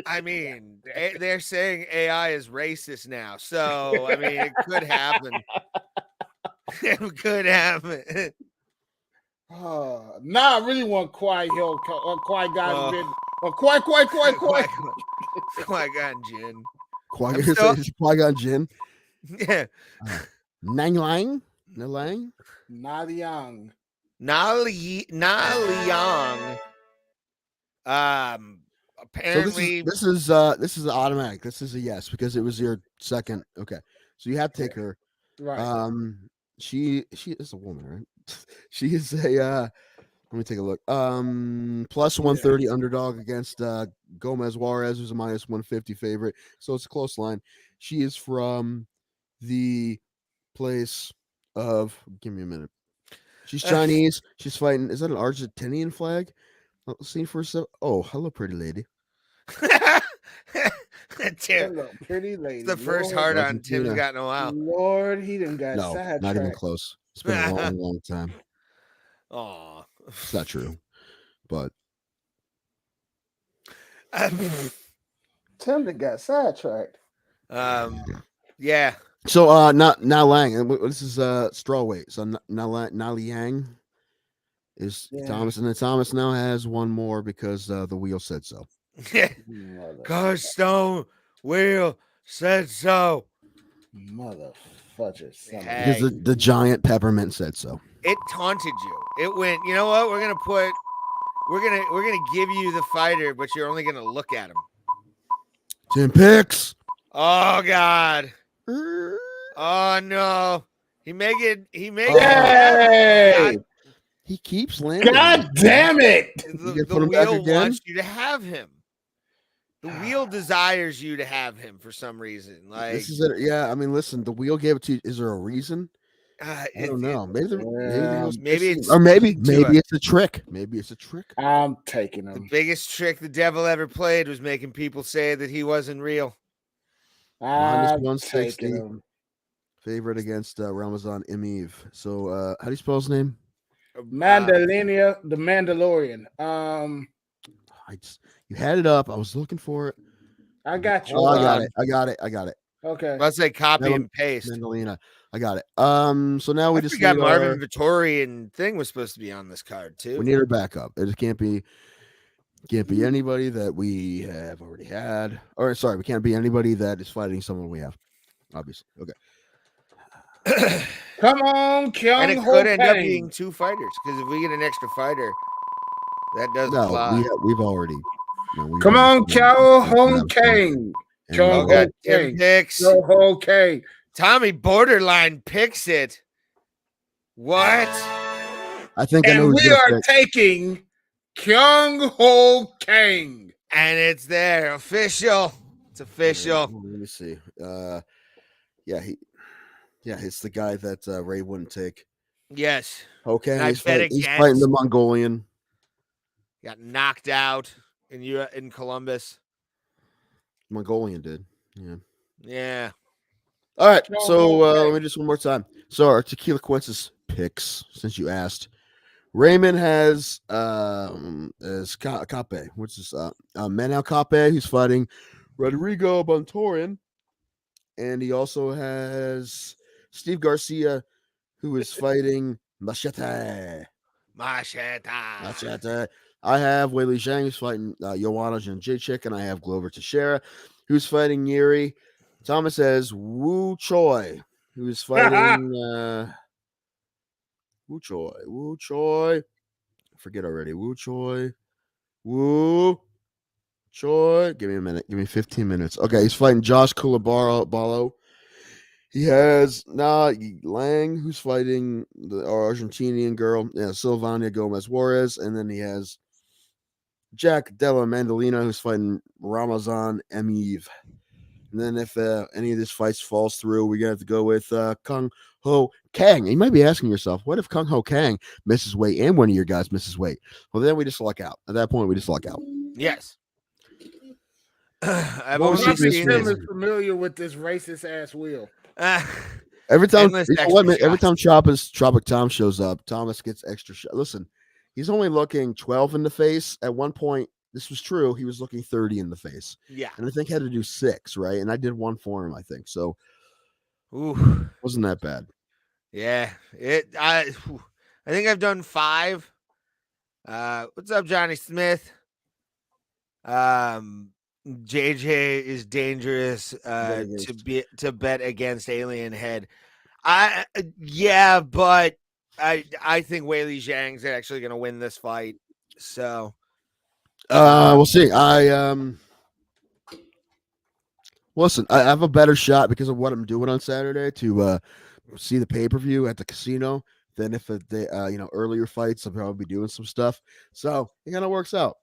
I mean, they're saying AI is racist now, so I mean, it could happen. It could happen. I really want Qui-Gon Jinn. Qui-Gon Jinn. Qui-Gon Jinn. Yeah. Na Liang. Apparently, so this is automatic. This is a yes because it was your second. Okay, so you have to take her. Right. She is a woman, right? She is a. Let me take a look. Plus 130 underdog against Gomez Juarez, who's a -150 favorite. So it's a close line. She is from the place of. Give me a minute. She's Chinese. She's fighting. Is that an Argentinian flag? Let's see for a Oh, hello, pretty lady. Hello, pretty lady. It's the first hard on Tim's got in a while. Lord, he done got sidetracked. Not even close. It's been a long, long time. Oh, it's not true, but Tim got sidetracked. Yeah. So now Lang. This is straw weight. So now Liang is Thomas, and then Thomas now has one more because the wheel said so. Cause Stone Wheel said so. Motherfucker. Because the giant peppermint said so. It taunted you. It went, you know what? We're gonna give you the fighter, but you're only gonna look at him. 10 picks. Oh God. Oh no. He keeps landing. God damn it. The wheel wants you to have him. The wheel desires you to have him for some reason. Like this is it. Yeah, I mean, listen, the wheel gave it to you. Is there a reason? I don't know. Maybe it's a trick. Maybe it's a trick. I'm taking him. The biggest trick the devil ever played was making people say that he wasn't real. I'm 160 favorite against Ramazan Emiv. So how do you spell his name? Mandalorian, the Mandalorian. You had it up. I was looking for it. I got you. Oh, I got it. Okay. Let's say copy and paste. Mandalina. I got it. So now we I just forgot need Marvin our, Vittori and thing was supposed to be on this card too. we need our backup. It can't be anybody that we have already had. Or sorry, we can't be anybody that is fighting someone we have. Obviously. Okay. Come on, And Kyung it Ho could end up Kang. being 2 fighters because if we get an extra fighter, that does No, fly. we've already. No, we've Come already on, seen Kyung that Ho was Kang. and Kyung Oh we've god, Ho already- Tim Kang. picks. Kyung Ho Kang. Tommy Borderline picks it. What? I think I know And who's we gonna are pick. taking Kyung Ho Kang. And it's there, official. It's official. Let me see. It's the guy that Ray wouldn't take. Yes, Okay, And I he's bet fighting against- the Mongolian. got knocked out in Columbus. Mongolian did. Yeah. Yeah. All right. No, So okay. let me just one more time. So our Tequilaquences picks, since you asked. Raymond has Cape. What's this? Manel Cape, who's fighting Rodrigo Bontorin. And he also has Steve Garcia, who is fighting Machete. Machete. I have Weili Zhang, who's fighting Joanna Jędrzejczyk, and I have Glover Teixeira, who's fighting Yuri. Thomas has Wu Choi, who's fighting Wu Choi. Forget already. Wu Choi. Give me a minute. Give me 15 minutes. Okay, he's fighting Josh Kulabalo. He has Na Lang, who's fighting the Argentinian girl, Silvania Gomez Juarez, and then he has Jack Della Mandolina, who's fighting Ramazan Emiv. And then if any of this fights falls through, we're gonna have to go with Kung Ho Kang. And you might be asking yourself, what if Kung Ho Kang misses weight and one of your guys misses weight? Well, then we just luck out. At that point, we just luck out. Yes. I've What was only he seen missing? this. Tim is familiar with this racist ass wheel. Every time, Endless you know extra what, every shots. time Tropic Tom shows up, Thomas gets extra shot. Listen, he's only looking 12 in the face. At one point, this was true. He was looking 30 in the face. Yeah. And I think had to do 6, right? And I did 1 for him, I think. So Ooh. wasn't that bad. Yeah. I think I've done 5. What's up, Johnny Smith? JJ is dangerous to bet against Alien Head. But I think Weili Zhang's actually going to win this fight. So We'll see. Listen, I have a better shot because of what I'm doing on Saturday to see the pay-per-view at the casino than if earlier fights I'll probably be doing some stuff. So it kind of works out.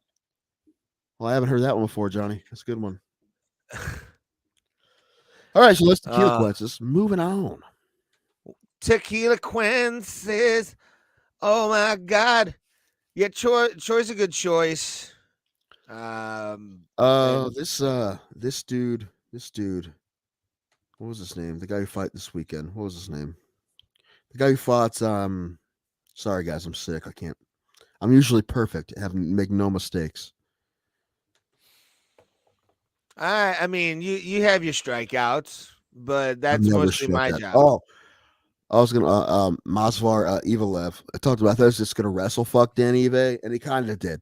Well, I haven't heard that one before, Johnny. That's a good one. All right, so let's Tequilaquences. Moving on. Tequilaquences. Oh my God. Yeah, Troy's a good choice. This dude. What was his name? The guy who fought this weekend. What was his name? The guy who fought. Sorry guys, I'm sick. I can't. I'm usually perfect. Make no mistakes. I mean, you have your strikeouts, but that's mostly my job. Oh, I was gonna Masvar Evalev. I thought he was just gonna wrestle fuck Danny Eve, and he kind of did.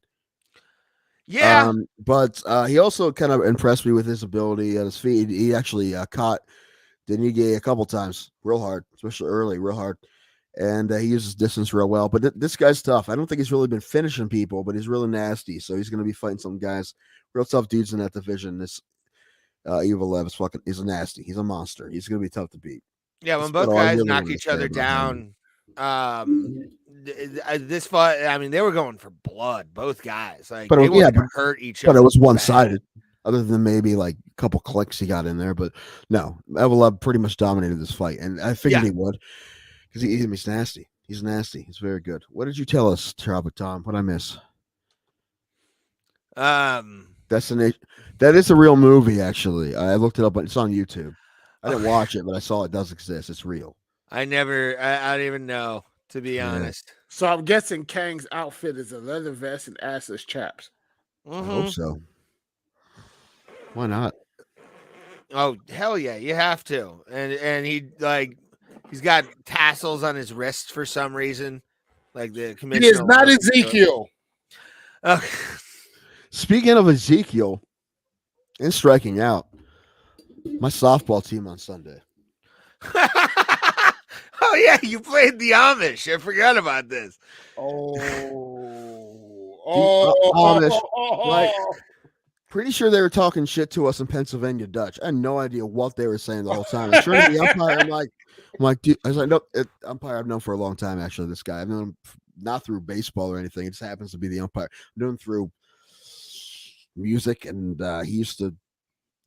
Yeah. But he also kind of impressed me with his ability at his feet. He actually caught Denige a couple times, real hard, especially early, real hard. And he uses distance real well. But this guy's tough. I don't think he's really been finishing people, but he's really nasty. So he's going to be fighting some guys, real tough dudes in that division. This Evalev is he's nasty. He's a monster. He's going to be tough to beat. Yeah, when both guys knock each other down, this fight, I mean, they were going for blood, both guys. Like, they wanted to hurt each other. But it was one-sided, other than maybe like a couple clicks he got in there. But no, Evalev pretty much dominated this fight, and I figured he would because he's nasty. He's nasty. He's very good. What did you tell us, Tropic Tom? What I miss? Destination. That is a real movie, actually. I looked it up, but it's on YouTube. I didn't watch it, but I saw it does exist. It's real. I don't even know, to be honest. So I'm guessing Kang's outfit is a leather vest and assless chaps. I hope so. Why not? Oh, hell yeah, you have to. And he's He's got tassels on his wrist for some reason. Like the It commissioner. is not wants to do it. Ezekiel. Okay. Speaking of Ezekiel and striking out, my softball team on Sunday. Oh yeah, you played the Amish. I forgot about this. Amish, like, pretty sure they were talking shit to us in Pennsylvania Dutch. I had no idea what they were saying the whole time. I turned to the umpire. I'm like, dude. I was like, no, umpire I've known for a long time. Actually, this guy I've known him not through baseball or anything. It just happens to be the umpire. I've known him through music, and he used to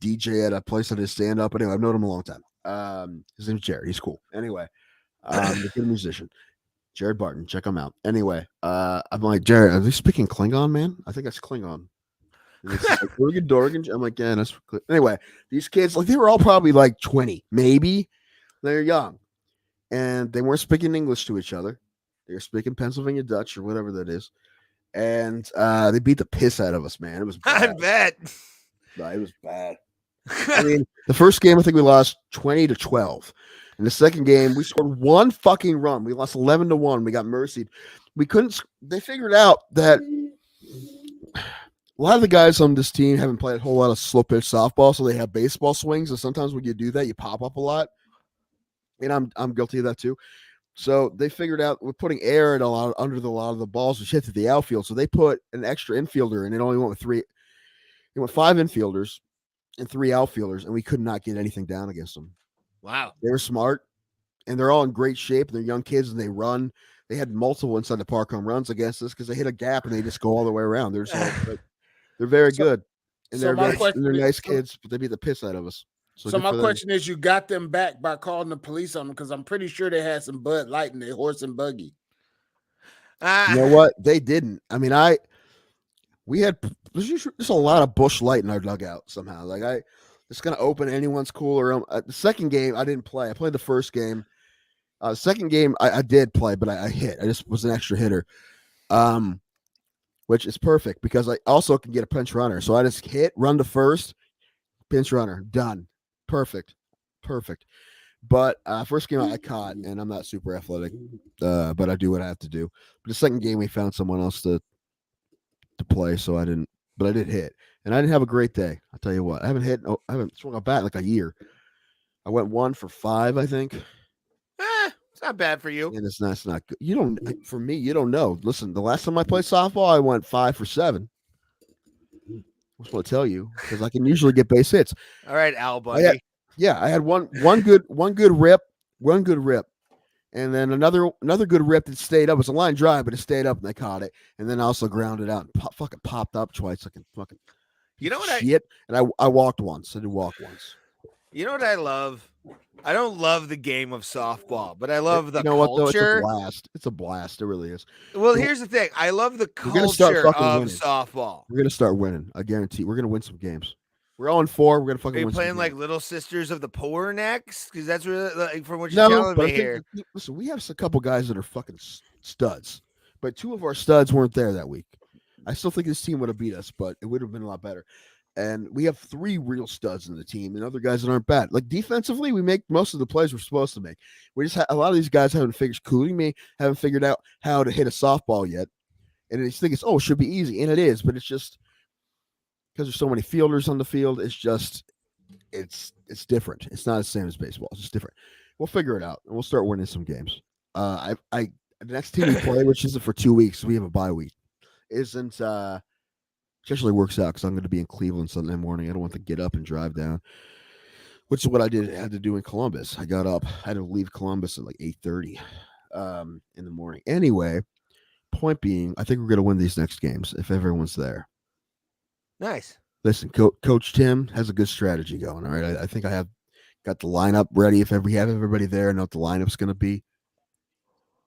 DJ at a place that is stand up. Anyway, I've known him a long time. His name's Jared. He's cool. Anyway, a good musician. Jared Barton, check him out. Anyway, I'm like, Jared, are they speaking Klingon, man? I think that's Klingon. And it's like, Dorgan. I'm like, yeah, that's anyway. These kids, like, they were all probably like 20, maybe. They're young, and they weren't speaking English to each other. They were speaking Pennsylvania Dutch or whatever that is, and they beat the piss out of us, man. It was bad. I bet. No, it was bad. I mean, the first game I think we lost 20-12. In the second game, we scored one fucking run. We lost 11-1. We got mercied. We couldn't. They figured out that a lot of the guys on this team haven't played a whole lot of slow pitch softball, so they have baseball swings. And sometimes when you do that, you pop up a lot. And I'm guilty of that too. So they figured out we're putting air in under a lot of the balls which hit to the outfield. So they put an extra infielder, and it only went with three. It went 5 infielders and 3 outfielders, and we could not get anything down against them. Wow. They were smart, and they're all in great shape. They're young kids, and they run. They had multiple inside the park home runs against us because they hit a gap, and they just go all the way around. They're very good, and they're nice kids, but they beat the piss out of us. So my question is, you got them back by calling the police on them, because I'm pretty sure they had some Bud Light in their horse and buggy. You know what? They didn't. I mean, there's a lot of Busch Light in our dugout somehow. Like, it's going to open anyone's cooler. The second game, I didn't play. I played the first game. Second game, I did play, but I hit. I just was an extra hitter, which is perfect because I also can get a pinch runner. So I just hit, run to first, pinch runner, done. Perfect. But first game I caught, and I'm not super athletic, but I do what I have to do. But the second game, we found someone else to play, so I didn't. But I did hit, and I didn't have a great day. I'll tell you what, I haven't swung a bat in like a year. I went 1 for 5, I think. It's not bad for you. And it's not good. You don't. For me, you don't know. Listen, the last time I played softball, I went 5 for 7. I just want to tell you because I can usually get base hits. All right, Al Bundy. I had one good rip, and then another good rip that stayed up. It was a line drive, but it stayed up, and they caught it, and then I also grounded out and fucking popped up twice. I can fucking, you know what and I walked once. I did walk once. You know what I love? I don't love the game of softball, but I love the you know culture. What, though? It's a blast. It really is. Well, here's the thing. I love the culture of softball. We're gonna start winning. I guarantee. We're gonna win some games. We're 0-4. We're gonna fucking. Are you win playing some like games. Little Sisters of the Poor next? Because that's really like from what you're telling me here. Listen, we have a couple guys that are fucking studs, but 2 of our studs weren't there that week. I still think this team would have beat us, but it would have been a lot better. And we have 3 real studs in the team and other guys that aren't bad. Like defensively, we make most of the plays we're supposed to make. We just a lot of these guys haven't figured out how to hit a softball yet. And they think it should be easy. And it is, but it's just because there's so many fielders on the field. It's just, it's different. It's not the same as baseball. It's just different. We'll figure it out and we'll start winning some games. The next team we play, which isn't for 2 weeks, we have a bye week, isn't, which actually works out because I'm going to be in Cleveland Sunday morning. I don't want to get up and drive down, which is what I had to do in Columbus. I got up. I had to leave Columbus at like 8:30 in the morning. Anyway, point being, I think we're going to win these next games if everyone's there. Nice. Listen, Coach Tim has a good strategy going. All right, I think I have got the lineup ready. If we have everybody there, I know what the lineup's going to be.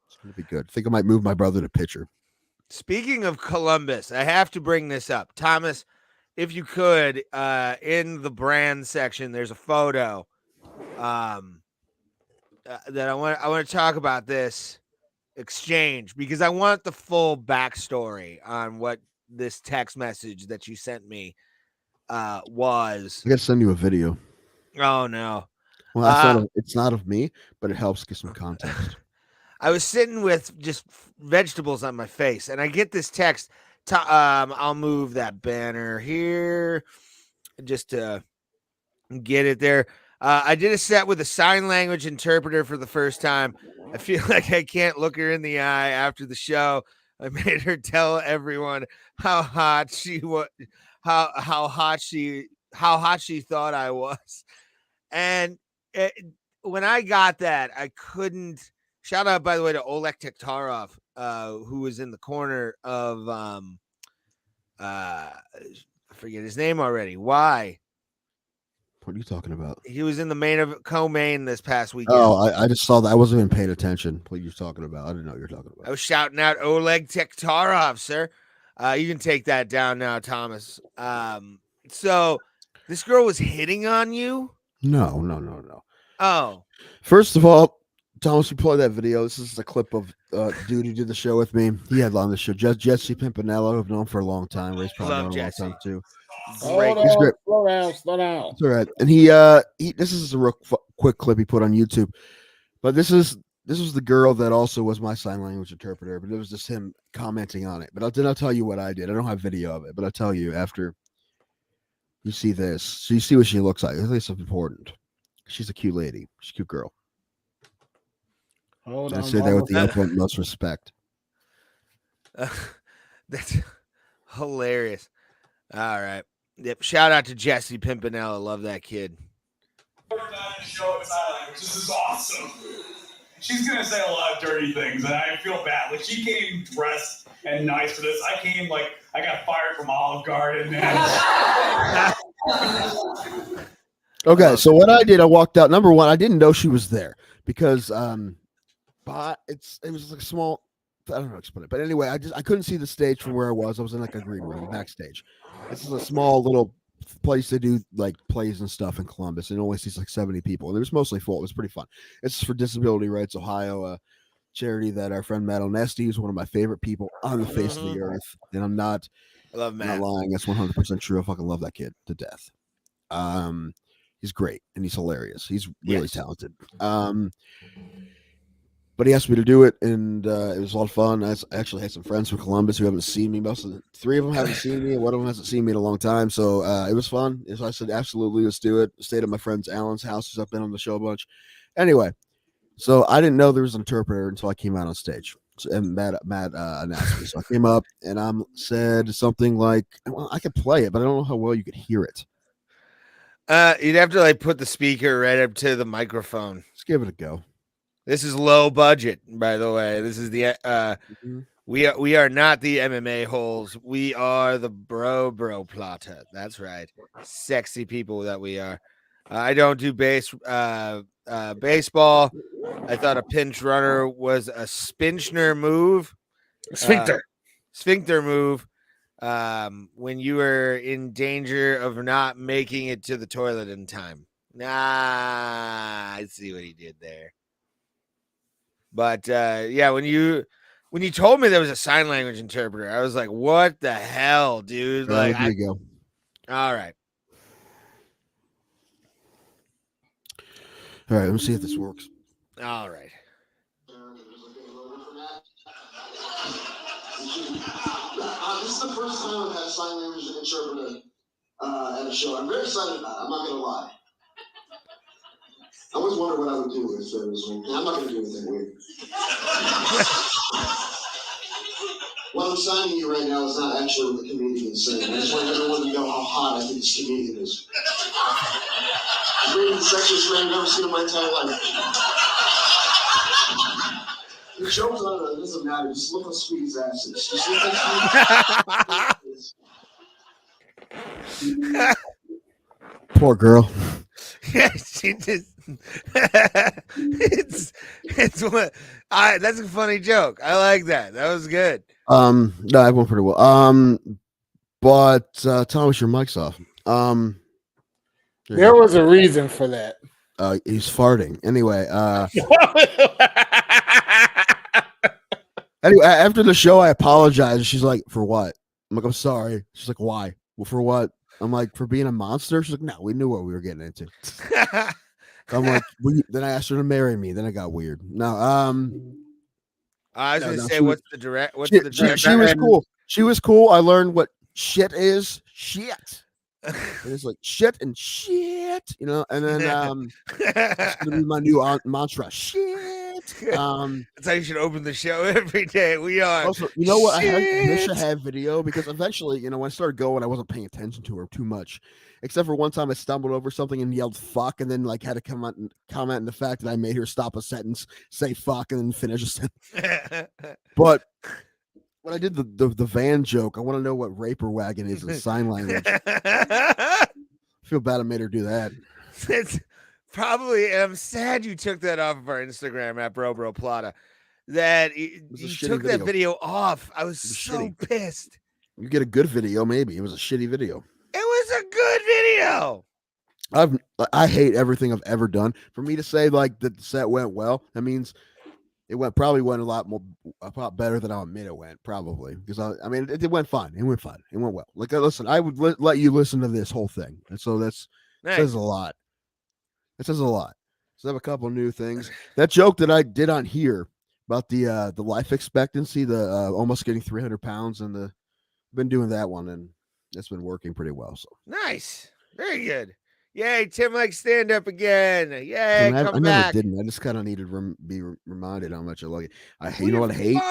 It's going to be good. I think I might move my brother to pitcher. Speaking of Columbus, I have to bring this up. Thomas, if you could, in the brand section, there's a photo that I want to talk about this exchange because I want the full backstory on what this text message that you sent me was. I got to send you a video. Oh, no. Well, it's not of me, but it helps get some context. I was sitting with just vegetables on my face, and I get this text. I'll move that banner here just to get it there. I did a set with a sign language interpreter for the first time. I feel like I can't look her in the eye after the show. I made her tell everyone how hot she was, how hot she thought I was, and when I got that, I couldn't. Shout out, by the way, to Oleg Tektarov, who was in the corner of I forget his name already. Why? What are you talking about? He was in the co-main this past weekend. Oh, I just saw that. I wasn't even paying attention. What you're talking about? I didn't know what you're talking about. I was shouting out Oleg Tektarov, sir. You can take that down now, Thomas. So this girl was hitting on you? No. Oh. First of all, Thomas, you play that video. This is a clip of dude who did the show with me. He had on the show. Jesse Pimpinello, I've known for a long time. Ray's probably known a long time too. Hold on, slow down. It's all right. And he this is a real quick clip he put on YouTube. But this was the girl that also was my sign language interpreter, but it was just him commenting on it. But I'll tell you what I did. I don't have video of it, but I'll tell you after you see this. So you see what she looks like. I think it's important. She's a cute lady. She's a cute girl. Hold I on. say that with the utmost respect. That's hilarious. All right. Yep. Shout out to Jesse Pimpinella. Love that kid. This is awesome. She's gonna say a lot of dirty things, and I feel bad. Like, she came dressed and nice for this. I came like I got fired from Olive Garden. Okay, so what I did, I walked out. Number one, I didn't know she was there because but it was like a small. I don't know how to explain it, but anyway, I couldn't see the stage from where I was. I was in like a green room backstage. This is a small little place to do like plays and stuff in Columbus, and it only seats like 70 people, and it was mostly full. It was pretty fun. It's for Disability Rights Ohio, charity that our friend Matt Onesti is one of my favorite people on the face of the earth, and I'm not. I love Matt. Not lying. That's 100% true. I fucking love that kid to death. He's great and he's hilarious. He's really talented. But he asked me to do it, and it was a lot of fun. I actually had some friends from Columbus who haven't seen me. Most of the three of them haven't seen me, and one of them hasn't seen me in a long time. So it was fun. So I said, absolutely, let's do it. Stayed at my friend's Alan's house, who's up been on the show a bunch. Anyway, so I didn't know there was an interpreter until I came out on stage. So, and Matt announced me. So I came up and I said something like, well, I could play it, but I don't know how well you could hear it. You'd have to like put the speaker right up to the microphone. Let's give it a go. This is low budget, by the way. This is the we are not the MMA holes. We are the Bro Plata. That's right. Sexy people that we are. I don't do baseball. I thought a pinch runner was a spinchner move. Sphincter move. When you were in danger of not making it to the toilet in time. I see what he did there. But yeah, when you told me there was a sign language interpreter, I was like, "What the hell, dude?" Like, there you go. All right. All right, let me see if this works. All right. This is the first time I've had a sign language interpreter at a show. I'm very excited about it. I'm not going to lie. I always wondered what I would do if there was one. I'm not going to do anything weird. What I'm signing you right now is not actually what the comedian is saying. I just want everyone to know how hot I think this comedian is. Maybe the sexiest man I've ever seen in my entire life. The joke's on it. It doesn't matter. Just look how sweet his ass is. Just look how sweet his ass is. Poor girl. Yeah, she just it's what that's a funny joke. I like that. That was good. No, I went pretty well. But Thomas, your mic's off. There was a reason for that. He's farting. Anyway, anyway, after the show, I apologized. She's like, "For what?" I'm like, "I'm sorry." She's like, "Why?" "Well, for what?" I'm like, "For being a monster." She's like, "No, we knew what we were getting into." I'm like, then I asked her to marry me. Then it got weird. No, I was no, gonna no, say, she- what's the direct? What's she, the she, direct? she was cool. She was cool. I learned what shit is. Shit. And it's like shit and shit, you know. And then it's gonna be my new mantra. Shit. That's how you should open the show every day. We are. Also, you know what? I wish I Shit. had video because eventually, you know, when I started going, I wasn't paying attention to her too much. Except for one time I stumbled over something and yelled fuck, and then like had to comment in the fact that I made her stop a sentence, say fuck, and then finish a sentence. But when I did the van joke, I want to know what raper wagon is in sign language. I feel bad I made her do that. It's probably, and I'm sad you took that off of our Instagram at Bro Plata. That you took that video off. I was so pissed. You get a good video, maybe. It was a shitty video. It was a good video. I hate everything I've ever done. For me to say like that the set went well, that means it probably went a lot better than I'll admit it went, probably. Because I mean it went fine. It went fine. It went well. Like listen, I would let you listen to this whole thing. And so that says a lot. It says a lot. So I have a couple new things. That joke that I did on here about the life expectancy, the almost getting 300 pounds, and been doing that one, and it's been working pretty well. So nice, very good. Yay, Tim likes stand up again. Yay, I come never back. didn't. I just kind of needed to be reminded how much I like it. Well, you know what I hate?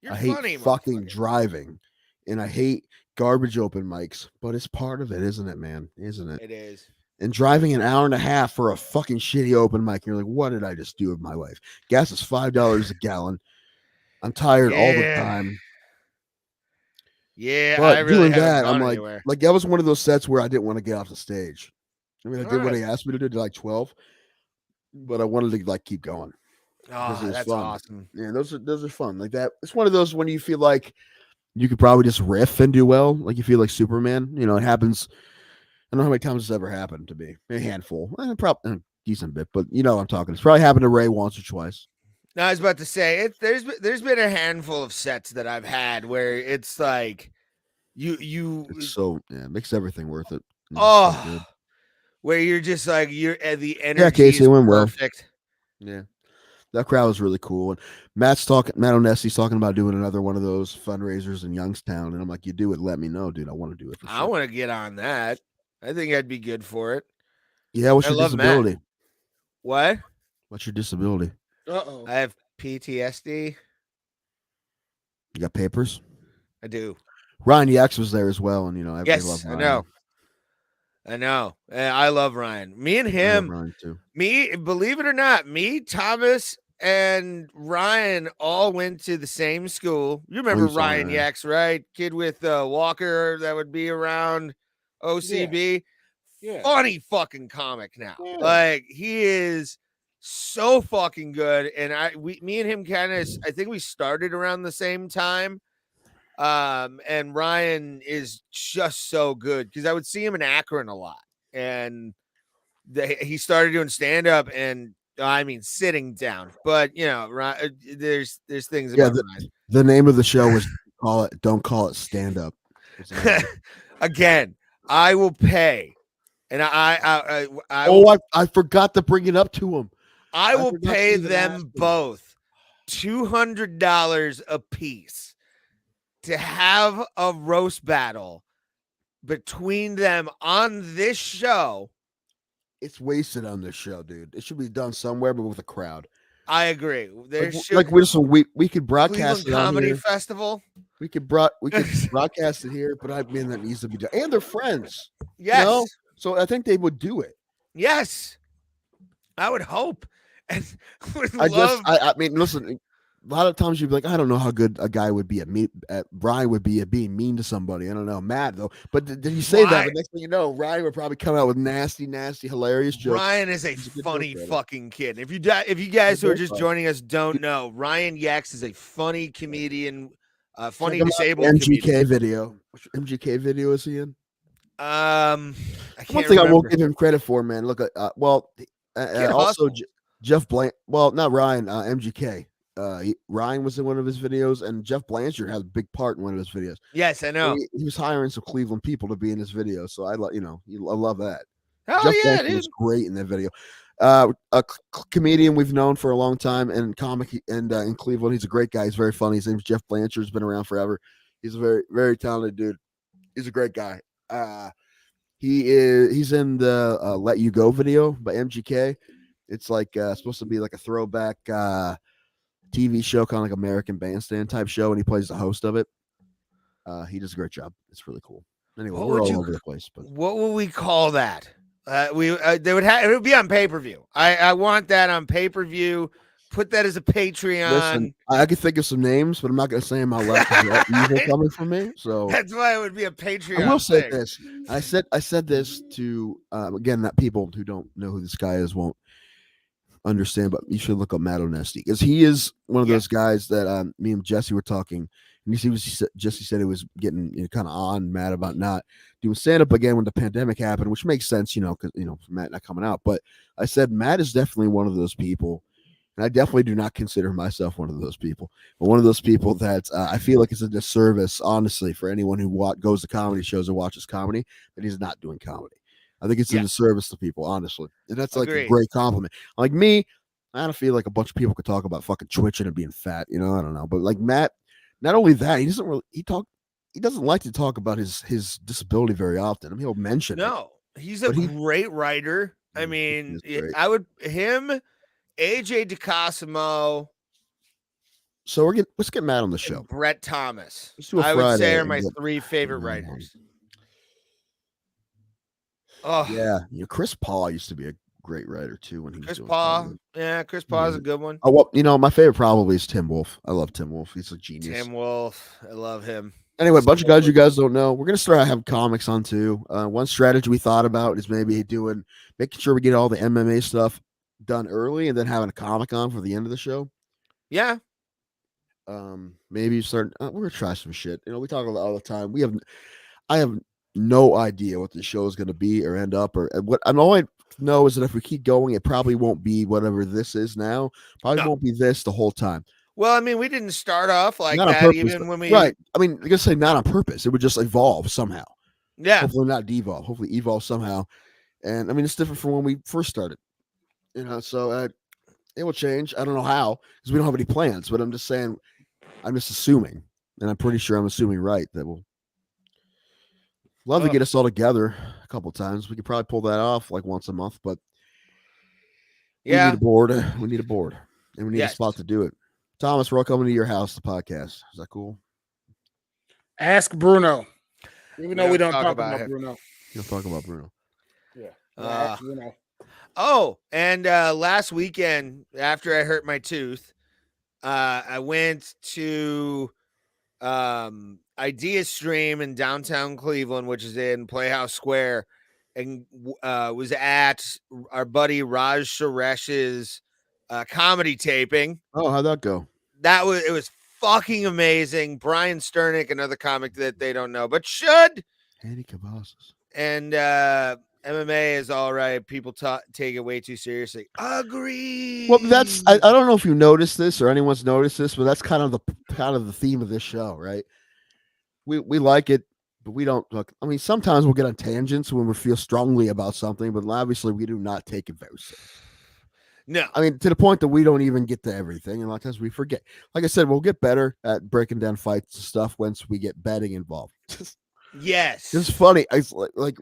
You're I hate funny, fucking driving, and I hate garbage open mics. But it's part of it, isn't it, man? Isn't it? It is. And driving an hour and a half for a fucking shitty open mic, you're like, what did I just do with my life? Gas is $5 a gallon. I'm tired all the time. Yeah, but I really doing that, I'm anywhere. like that was one of those sets where I didn't want to get off the stage. I mean, I did what he asked me to do, like 12, but I wanted to like keep going. Oh, that's fun. awesome. Yeah, those are fun. Like that. It's one of those when you feel like you could probably just riff and do well. Like you feel like Superman. You know, it happens. I don't know how many times it's ever happened to me. A handful, probably a decent bit, but you know what I'm talking. It's probably happened to Ray once or twice. No, I was about to say there's been a handful of sets that I've had where it's like it makes everything worth it. Oh, where you're just like the energy. Yeah, Casey, is went perfect. Well. Yeah, that crowd was really cool. And Matt O'Nessi's talking about doing another one of those fundraisers in Youngstown, and I'm like, you do it, let me know, dude. I want to do it. For sure. I want to get on that. I think I'd be good for it. Yeah, what's your disability? Matt. What? What's your disability? I have PTSD. You got papers? I do. Ryan Yax was there as well, and you know, yes, love Ryan. I know. I love Ryan. Me and him. Ryan too. Me, believe it or not, me, Thomas, and Ryan all went to the same school. You remember Ryan Yax, right? Kid with Walker that would be around OCB. Yeah. Funny fucking comic now. Yeah. Like he is so fucking good. And me and him I think we started around the same time. And Ryan is just so good because I would see him in Akron a lot, and he started doing stand up, and I mean sitting down. But you know, there's things about Ryan. The name of the show was Don't Call It Stand Up. Again, I will pay, and I forgot to bring it up to him. I will pay them both $200 a piece to have a roast battle between them on this show. It's wasted on this show, dude. It should be done somewhere, but with a crowd. I agree. We could broadcast Cleveland Comedy Festival. We could broadcast it here, but I mean that needs to be done. And they're friends. Yes. You know? So I think they would do it. Yes. I would hope. And I mean, listen. A lot of times you'd be like, I don't know how good a guy would be Ryan would be at being mean to somebody. I don't know, Matt though. But did you say that? The next thing you know, Ryan would probably come out with nasty, hilarious jokes. Ryan is a funny fucking kid. If you guys who are just joining us don't know, Ryan Yax is a funny comedian, funny disabled MGK comedian. video. Which MGK video is he in? I can't One thing remember. I won't give him credit for, man. Look at also Jeff Blank. Well, not Ryan. MGK. Ryan was in one of his videos, and Jeff Blanchard had a big part in one of his videos. Yes, I know. He was hiring some Cleveland people to be in his video, so I love that. Hell Jeff yeah, Blanchard dude. was great in that video. A comedian we've known for a long time and comic and in Cleveland. He's a great guy. He's very funny. His name's Jeff Blanchard. He's been around forever. He's a very, very talented dude. He's a great guy. He's in the Let You Go video by MGK. It's like supposed to be like a throwback TV show, kind of like American Bandstand type show, and he plays the host of it. He does a great job. It's really cool. Anyway, we're all over the place. But what would we call that? It would be on pay-per-view. I want that on pay-per-view. Put that as a Patreon. Listen, I could think of some names, but I'm not going to say them out loud because evil coming from me. So that's why it would be a Patreon. I will say this. I said this to again, that people who don't know who this guy is won't understand, but you should look up Matt Onesti because he is one of those guys that me and Jesse were talking. And Jesse said he was getting kind of on Matt about not doing stand up again when the pandemic happened, which makes sense, because for Matt not coming out. But I said Matt is definitely one of those people. And I definitely do not consider myself one of those people, but one of those people that I feel like it's a disservice, honestly, for anyone who goes to comedy shows or watches comedy, that he's not doing comedy. I think it's a disservice to people, honestly. And that's like a great compliment. Like me, I don't feel like a bunch of people could talk about fucking twitching and being fat, I don't know. But like Matt, not only that, he doesn't like to talk about his disability very often. I mean, he'll mention it. No, he's a great writer. I mean, AJ DeCosimo. So let's get Matt on the show. Brett Thomas. Let's do a I Friday would say are my three favorite writers. Oh yeah, Chris Paul used to be a great writer too when he was Chris doing Paul. comedy. Yeah, Chris Paul is a good one. Oh well, my favorite probably is Tim Wolf. I love Tim Wolf. He's a genius. Tim Wolf. I love him. Anyway, a bunch of guys you guys don't know. We're gonna start having comics on too. One strategy we thought about is maybe making sure we get all the MMA stuff done early and then having a comic on for the end of the show. Yeah. Maybe we're gonna try some shit. We talk about it all the time. I have no idea what the show is gonna be or end up or what. And all I know is that if we keep going, it probably won't be whatever this is now. Probably won't be this the whole time. Well, I mean, we didn't start off like not that purpose, even when we right. I mean, I guess say not on purpose. It would just evolve somehow. Yeah. Hopefully not devolve. Hopefully evolve somehow. And I mean, it's different from when we first started. So it will change. I don't know how because we don't have any plans. But I'm just saying. I'm just assuming, and I'm pretty sure I'm assuming right that we'll love to get us all together a couple times. We could probably pull that off like once a month, but we need a board. We need a board, and we need a spot to do it. Thomas, we're all coming to your house to podcast. Is that cool? Ask Bruno. Even though we don't talk about Bruno. You don't talk about Bruno. Yeah. Bruno. Oh, and last weekend after I hurt my tooth, I went to Idea Stream in downtown Cleveland, which is in Playhouse Square, and was at our buddy Raj Suresh's comedy taping. Oh, how'd that go? It was fucking amazing. Brian Sternick, another comic that they don't know, but should. Andy Cavazos. And MMA is all right. People take it way too seriously. Agree. Well, that's I don't know if you noticed this or anyone's noticed this, but that's kind of the theme of this show, right? We like it, but we don't look. I mean, sometimes we'll get on tangents when we feel strongly about something, but obviously we do not take it very seriously. No, I mean to the point that we don't even get to everything, and a lot of times we forget. Like I said, we'll get better at breaking down fights and stuff once we get betting involved. Yes, it's funny. It's like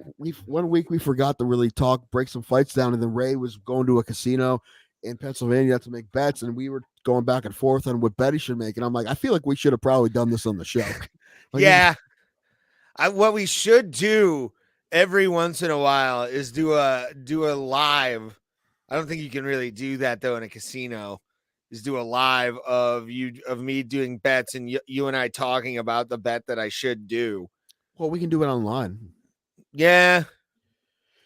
one week we forgot to really break some fights down, and then Ray was going to a casino in Pennsylvania to make bets, and we were going back and forth on what bet he should make. And I'm like, I feel like we should have probably done this on the show. What we should do every once in a while is do a live. I don't think you can really do that though in a casino. Is do a live of me doing bets and you and I talking about the bet that I should do. Well, we can do it online. Yeah.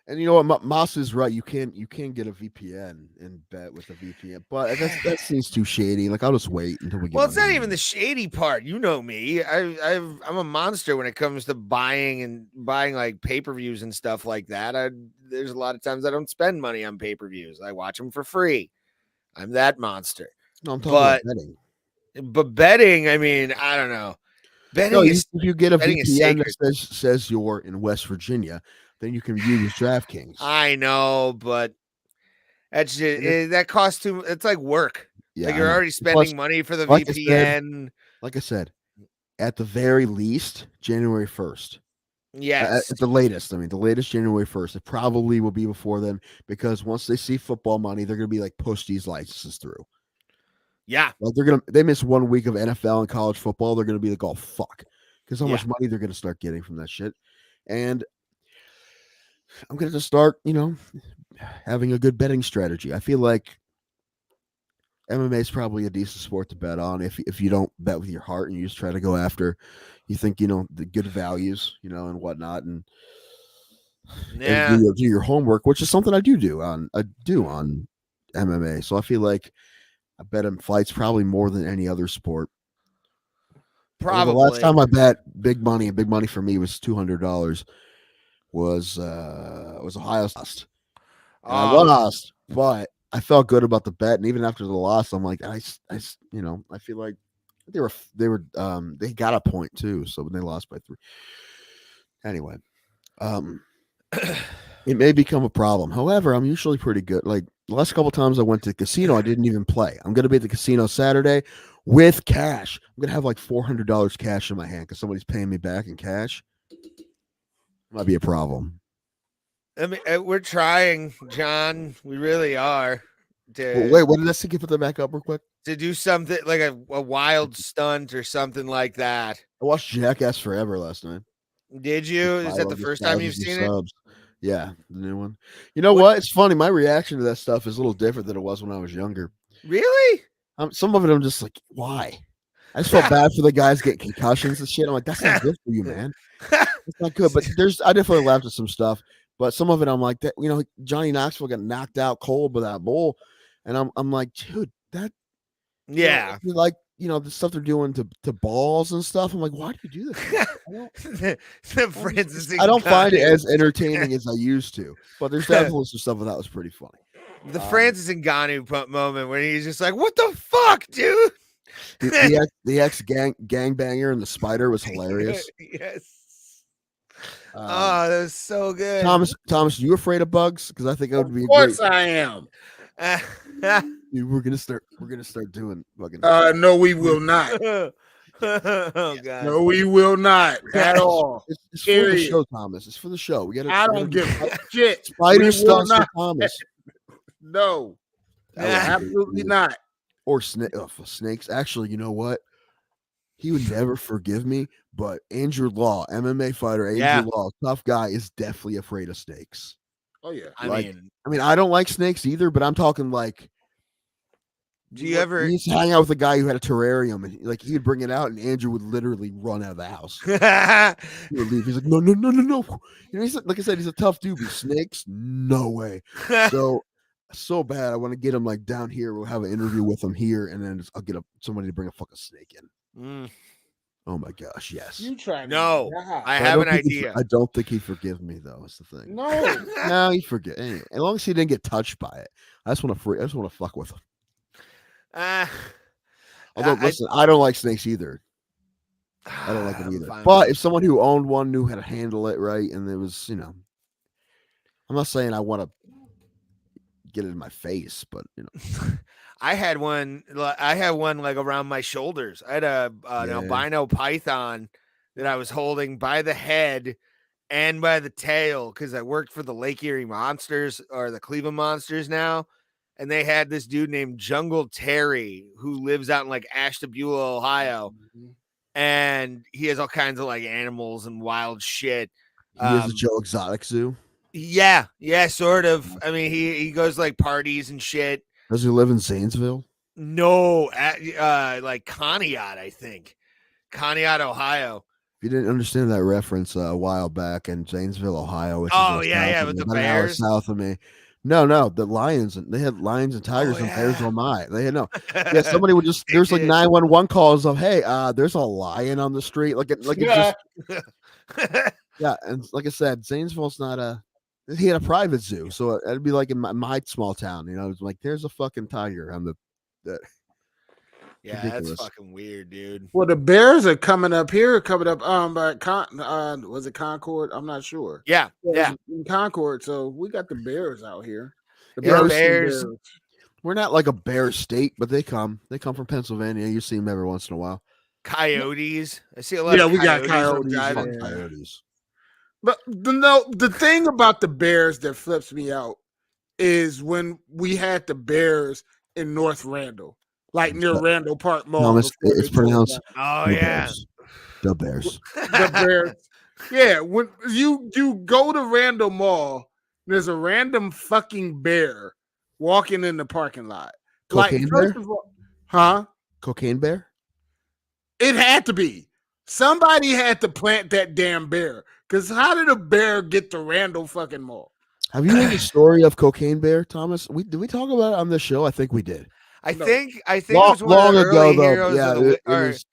And you know what? Moss is right. You can't get a VPN and bet with a VPN, but that seems too shady. Like I'll just wait until we get. Well, it's not even the shady part. You know me. I'm a monster when it comes to buying like pay-per-views and stuff like that. There's a lot of times I don't spend money on pay-per-views. I watch them for free. I'm that monster. No, I'm talking about betting. But betting, I mean, I don't know. Betting if you get a VPN that says you're in West Virginia, then you can use DraftKings. I know, but That's just, that costs too. It's like work. Yeah, like I you're know. already spending Plus, money for the like I said- VPN. Like I said, at the very least, January 1st. Yes. At the latest, I mean, the latest January 1st. It probably will be before then because once they see football money, they're going to be like, push these licenses through. Yeah. Like they miss 1 week of NFL and college football. They're going to be like, oh, fuck. Because how much money they're going to start getting from that shit. And I'm going to just start, having a good betting strategy. I feel like MMA is probably a decent sport to bet on if you don't bet with your heart and you just try to go after, you think, the good values, and whatnot. And do your homework, which is something I do on MMA. So I feel like I bet on fights probably more than any other sport. Probably. The last time I bet big money, and big money for me was $200. Was Ohio State. And I lost, but I felt good about the bet. And even after the loss, I'm like, I feel like they got a point too. So when they lost by 3, anyway, it may become a problem. However, I'm usually pretty good. Like the last couple times I went to the casino, I didn't even play. I'm going to be at the casino Saturday with cash. I'm going to have like $400 cash in my hand because somebody's paying me back in cash. Might be a problem. I mean, we're trying, John. We really are. Wait, what did I say? Put that back up real quick. To do something like a wild stunt or something like that. I watched Jackass Forever last night. Did you? Is that the first time you've seen it? Yeah, the new one. You know what? It's funny. My reaction to that stuff is a little different than it was when I was younger. Really? Some of it, I'm just like, why? I just felt bad for the guys getting concussions and shit. I'm like, that's not good for you, man. It's not good. But I definitely laughed at some stuff. But some of it, I'm like, that. Johnny Knoxville got knocked out cold by that bull, and I'm like, dude, that. Yeah. The stuff they're doing to balls and stuff. I'm like, why do you do this? I don't find it as entertaining as I used to, but there's definitely some stuff that was pretty funny. The Francis Ngannou moment when he's just like, "What the fuck, dude?" The ex gangbanger and the spider was hilarious. Yes. That was so good. Thomas, you afraid of bugs? Because I think it would be. Of course, I am. We're gonna start doing fucking. No, we will not. Oh God. No, we will not at all. It's for the show, Thomas. It's for the show. I don't give a shit. Spider stunts for Thomas. No, absolutely not. Or snakes. Actually, you know what? He would never forgive me. But Andrew Law, MMA fighter, Andrew Law, tough guy, is definitely afraid of snakes. Oh yeah. I mean, I don't like snakes either, but I'm talking like. Do you ever? He used to hang out with a guy who had a terrarium, and he would bring it out, and Andrew would literally run out of the house. He would leave. He's like, no. He's like I said, he's a tough dude. But snakes, no way. So bad. I want to get him like down here. We'll have an interview with him here, and then I'll get somebody to bring a fucking snake in. Oh my gosh, yes. You try. No, I have an idea. I don't think he'd forgive me though. Is the thing. No, he'd forget. Anyway, as long as he didn't get touched by it, I just want to fuck with him. Although, listen, I don't like snakes either. I don't like them either. But if someone who owned one knew how to handle it right, and it was, I'm not saying I want to get it in my face, but I had one like around my shoulders. I had an albino python that I was holding by the head and by the tail because I worked for the Lake Erie Monsters or the Cleveland Monsters now. And they had this dude named Jungle Terry who lives out in like Ashtabula, Ohio. And he has all kinds of like animals and wild shit. He has a Joe Exotic Zoo. Yeah, sort of. I mean, he goes like parties and shit. Does he live in Zanesville? No, like Conneaut, I think. Conneaut, Ohio. If you didn't understand that reference a while back in Zanesville, Ohio, which is with the bears south of me. No, the lions. They had lions and tigers and bears on my. They had no. Yeah, somebody would just. There's like 911 calls of, hey, there's a lion on the street. Just. Yeah, and like I said, Zanesville's not a. He had a private zoo, so it'd be like in my small town. It's like there's a fucking tiger on the. Yeah, ridiculous. That's fucking weird, dude. Well, the Bears are coming up here. By was it Concord? I'm not sure. Yeah, in Concord. So we got the Bears out here. The Yeah, Bears. We're not like a bear state, but they come. They come from Pennsylvania. You see them every once in a while. Coyotes. I see a lot Yeah, of we got coyotes. coyotes. Driving. Yeah. Coyotes. But the thing about the Bears that flips me out is when we had the Bears in North Randall, like near Randall Park Mall. Thomas, it's pronounced Oh the yeah, Bears. The Bears. The Bears. Yeah, when you go to Randall Mall, there's a random fucking bear walking in the parking lot. Cocaine first bear? of all, huh? Cocaine bear? It had to be. Somebody had to plant that damn bear. Because how did a bear get to Randall fucking Mall? Have you heard the story of Cocaine Bear, Thomas? Did we talk about it on this show? I think we did. I think it long, was one of the early heroes yeah, of the week. it was.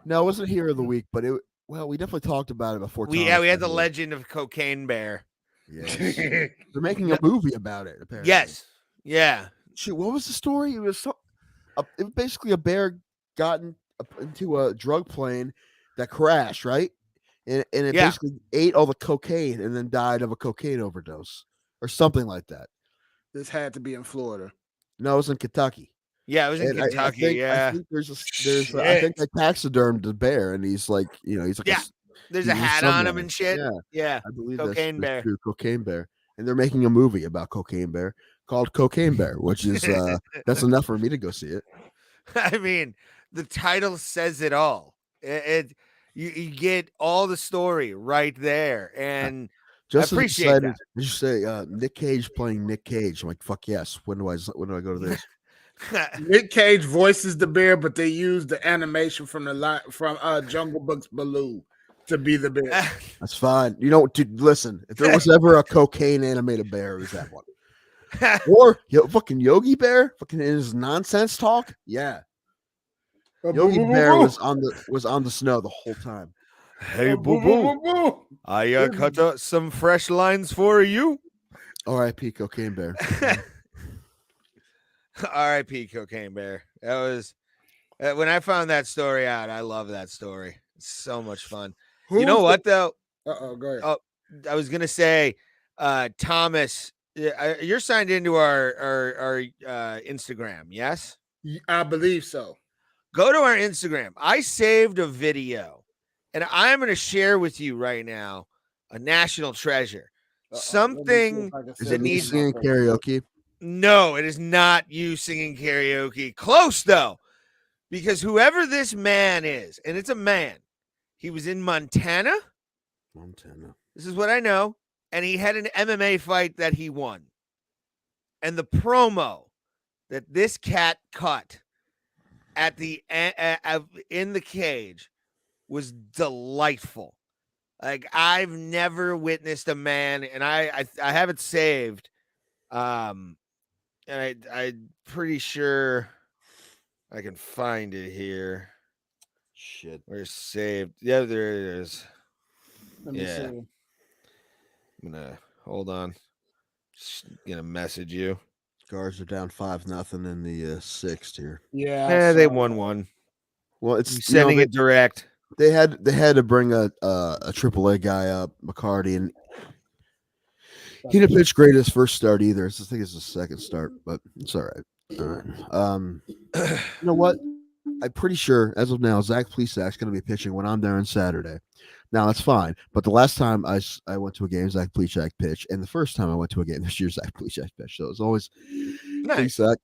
No, it wasn't Hero of the Week, but we definitely talked about it before. We had the legend of Cocaine Bear. Yes. They're making a movie about it. Apparently. Yes. Yeah. Shoot, what was the story? It was basically a bear got into a drug plane that crashed, right? And it basically ate all the cocaine and then died of a cocaine overdose or something like that. This had to be in Florida. No, it was in Kentucky. Yeah, it was in Kentucky. I think I think they taxidermed the bear, and he's like, he's like, there's a hat on him and shit. Yeah, I believe Cocaine Bear. True, Cocaine Bear, and they're making a movie about Cocaine Bear called Cocaine Bear, which is that's enough for me to go see it. I mean, the title says it all. You get all the story right there, and Just I appreciate that. Did you say Nick Cage playing Nick Cage? I'm like, fuck yes. When do I go to this? Nick Cage voices the bear, but they use the animation from Jungle Book's Baloo to be the bear. That's fine. Dude, listen. If there was ever a cocaine animated bear, it was that one. Or fucking Yogi Bear, fucking in his nonsense talk. Yeah, Yogi Bear was on the snow the whole time. Hey, boo boo. I cut some fresh lines for you. R.I.P. Cocaine Bear. R.I.P. Cocaine Bear. That was when I found that story out. I love that story. It's so much fun. You know what though? Go ahead. Oh, I was gonna say, Thomas, you're signed into our Instagram, yes? I believe so. Go to our Instagram. I saved a video, and I'm going to share with you right now a national treasure. Something that needs singing karaoke. No, it is not you singing karaoke. Close though, because whoever this man is, and it's a man, he was in Montana. This is what I know. And he had an MMA fight that he won. And the promo that this cat cut at the in the cage was delightful. Like, I've never witnessed a man, and I have it saved. And I'm pretty sure I can find it here. Shit, where's saved? Yeah, there it is. Let me see. I'm gonna hold on. Just gonna message you. Guards are down 5-0 in the sixth here. Yeah, they won one. Well, it's sending it direct. They had to bring a AAA guy up, McCarty, and he didn't pitch great his first start either. I think it's his second start, but it's all right. You know what? I'm pretty sure as of now, Zach Plesac's going to be pitching when I'm there on Saturday. Now that's fine, but the last time I went to a game, Zach Plesac pitched, and the first time I went to a game this year, Zach Plesac pitched. So it's always Plesac.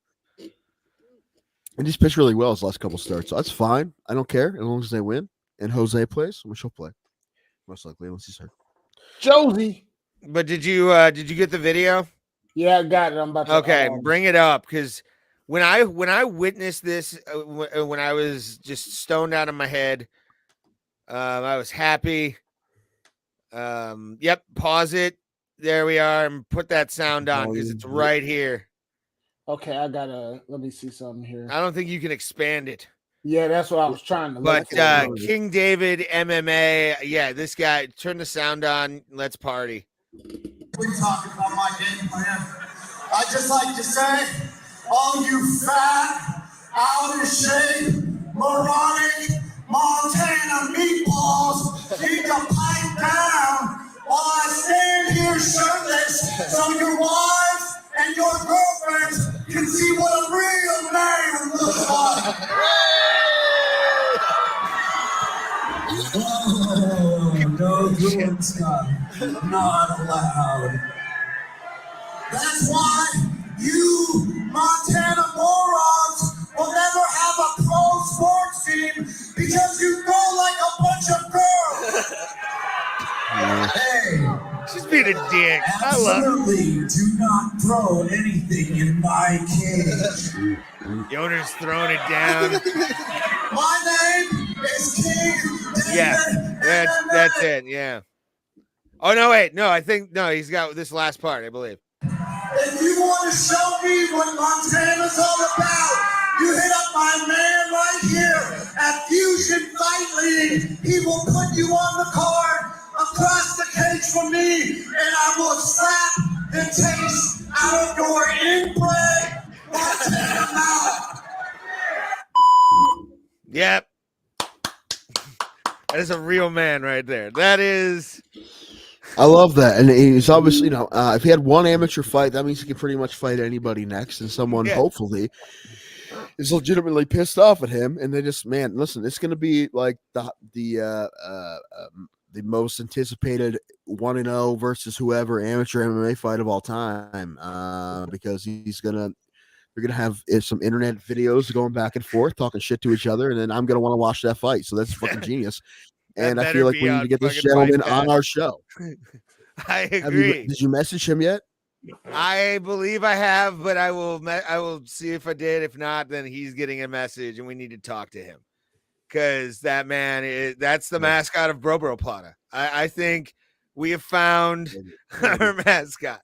And he's pitched really well his last couple starts. So that's fine. I don't care as long as they win. And Jose plays, which he'll play most likely once he's hurt. Josie. But did you get the video? Yeah, I got it. I'm about to. Bring it up, because when I witnessed this, when I was just stoned out of my head, I was happy. Yep. Pause it. There we are, and put that sound on because it's right here. Okay, I gotta. Let me see something here. I don't think you can expand it. Yeah, that's what I was trying to. But King David MMA, yeah, this guy. Turn the sound on. Let's party. We're talking about my game plan. I just like to say, all you fat, out of shape, moronic, Montana meatballs need to pipe down while I stand here shirtless so your wives and your girlfriends can see what a real man looks like. Oh, no good stuff. Not allowed. That's why you Montana morons will never have a pro sports team because you go like a bunch of girls. Hey, Just being a dick. I love it. absolutely do not throw anything in my cage. Yoner's throwing it down. My name is King David. Yeah, that's it. Yeah. Oh no, wait, no, I think no, he's got this last part, I believe. If you want to show me what Montana's all about, you hit up my man right here at Fusion Fight League. He will put you on the card across the cage from me, and I will slap the taste out of your inbred Montana mouth. Yep. That is a real man right there. That is. I love that, and he's obviously, if he had one amateur fight, that means he can pretty much fight anybody next, and someone hopefully is legitimately pissed off at him, and they just, man, listen, it's going to be like the most anticipated 1-0 versus whoever amateur MMA fight of all time, because they're gonna have some internet videos going back and forth, talking shit to each other, and then I'm gonna want to watch that fight. So that's fucking genius. And I feel like we need to get this gentleman on our show. I agree. Did you message him yet? I believe I have, but I will see if I did. If not, then he's getting a message, and we need to talk to him because that man that's the mascot of Bro Plata. I think we have found our mascot.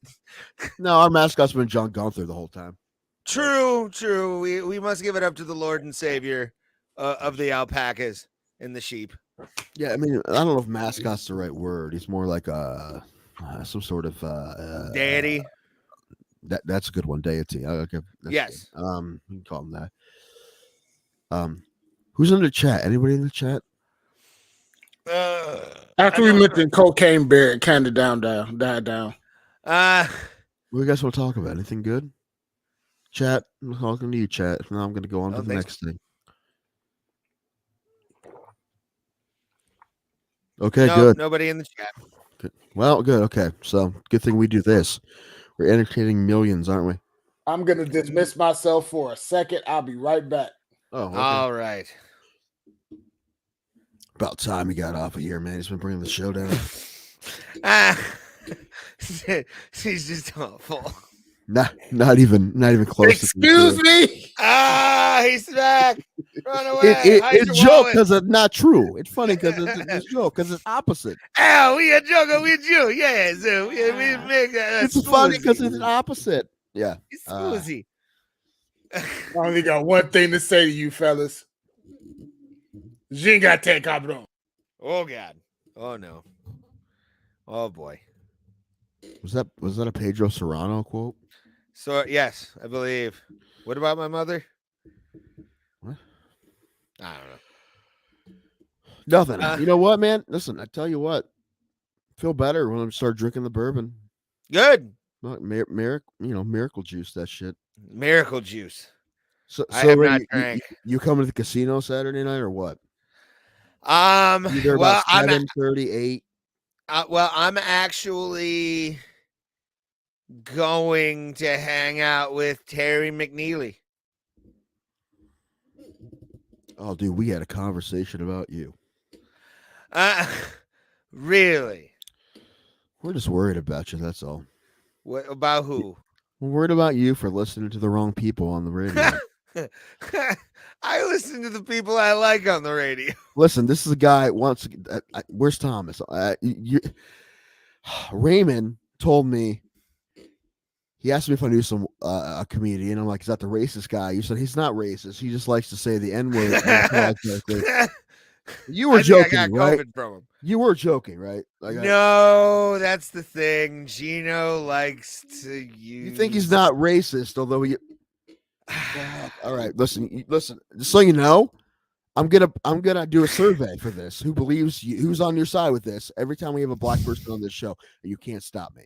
No, our mascot's been John Gunther the whole time. True. We must give it up to the Lord and Savior of the alpacas and the sheep. Yeah, I mean, I don't know if mascot's the right word. He's more like some sort of deity. That's a good one, deity. Okay, yes. Good. You can call him that. Who's in the chat? Anybody in the chat? After we mentioned Cocaine Bear, it kind of died down. What do you guys want to talk about? Anything good? Chat, I'm talking to you, chat. Now I'm going to go on to the next thing. Okay, good. Nobody in the chat. Good. Well, good. Okay, so good thing we do this. We're entertaining millions, aren't we? I'm going to dismiss myself for a second. I'll be right back. Oh, okay. All right. About time he got off of here, man. He's been bringing the show down. He's just awful. Not even close. Excuse me. He's back. Run away. It's a joke because it's not true. It's funny because it's a joke because it's opposite. Oh, we a joke. We a Jew. Yeah, so we make it's funny because it's opposite. Yeah. It's smoothie. I only got one thing to say to you, fellas. Ginga cabrón. Oh God. Oh no. Oh boy. Was that a Pedro Serrano quote? So yes, I believe. What about my mother? What? I don't know. Nothing. You know what, man? Listen, I tell you what. Feel better when I start drinking the bourbon. Good. Miracle juice. That shit. Miracle juice. So I have not drank. You coming to the casino Saturday night or what? Either about 7:38. Well, I'm actually going to hang out with Terry McNeely. Oh, dude, we had a conversation about you. Really? We're just worried about you. That's all. What about who? We're worried about you for listening to the wrong people on the radio. I listen to the people I like on the radio. Listen, this is a guy. Where's Thomas? Raymond told me. He asked me if I knew a comedian. I'm like, is that the racist guy? You said he's not racist. He just likes to say the N-word. You were joking, right? From him. You were joking, right? No, that's the thing. Gino likes to use. You think he's not racist, although he. All right, listen. Just so you know, I'm gonna do a survey for this. Who's on your side with this? Every time we have a black person on this show, and you can't stop me.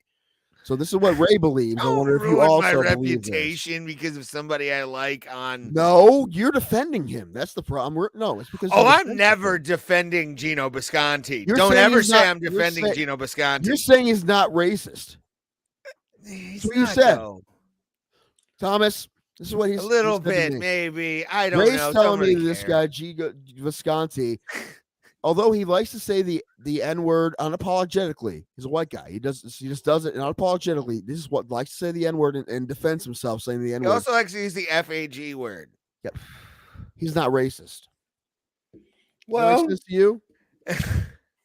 So this is what Ray believes. I wonder if you ruin also my believe this. reputation because of somebody I like on. No, you're defending him. That's the problem. No, it's because. Oh, I'm never defending Gino Bisconti. Don't ever say I'm defending Gino Bisconti. You're saying he's not racist. He's That's what not, you said, though. Thomas. This is what he's a little bit, maybe. I don't Ray's know. telling me Don't really this care. guy Visconti, although he likes to say the N-word unapologetically, he's a white guy. He just does it unapologetically. This is what likes to say the N-word and defends himself saying the N-word. He also likes to use the FAG word. Yep. He's not racist. Well, racist to you?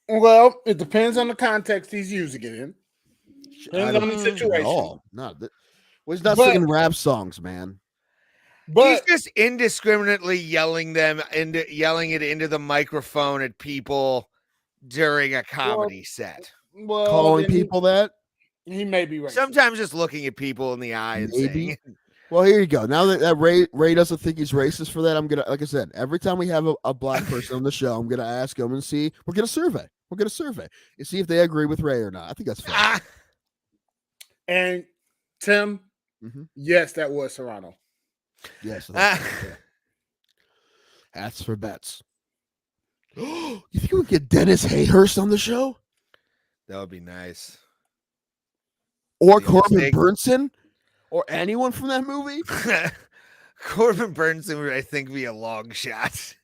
Well, it depends on the context he's using it in. Depends on the situation. Well, he's not singing rap songs, man. But he's just indiscriminately yelling it into the microphone at people during a comedy set. Well, calling people that he may be racist. Sometimes just looking at people in the eye and saying it. Well, here you go. Now that Ray doesn't think he's racist for that, I'm gonna, like I said, every time we have a black person on the show, I'm gonna ask him and see. We're gonna survey and see if they agree with Ray or not. I think that's fair. And Tim, yes, that was Serrano. Yes, that's for bets. You think we could get Dennis Hayhurst on the show? That would be nice. Or Corbin Burnson? Or anyone from that movie? Corbin Burnson would, I think, be a long shot.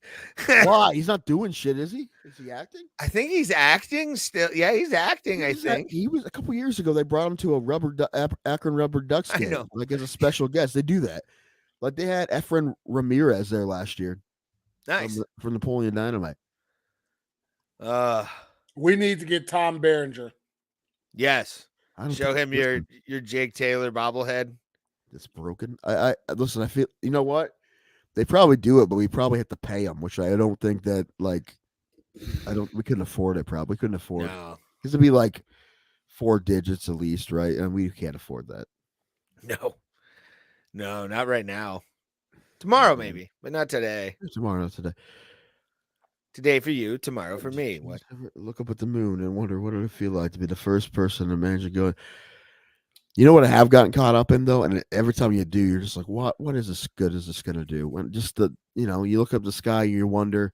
Why? He's not doing shit, is he? Is he acting? I think he's acting still. Yeah, he's acting, I think. He was a couple years ago. They brought him to a Akron Rubber Ducks game, like as a special guest. They do that. Like they had Efren Ramirez there last year. Nice. From Napoleon Dynamite. We need to get Tom Berenger. Yes. Show him your Jake Taylor bobblehead. It's broken. I listen. I feel. You know what? They probably do it, but we probably have to pay them, which I don't think that we couldn't afford it. Probably couldn't afford. No. Because it'd be like 4 digits at least, right? And we can't afford that. No, not right now. Tomorrow maybe, but not today. Tomorrow, not today. Today for you, tomorrow for me. What? Look up at the moon and wonder what it would feel like to be the first person to imagine going. You know what I have gotten caught up in though, and every time you do, you're just like, what is this good? Is this gonna do? When just you look up the sky, you wonder,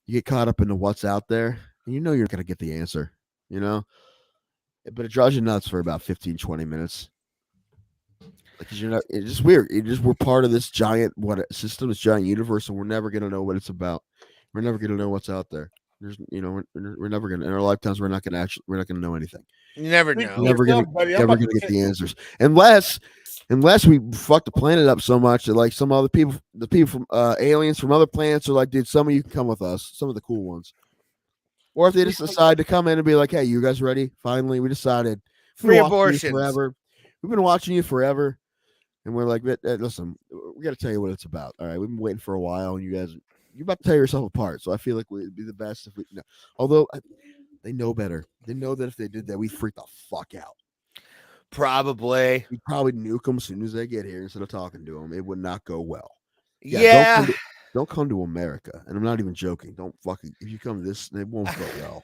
you get caught up into what's out there, and you're not gonna get the answer, but it drives you nuts for about 15-20 minutes. Because it's just weird. We're part of this giant system, this giant universe, and we're never gonna know what it's about. We're never gonna know what's out there. We're never gonna in our lifetimes. We're not gonna know anything. You never know. Never gonna get the answers unless we fuck the planet up so much that like some other people, the people from aliens from other planets are like, dude, some of you can come with us, some of the cool ones. Or if they just decide to come in and be like, hey, you guys ready? Finally, we decided. Free abortions. Forever. We've been watching you forever, and we're like, listen, we got to tell you what it's about. All right, we've been waiting for a while, and you're about to tear yourself apart. So I feel like it'd be the best if we. No. Although they know better. They know that if they did that, we'd freak the fuck out. Probably. We'd probably nuke them as soon as they get here instead of talking to them. It would not go well. Yeah. Don't come to America. And I'm not even joking. Don't fucking, if you come to this, it won't go well.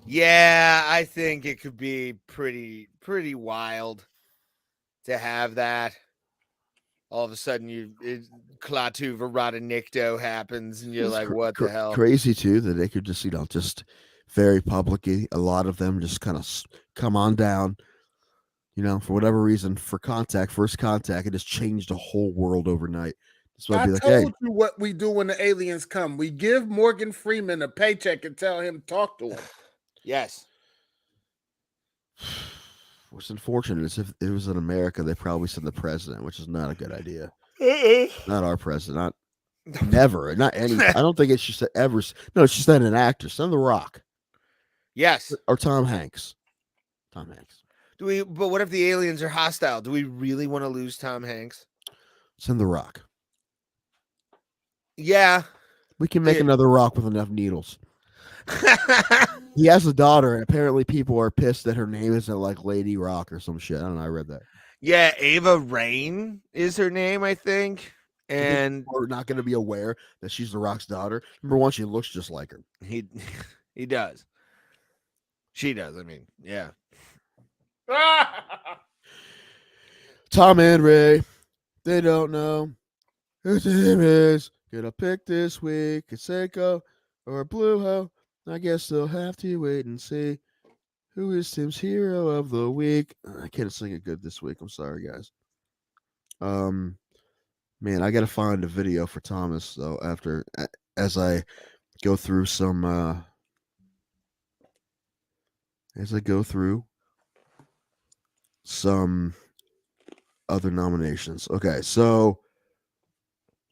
Yeah, I think it could be pretty wild to have that. All of a sudden, Klaatu Verada Nikto happens, and you're like, what the hell? Crazy, too, that they could just, just very publicly, a lot of them just kind of come on down, for whatever reason, first contact, it just changed the whole world overnight. I told you what we do when the aliens come. We give Morgan Freeman a paycheck and tell him talk to him. Yes. What's unfortunate is if it was in America, they probably send the president, which is not a good idea. Not our president. Never. Not any. I don't think it's just ever. No, it's just that an actor. Send The Rock. Yes. Or Tom Hanks. Tom Hanks. But what if the aliens are hostile? Do we really want to lose Tom Hanks? Send The Rock. Yeah. We can make another Rock with enough needles. He has a daughter, and apparently people are pissed that her name isn't like Lady Rock or some shit. I don't know. I read that. Yeah, Ava Rain is her name, I think. And we're not going to be aware that she's The Rock's daughter. Number one, she looks just like her. He does. She does. I mean, yeah. Tom and Ray, they don't know who Tim is. Gonna pick this week, a Seiko or a Blueho. I guess they'll have to wait and see who is Tim's hero of the week. I can't sing it good this week. I'm sorry, guys. Man, I gotta find a video for Thomas though. After as I go through some, other nominations. Okay, so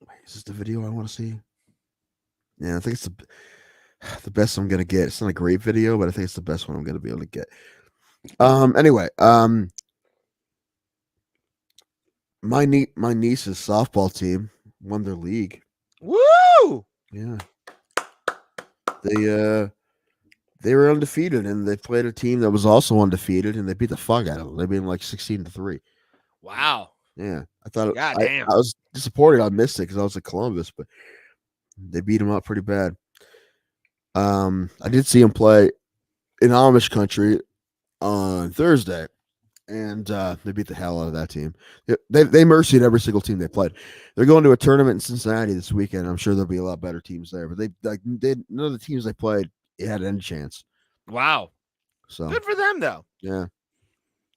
wait, is this the video I want to see? Yeah, I think it's the best I'm gonna get. It's not a great video, but I think it's the best one I'm gonna be able to get. Anyway, my niece's softball team won their league. Woo! Yeah, they were undefeated, and they played a team that was also undefeated, and they beat the fuck out of them. They beat them like 16-3. Wow. Yeah, I thought Goddamn. I was disappointed. I missed it because I was at Columbus, but they beat them up pretty bad. I did see him play in Amish country on Thursday, and they beat the hell out of that team. They mercied every single team they played. They're going to a tournament in Cincinnati this weekend. I'm sure there'll be a lot better teams there, but none of the teams they played had any chance. Wow. So good for them, though. Yeah,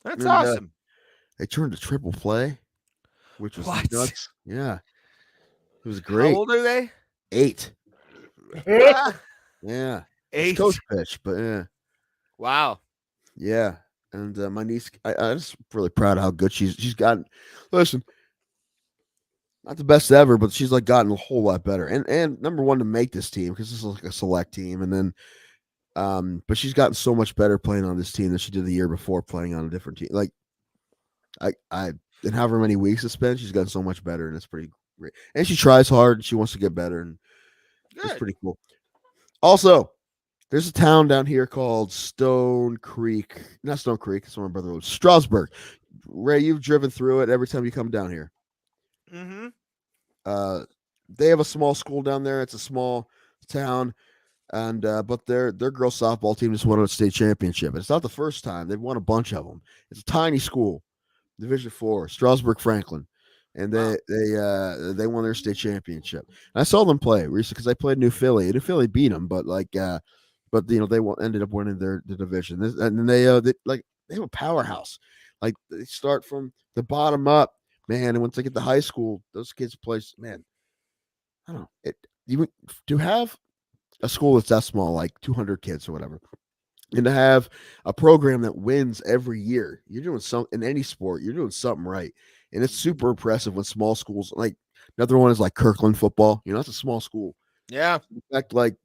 that's awesome. They turned to triple play, which was nuts. Yeah, it was great. How old are they? 8. Yeah, 8. It's coach pitch, but yeah. Wow. Yeah, and my niece, I'm just really proud of how good she's gotten. Listen, not the best ever, but she's like gotten a whole lot better. And number one to make this team because this is like a select team, and then, but she's gotten so much better playing on this team than she did the year before playing on a different team. Like, I in however many weeks it's been, she's gotten so much better, and it's pretty great. And she tries hard, and she wants to get better, and it's pretty cool. Also, there's a town down here called Stone Creek. Not Stone Creek. It's where my brother lives. Strasburg. Ray, you've driven through it every time you come down here. Mm-hmm. They have a small school down there. It's a small town, and but their girls softball team just won a state championship. It's not the first time. They've won a bunch of them. It's a tiny school, Division 4, Strasburg Franklin, and they won their state championship. And I saw them play recently because I played New Philly. New Philly beat them, but they ended up winning their division. And they have a powerhouse. Like they start from the bottom up, man. And once they get to high school, those kids play. Man, I don't know. You to have a school that's that small, like 200 kids or whatever, and to have a program that wins every year. You're doing something in any sport. You're doing something right, and it's super impressive when small schools like another one is like Kirkland football. You know, that's a small school. Yeah. In fact, like.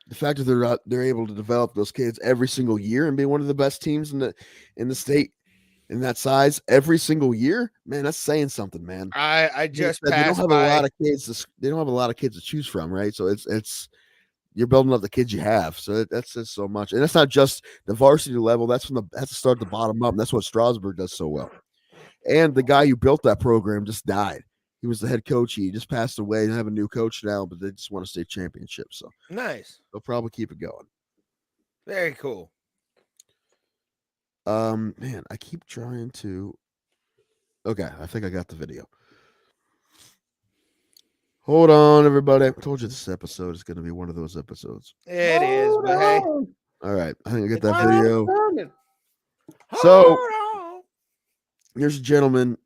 The fact that they're able to develop those kids every single year and be one of the best teams in the state in that size every single year, man, that's saying something, man. I just they don't have a lot of kids. They don't have a lot of kids to choose from, right? So it's you're building up the kids you have. So that says so much, and that's not just the varsity level. That's to start the bottom up. And that's what Strasburg does so well. And the guy who built that program just died. He was the head coach. He just passed away. They have a new coach now, but they just won a state championship. So nice. They'll probably keep it going. Very cool. Man, I keep trying to. Okay, I think I got the video. Hold on, everybody. I told you this episode is going to be one of those episodes. It is, but hey. All right, I think I got that video. So here's a gentleman.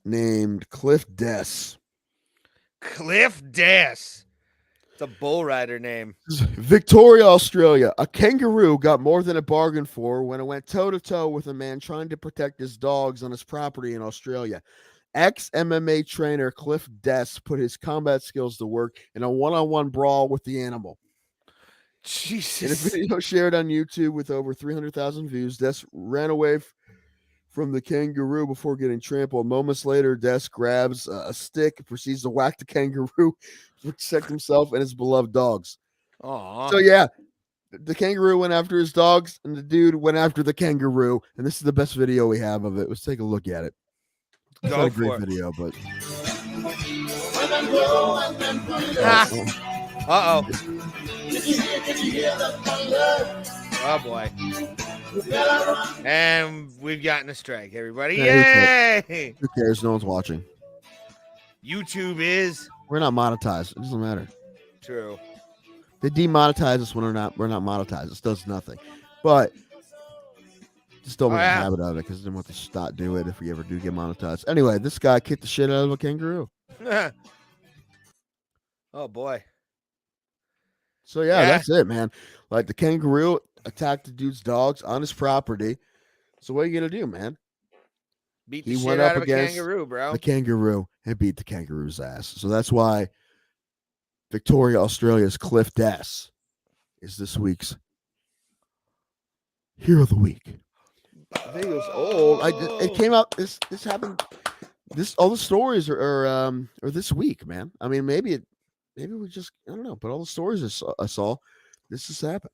Named Cliff Dess. Cliff Dess. It's a bull rider name. Victoria, Australia. A kangaroo got more than a bargain for when it went toe-to-toe with a man trying to protect his dogs on his property in Australia. Ex-MMA trainer Cliff Dess put his combat skills to work in a one-on-one brawl with the animal. Jesus. In a video shared on YouTube with over 300,000 views, Dess ran away from the kangaroo before getting trampled. Moments later, Dess grabs a stick and proceeds to whack the kangaroo to protect himself and his beloved dogs. Aww. So, yeah, the kangaroo went after his dogs, and the dude went after the kangaroo. And this is the best video we have of it. Let's take a look at it. It's not a great video, but... Oh boy. And we've gotten a strike, everybody. Yeah, Yay! Who cares? No one's watching. YouTube is We're not monetized. It doesn't matter. true. They demonetize us when we're not monetized. This does nothing. But just don't make a habit of it because then we'll have to stop do it if we ever do get monetized. Anyway, this guy kicked the shit out of a kangaroo. Oh boy. So yeah, that's it, man. Like the kangaroo attacked the dude's dogs on his property. So what are you gonna do, man? Beat the shit out of a kangaroo, bro. The kangaroo and beat the kangaroo's ass. So that's why Victoria, Australia's Cliff Dess is this week's Hero of the Week. I think it was old. It came out. This happened. All the stories are this week, man. I mean, maybe we just I don't know, but all the stories I saw, this has happened.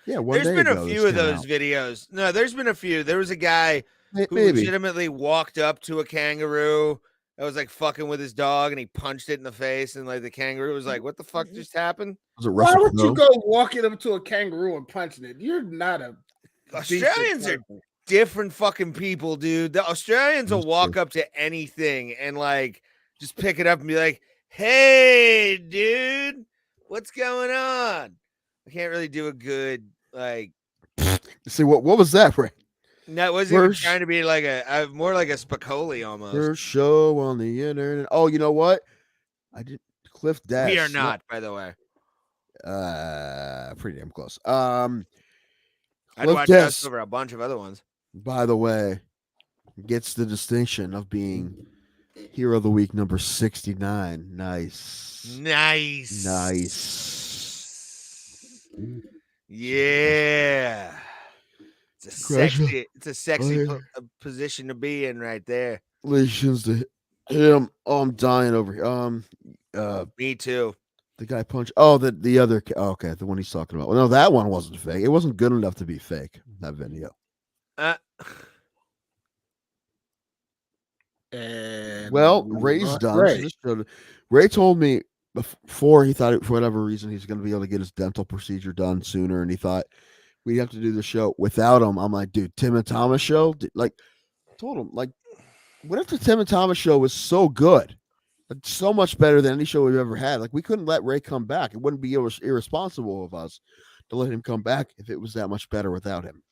Yeah, there's been a few of those videos. No, there's been a few. There was a guy who legitimately walked up to a kangaroo that was like fucking with his dog, and he punched it in the face, and like the kangaroo was like, "What the fuck just happened?" Why would you go walking up to a kangaroo and punching it? You're not a Australians are different fucking people, dude. The Australians will walk up to anything and like just pick it up and be like, "Hey, dude, what's going on?" I can't really do a good like. See what was that, Ray? No, it wasn't even trying to be like a more like a Spicoli almost. First show on the internet. Oh, you know what? I did Cliff Dess. We are not, by the way. Pretty damn close. I'd watch us over a bunch of other ones. By the way, gets the distinction of being Hero of the Week number 69. Nice. Yeah. It's a sexy position to be in right there. Congratulations to him. Oh, I'm dying over here. Me too. The guy punched. Oh, the other. Oh, okay, the one he's talking about. Well, no, that one wasn't fake. It wasn't good enough to be fake. That video. Ray's done. Ray told me before he thought for whatever reason he's going to be able to get his dental procedure done sooner, and he thought we'd have to do the show without him. I'm like, dude, Tim and Thomas show. Like, told him like, what if the Tim and Thomas show was so good? It's so much better than any show we've ever had. Like, we couldn't let Ray come back. It wouldn't be irresponsible of us to let him come back if it was that much better without him.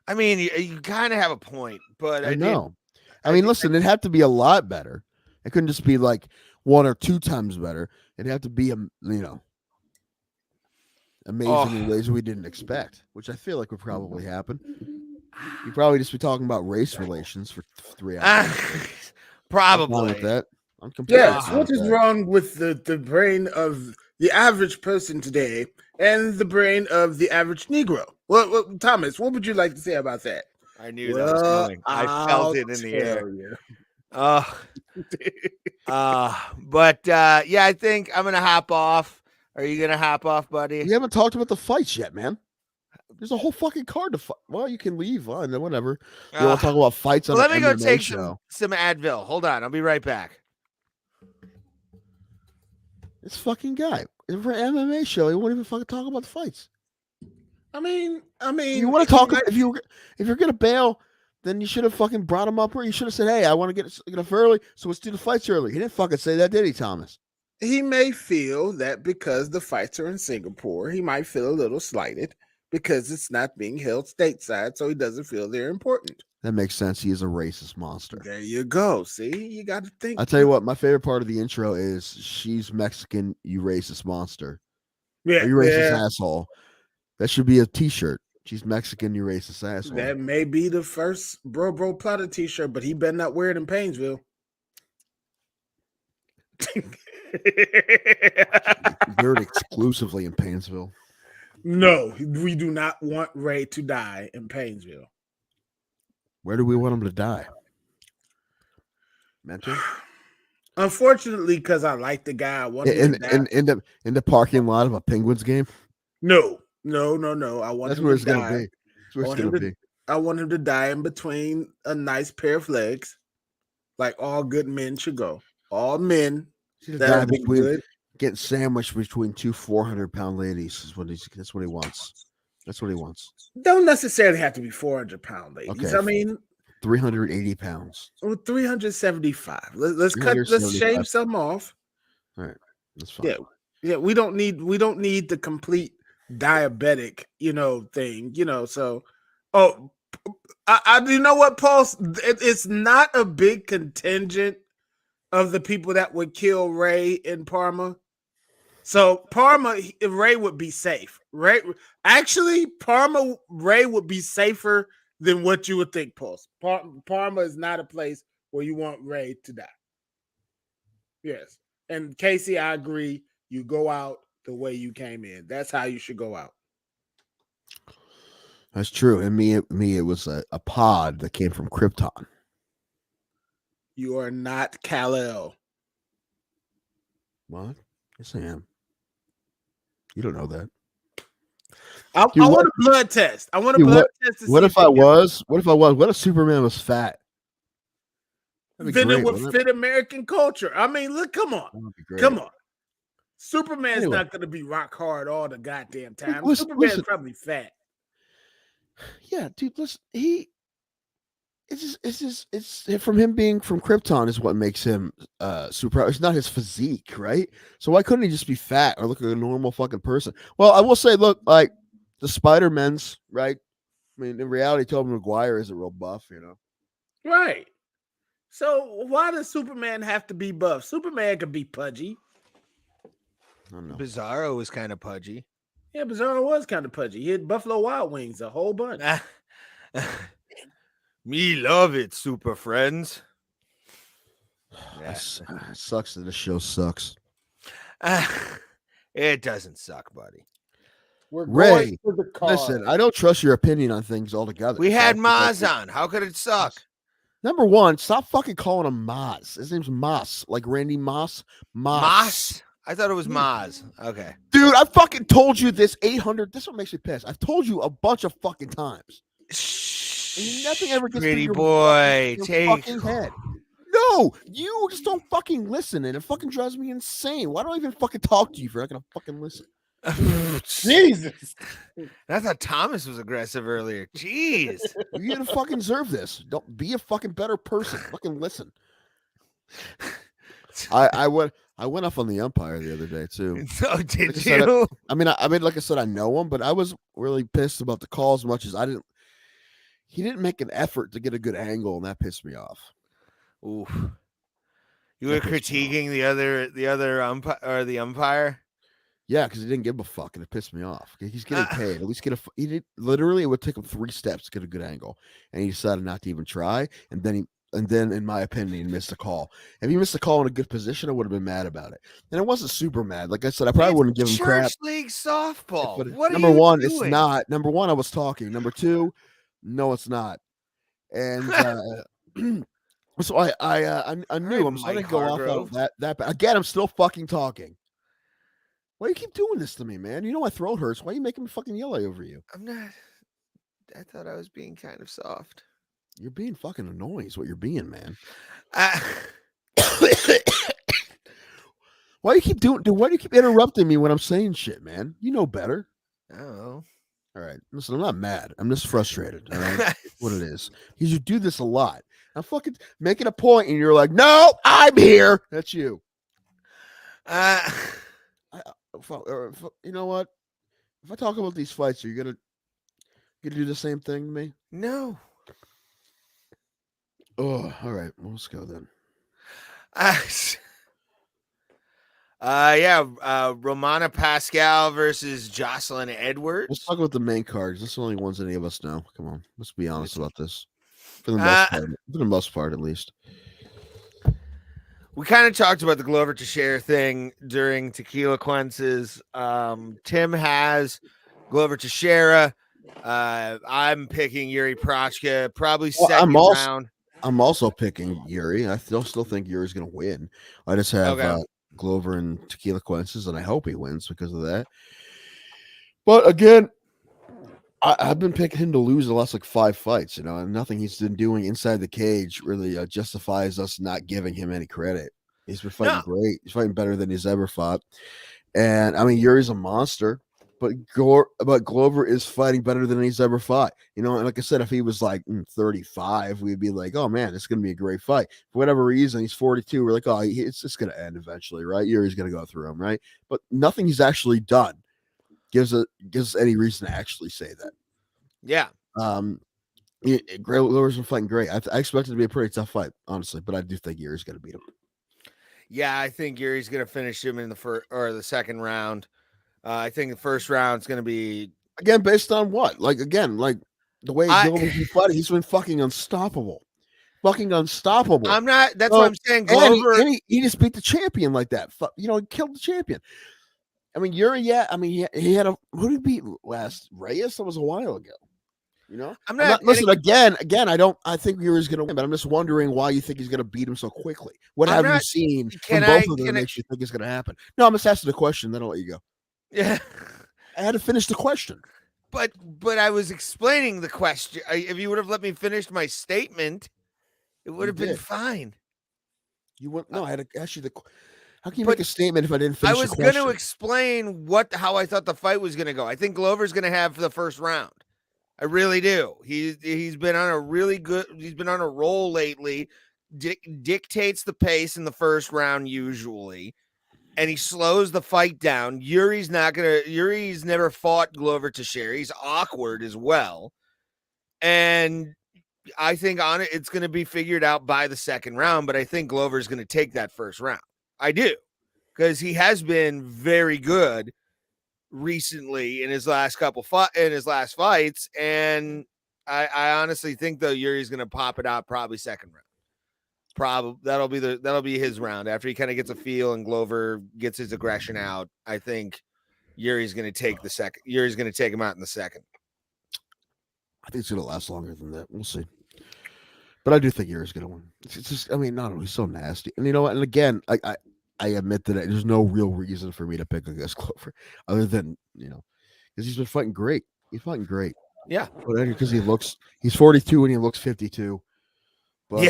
I mean, you kind of have a point, but I know. I mean, listen, it had to be a lot better. It couldn't just be like 1 or 2 times better. It'd have to be, amazing in ways we didn't expect, which I feel like would probably happen. You'd probably just be talking about race relations for 3 hours. Probably. I'm with that. I'm completely what is wrong with the brain of the average person today and the brain of the average Negro? Well, Thomas, what would you like to say about that? I knew that was coming. I felt it in the air. I think I'm gonna hop off. Are you gonna hop off, buddy? We haven't talked about the fights yet, man. There's a whole fucking card to fight. Well, you can leave, whatever. You want to talk about fights on let an me go MMA take show. some Advil. Hold on, I'll be right back. This fucking guy for an MMA show, he won't even fucking talk about the fights. I mean, you want to talk if you're gonna bail, then you should have fucking brought him up, or you should have said, "Hey, I want to get up early, so let's do the fights early." He didn't fucking say that, did he, Thomas? He may feel that because the fights are in Singapore, he might feel a little slighted because it's not being held stateside, so he doesn't feel they're important. That makes sense. He is a racist monster. There you go. See, you got to think. I'll tell you what, my favorite part of the intro is she's Mexican, you racist monster. Yeah, you racist asshole. That should be a t-shirt. She's Mexican, you racist asshole. That may be the first Bro Plata t-shirt, but he better not wear it in Painesville. Wear it exclusively in Painesville. No, we do not want Ray to die in Painesville. Where do we want him to die? Mental? Unfortunately, because I like the guy. I want in the parking lot of a Penguins game. No. I want That's him where to it's die. gonna be. That's where it's gonna be. I want him to die in between a nice pair of legs, like all good men should go. All men that have been good. getting sandwiched between two 400-pound ladies is what that's what he wants. That's what he wants. Don't necessarily have to be 400-pound ladies. Okay. I mean, 380 pounds. 375. Let's shave some off. All right, that's fine. Yeah. We don't need the complete diabetic, thing, So, I you know what, Paul? It's not a big contingent of the people that would kill Ray in Parma. So Ray would be safe. Ray would be safer than what you would think, Paul. Parma is not a place where you want Ray to die. Yes. And Casey, I agree. You go out the way you came in. That's how you should go out. That's true. And me, it was a pod that came from Krypton. You are not Kal-El. What? Yes, I am. You don't know that. I want a blood test. I want a blood test. What if I was? What if Superman was fat? Then it would fit American culture. I mean, look, come on. Come on. Superman's not going to be rock hard all the goddamn time. Superman's probably fat. Yeah, dude, listen, it's from him being from Krypton is what makes him super. It's not his physique, right? So why couldn't he just be fat or look like a normal fucking person? Well, I will say, look, like the Spider-Men's, right? I mean, in reality, Tobey Maguire is a real buff, Right. So why does Superman have to be buff? Superman could be pudgy. I don't know. Bizarro was kind of pudgy. Yeah, Bizarro was kind of pudgy. He had Buffalo Wild Wings a whole bunch. Me love it, super friends. It sucks that the show sucks. It doesn't suck, buddy. We're Ray, listen, I don't trust your opinion on things altogether. We had Maz on. How could it suck? Number one, stop fucking calling him Maz. His name's Moss, like Randy Moss. Moss. I thought it was Maz. Okay. Dude, I fucking told you this 800. This is what makes me pissed. I've told you a bunch of fucking times. And nothing ever gets pretty through boy. your Take fucking head. No, you just don't fucking listen, and it fucking drives me insane. Why do I even fucking talk to you if you're not gonna fucking listen? Jesus. I thought Thomas was aggressive earlier. Jeez. You didn't fucking deserve this. Don't be a fucking better person. Fucking listen. I went off on the umpire the other day too. So did like you? I mean, like I said, I know him, but I was really pissed about the call as much as I didn't. He didn't make an effort to get a good angle, and that pissed me off. Oof. You were critiquing the other umpire or the umpire? Yeah, because he didn't give a fuck, and it pissed me off. He's getting paid. At least he did. Literally, it would take him 3 steps to get a good angle, and he decided not to even try. And then in my opinion, he missed a call. If he missed a call in a good position, I would have been mad about it. And I wasn't super mad. Like I said, I probably wouldn't give him crap. Church league softball. What number are you one, doing? it's not. Number one, I was talking. Number two, no, it's not. And so I knew him. So I didn't go off on that. Again, I'm still fucking talking. Why do you keep doing this to me, man? You know my throat hurts. Why are you making me fucking yell over you? I'm not. I thought I was being kind of soft. You're being fucking annoying is what you're being, man. Why do you keep why do you keep interrupting me when I'm saying shit, man? You know better. Oh. All right. Listen, I'm not mad. I'm just frustrated. All right. What it is. Because you do this a lot. I'm fucking making a point and you're like, no, I'm here. That's you. You know what? If I talk about these fights, are you gonna do the same thing to me? No. Oh, all right. Well, let's go then. Romana Pascal versus Jocelyn Edwards. Let's talk about the main cards. That's the only ones any of us know. Come on, let's be honest about this. For the most part, at least. We kind of talked about the Glover Teixeira thing during Tequilaquences. Tim has Glover Teixeira. I'm picking Yuri Prochka, probably second round. I'm also picking Yuri. I still think Yuri's going to win. I just have Glover and Tequilaquences, and I hope he wins because of that. But again, I've been picking him to lose the last 5 fights, and nothing he's been doing inside the cage really justifies us not giving him any credit. He's been fighting great. He's fighting better than he's ever fought. And I mean, Yuri's a monster, but Glover is fighting better than he's ever fought. You know, and like I said, if he was like 35, we'd be like, oh man, it's going to be a great fight. For whatever reason, he's 42. We're like, oh, it's just going to end eventually, right? Yuri's going to go through him, right? But nothing he's actually done gives us any reason to actually say that. Yeah. Glover's been fighting great. I expect it to be a pretty tough fight, honestly, but I do think Yuri's going to beat him. Yeah, I think Yuri's going to finish him in the first or the second round. I think the first round is going to be again based on what? Like the way Glover's been fighting, he's been fucking unstoppable. Fucking unstoppable. I'm not. That's what I'm saying. Glover, and he just beat the champion like that. You know, he killed the champion. I mean, Yuri. Yeah, I mean, he had who did he beat last? Reyes. That was a while ago. You know, I'm not listen again. I think Yuri's going to win, but I'm just wondering why you think he's going to beat him so quickly. What have you seen from both of them that makes you think it's going to happen? No, I'm just asking the question. Then I'll let you go. Yeah, I had to finish the question. But I was explaining the question. If you would have let me finish my statement, it would have been fine. You wouldn't. No, I had to ask you the. How can you make a statement if I didn't finish? I was going to explain how I thought the fight was going to go. I think Glover's going to have for the first round. I really do. He's been on a really good. He's been on a roll lately. Dictates the pace in the first round usually, and he slows the fight down. Yuri's never fought Glover Teixeira. He's awkward as well, and I think on it's going to be figured out by the second round. But I think Glover's going to take that first round. I do, because he has been very good recently in his last last fights, and I honestly think though Yuri's going to pop it out probably second round. Probably that'll be his round after he kind of gets a feel and Glover gets his aggression out. I think Yuri's going to take the second. Yuri's going to take him out in the second. I think it's going to last longer than that. We'll see. But I do think Yuri's going to win. It's just, I mean, not only so nasty, and you know what? And again, I admit that there's no real reason for me to pick against Glover, other than because he's been fighting great. He's fighting great. Yeah, but because he's 42 and he looks 52. But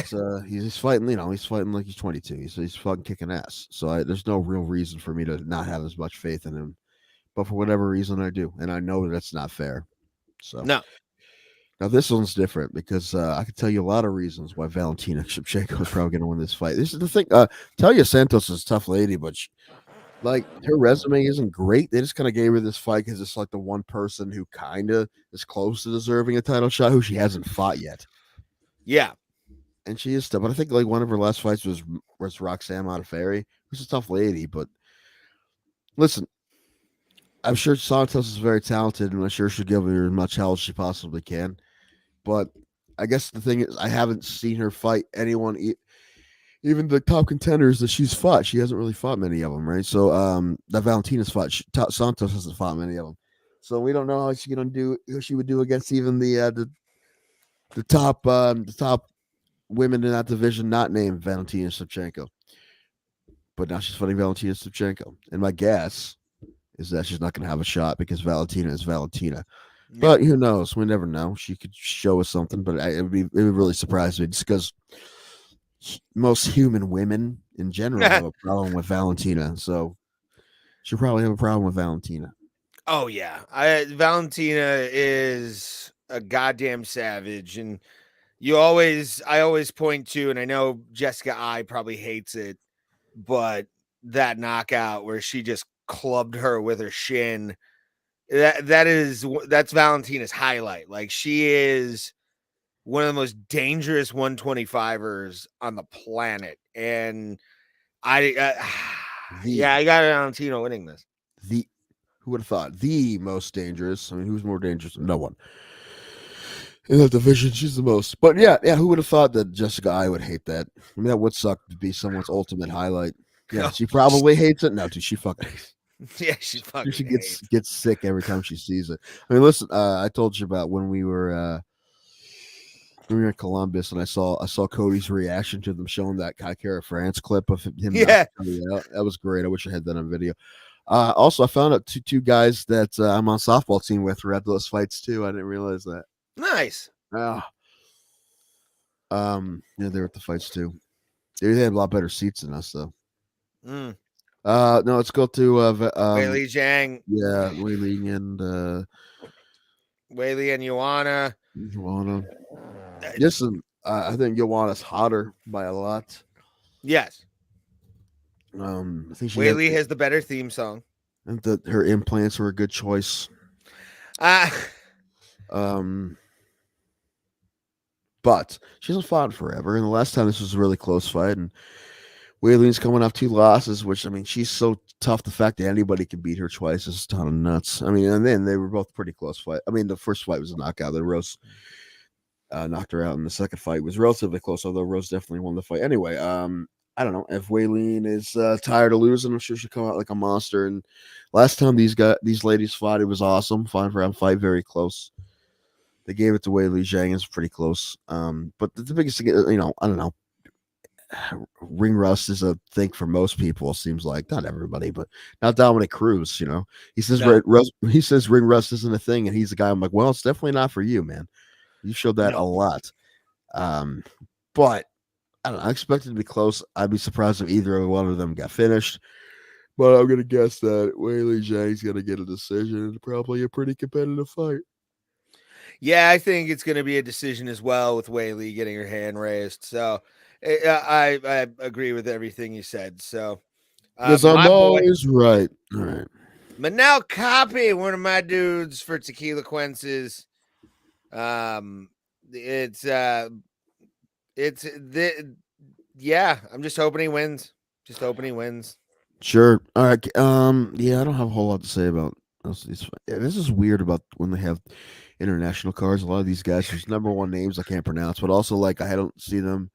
he's fighting. He's fighting like he's 22. He's fucking kicking ass. So there's no real reason for me to not have as much faith in him. But for whatever reason, I do, and I know that that's not fair. So no. Now this one's different because I can tell you a lot of reasons why Valentina Shevchenko is probably going to win this fight. This is the thing. Talia Santos is a tough lady, but her resume isn't great. They just kind of gave her this fight because it's like the one person who kind of is close to deserving a title shot who she hasn't fought yet. Yeah, and she is tough. But I think one of her last fights was Roxanne Modafferi, who's a tough lady. But listen, I'm sure Santos is very talented, and I'm sure she'll give her as much hell as she possibly can. But I guess the thing is, I haven't seen her fight anyone, even the top contenders that she's fought. She hasn't really fought many of them, right? So that Valentina's fought, Santos hasn't fought many of them. So we don't know how she's gonna do. Who she would do against even the top women in that division, not named Valentina Shevchenko. But now she's fighting Valentina Shevchenko, and my guess is that she's not going to have a shot because Valentina is Valentina. Yeah. But who knows? We never know. She could show us something, but it would really surprise me just because most human women in general have a problem with Valentina. So she'll probably have a problem with Valentina. Oh, yeah. Valentina is a goddamn savage. And I always point to, and I know Jessica I probably hates it, but that knockout where she just clubbed her with her shin, that's Valentina's highlight. Like, she is one of the most dangerous 125ers on the planet, and I got Valentina winning this. Who would have thought the most dangerous? I mean, who's more dangerous? No one in that division. She's the most. But yeah. Who would have thought that Jessica I would hate that? I mean, that would suck to be someone's ultimate highlight. Yeah, she probably hates it. No, dude, she fucking. Yeah, she gets sick every time she sees it. I mean, listen, I told you about when we were in Columbus, and I saw Cody's reaction to them showing that Kaikara France clip of him. Yeah, that was great. I wish I had that on video. Also, I found out two guys that I'm on softball team with were at those fights too. I didn't realize that. Nice. Yeah, they're at the fights too. They had a lot better seats than us, though. Mm. No, let's go to Weili Zhang. Yeah, Weili and Weili and Joanna. Yes, I think Joanna's hotter by a lot. Yes. I think Weili has the better theme song. I think that her implants were a good choice. But she hasn't fought forever, and the last time this was a really close fight, and Weili's coming off 2 losses, which, I mean, she's so tough. The fact that anybody can beat her twice is a ton of nuts. I mean, and then they were both pretty close fight. I mean, the first fight was a knockout. Then Rose knocked her out, and the second fight was relatively close, although Rose definitely won the fight. Anyway, I don't know. If Weili is tired of losing, I'm sure she'll come out like a monster. And last time these ladies fought, it was awesome. 5-round fight, very close. They gave it to Weili Zhang. It's pretty close. But the biggest thing, I don't know. Ring rust is a thing for most people. It seems like, not everybody, but not Dominic Cruz. He says he says ring rust isn't a thing, and he's the guy. I'm like, well, it's definitely not for you, man. You showed that a lot. But I don't know. I expect it to be close. I'd be surprised if either one of them got finished. But I'm gonna guess that Weili Zhang's gonna get a decision and probably a pretty competitive fight. Yeah, I think it's going to be a decision as well, with Weili getting her hand raised. So I agree with everything you said. So because I'm always right. All right. Manel Copy, one of my dudes for Tequilaquences. Yeah, I'm just hoping he wins. Sure. All right. Yeah, I don't have a whole lot to say about these. This is weird about when they have international cards. A lot of these guys, whose number one names I can't pronounce, but also like I don't see them.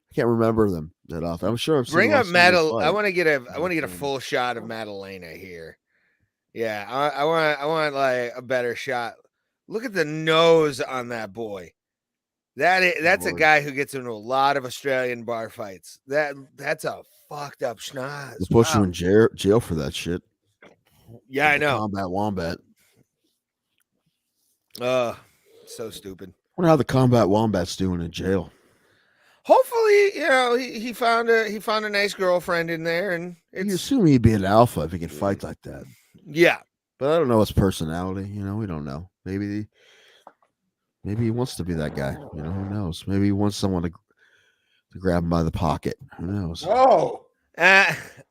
I can't remember them that often. I'm sure. Bring up Madal. I want to get a full shot of Madalena here. Yeah, I want like a better shot. Look at the nose on that boy. That's a guy who gets into a lot of Australian bar fights. That's a fucked up schnoz. They'll put you in jail for that shit. Yeah, I know. Combat Wombat. So stupid. I wonder how the Combat Wombat's doing in jail. Hopefully, he found a nice girlfriend in there, and you assume he'd be an alpha if he can fight like that. Yeah, but I don't know his personality. We don't know. Maybe he wants to be that guy. Who knows? Maybe he wants someone to grab him by the pocket. Who knows? Oh,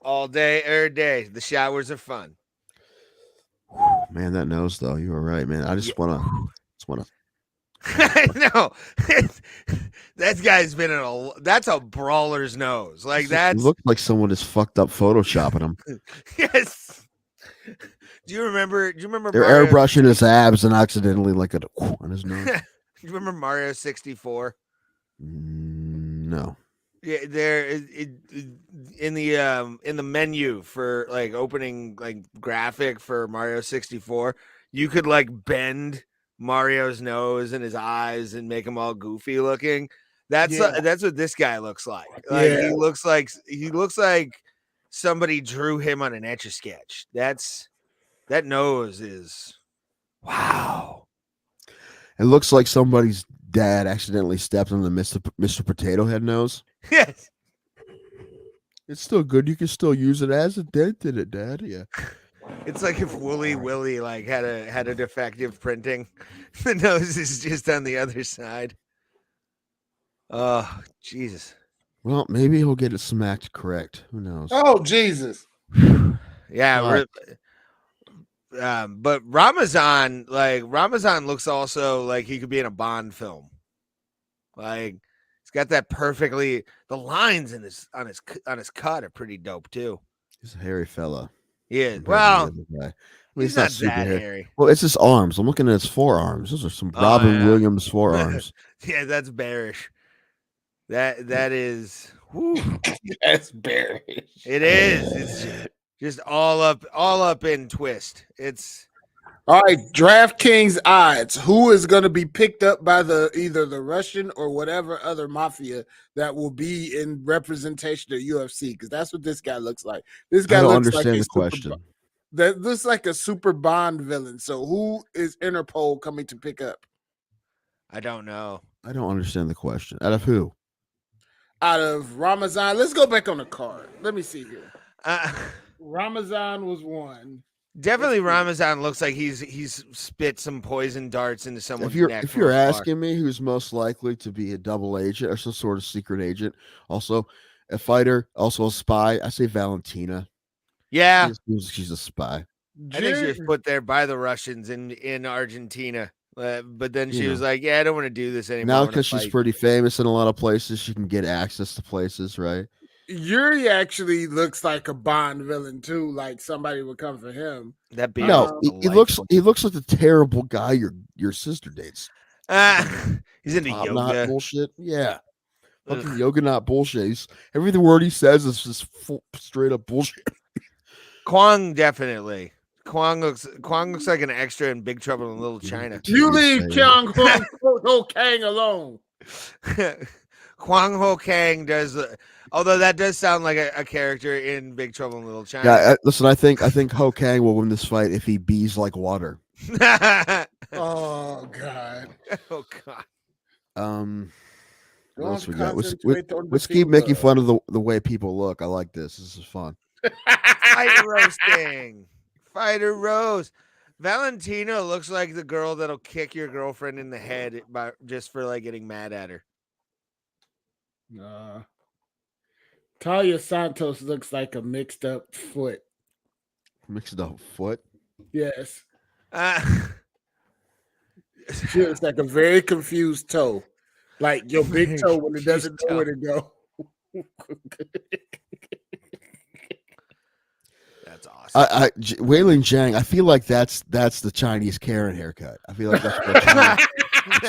all day, every day. The showers are fun. Man, that nose though. You were right, man. I just wanna. I know. That guy's been in that's a brawler's nose. Like that looked like someone just fucked up photoshopping him. Yes. Do you remember They're airbrushing his abs and accidentally on his nose. Do you remember Mario 64? No. Yeah, there in the menu for like opening like graphic for Mario 64, you could like bend Mario's nose and his eyes and make him all goofy looking. That's what this guy looks like. He looks like somebody drew him on an Etch-a-Sketch. That nose is wow. It looks like somebody's dad accidentally stepped on the Mr. Potato Head nose. Yes. It's still good. You can still use it as a dent in it, Dad. Yeah. It's like if Wooly Willy like had a defective printing. The nose is just on the other side. Oh, Jesus. Well, maybe he'll get it smacked correct. Who knows? Oh, Jesus. Yeah. But Ramazan looks also like he could be in a Bond film. Like he's got that perfectly. The lines on his cut are pretty dope too. He's a hairy fella. Yeah. Well, he's not super that hairy. Well, it's his arms. I'm looking at his forearms. Those are some Robin Williams forearms. Yeah, that's bearish. That is. That's bearish. It is. It's just all up in twist. It's all right. DraftKings odds. Who is going to be picked up by either the Russian or whatever other mafia that will be in representation of UFC? Because that's what this guy looks like. This guy looks like the question. That looks like a super Bond villain. So who is Interpol coming to pick up? I don't know. I don't understand the question. Out of who? Out of Ramazan. Let's go back on the card. Let me see here. Ramazan was one. Definitely, Ramazan looks like he's spit some poison darts into someone's neck. If you're asking me who's most likely to be a double agent or some sort of secret agent, also a fighter, also a spy, I say Valentina. Yeah, she's a spy. I think she was put there by the Russians in Argentina, but then she was like, "Yeah, I don't want to do this anymore." Now because she's pretty famous in a lot of places, she can get access to places, right? Yuri actually looks like a Bond villain too. Like somebody would come for him. That beard. No, he looks like the terrible guy your sister dates. He's into yoga bullshit. Yeah, fucking yoga not bullshit. Every word he says is just straight up bullshit. Kwang definitely. Kwang looks like an extra in Big Trouble in Little China. You leave Kyung Ho Kang alone. Kwang Ho Kang does, although that does sound like a character in Big Trouble in Little China. Yeah, listen, I think Ho Kang will win this fight if he bees like water. Oh God. Oh God. What else we got? Let's keep making fun of the way people look. I like this. This is fun. Fighter roasting. Fighter roast. Valentina looks like the girl that'll kick your girlfriend in the head just for like getting mad at her. Talia Santos looks like a mixed up foot. Mixed up foot? Yes. She looks like a very confused toe. Like your big toe when it doesn't know where to go. That's awesome. Weilin Zhang, I feel like that's the Chinese Karen haircut. I feel like that's what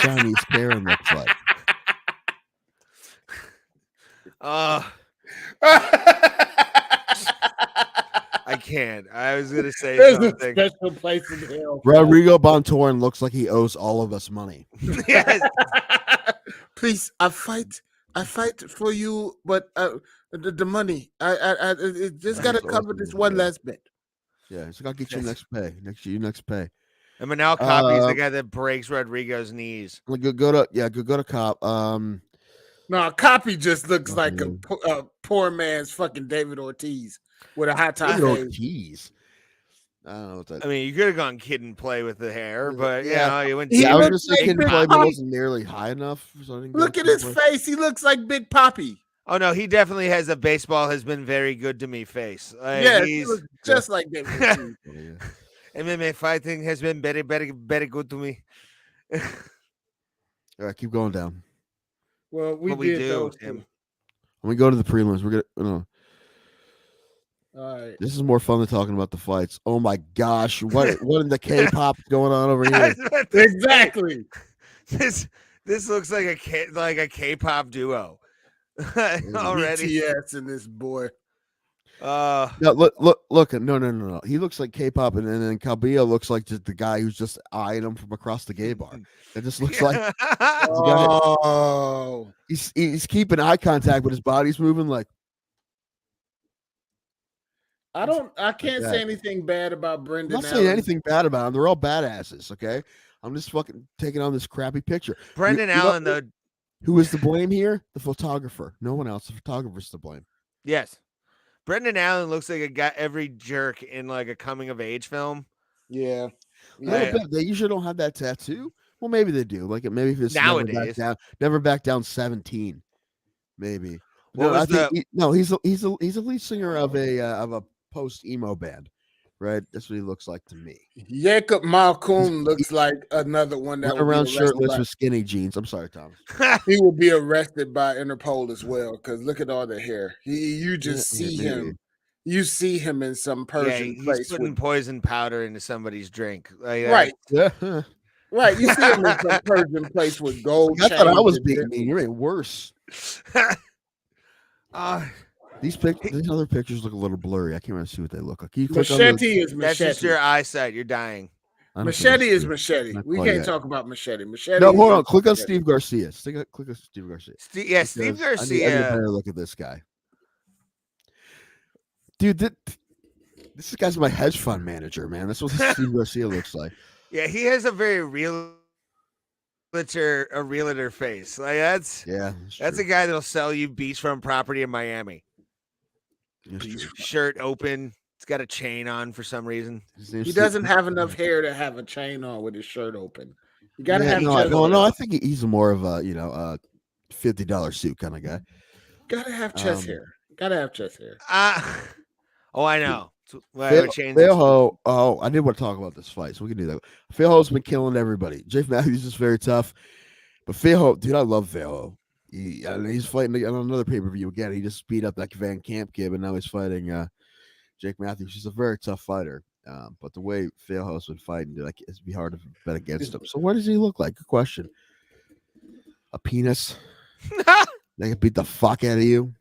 Chinese Karen looks like. I can't. I was gonna say There's something. a special place in hell. Rodrigo Bontorin looks like he owes all of us money. Yes. Please, I fight for you, but the money, I just gotta cover this one last bit. Yeah, so I gotta get you next pay. And Manal Copy is the guy that breaks Rodrigo's knees. Go to Cop. No, Copy just looks like a poor man's fucking David Ortiz with a high top. David Ortiz. I don't know what that. I mean, you could have gone Kid and Play with the hair, but you went. I was gonna say Kid and Play, but wasn't nearly high enough. So Look at his face. He looks like Big Poppy. Oh no, he definitely has a baseball has been very good to me face. Yeah, he looks just like David Ortiz. MMA fighting has been very, very, very good to me. All right, keep going down. Well, we do. When we go to the prelims, we're gonna. All right. This is more fun than talking about the fights. Oh my gosh, what in the K-pop going on over here? Exactly. This looks like a K-pop duo already. BTS and this boy. No, look. No. He looks like K-pop, and then Cabello looks like just the guy who's just eyeing him from across the gay bar. It just looks like he's keeping eye contact, but his body's moving like. I can't say anything bad about Brendan. I'm not saying anything bad about him. They're all badasses. Okay, I'm just fucking taking on this crappy picture. Brendan Allen, though, who is to blame here? The photographer. No one else. The photographer's to blame. Yes. Brendan Allen looks like a guy, every jerk in like a coming of age film. Yeah. They usually don't have that tattoo. Well, maybe they do. Like maybe if it's nowadays, never back down 17. Maybe. He's a lead singer of a post emo band, right? That's what he looks like to me. Jacob Malkoon looks like another one that would around shirtless with skinny jeans. I'm sorry, Thomas. He will be arrested by Interpol as well because look at all the hair. You just see him. You see him in some Persian place. He's putting poison powder into somebody's drink. Right. Yeah. Right. You see him in some Persian place with gold. I thought I was being mean. You're worse. These other pictures look a little blurry. I can't really see what they look like. Machete is Machete. That's just your eyesight. You're dying. Machete is Machete. We can't talk about Machete. Machete. No, hold on. Click on Steve Garcia. Click on Steve Garcia. Steve Garcia. I need a better look at this guy. Dude, this guy's my hedge fund manager, man. That's what Steve Garcia looks like. Yeah, he has a very realtor face. Like that's a guy that'll sell you beachfront property in Miami. Shirt open. It's got a chain on for some reason. He doesn't have enough hair to have a chain on with his shirt open. You got to have no, chest hair. no. I think he's more of a $50 suit kind of guy. Got to have chest hair. Got to have chest hair. Oh, I know. I did want to talk about this fight, so we can do that. Philho's been killing everybody. Jake Matthews is very tough, but Philho, dude, I love Philho. He's fighting on another pay-per-view again. He just beat up that Van Camp kid, and now he's fighting Jake Matthews. He's a very tough fighter, but the way Philho's been fighting, dude, it'd be hard to bet against him. So what does he look like? Good question. A penis? They can beat the fuck out of you.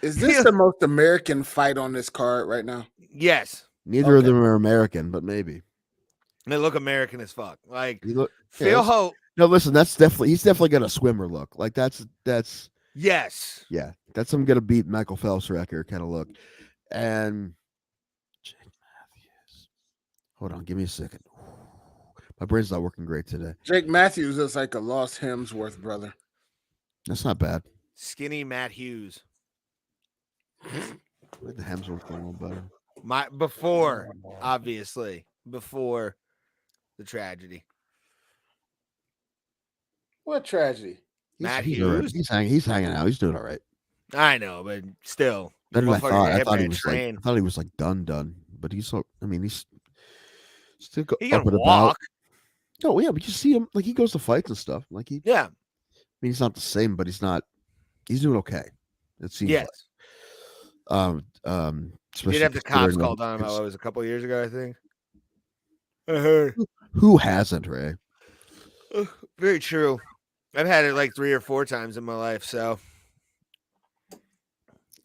Is this the most American fight on this card right now? Yes. Neither of them are American, but maybe. They look American as fuck. Like Philho. No, listen, he's definitely got a swimmer look. Like that's yes. Yeah, that's him gonna beat Michael Phelps record kind of look. And Jake Matthews. Hold on, give me a second. My brain's not working great today. Jake Matthews is like a lost Hemsworth brother. That's not bad. Skinny Matt Hughes. I like the Hemsworth one a little better. Obviously, before the tragedy. What tragedy? Matt Hughes. Hughes. He's hanging out. He's doing all right. I know, but still. Better than I thought. I thought he was like done. But he's so. I mean, he's still up and about. No, yeah, but you see him like he goes to fights and stuff. Like yeah. I mean, he's not the same, but he's not. He's doing okay. It seems. Yes. Like. You'd have the cops called on him. It was a couple years ago, I think. I heard. Who hasn't, Ray? Very true. I've had it like 3 or 4 times in my life. So.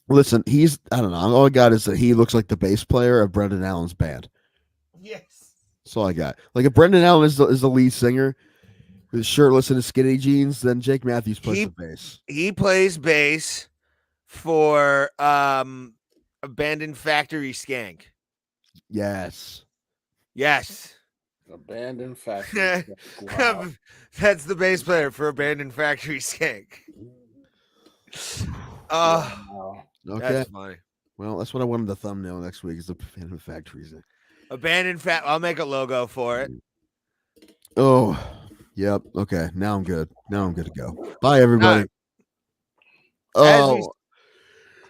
Listen, I don't know. All I got is that he looks like the bass player of Brendan Allen's band. Yes. That's all I got. Like if Brendan Allen is the lead singer, with shirtless and his skinny jeans, then Jake Matthews plays the bass. He plays bass for Abandoned Factory Skank. Yes. Abandoned Factory. Wow. That's the bass player for Abandoned Factory Skank. Okay. That's funny. Well, that's what I wanted the thumbnail next week is the Abandoned Factory. I'll make a logo for it. Oh, yep. Okay. Now I'm good. Now I'm good to go. Bye, everybody.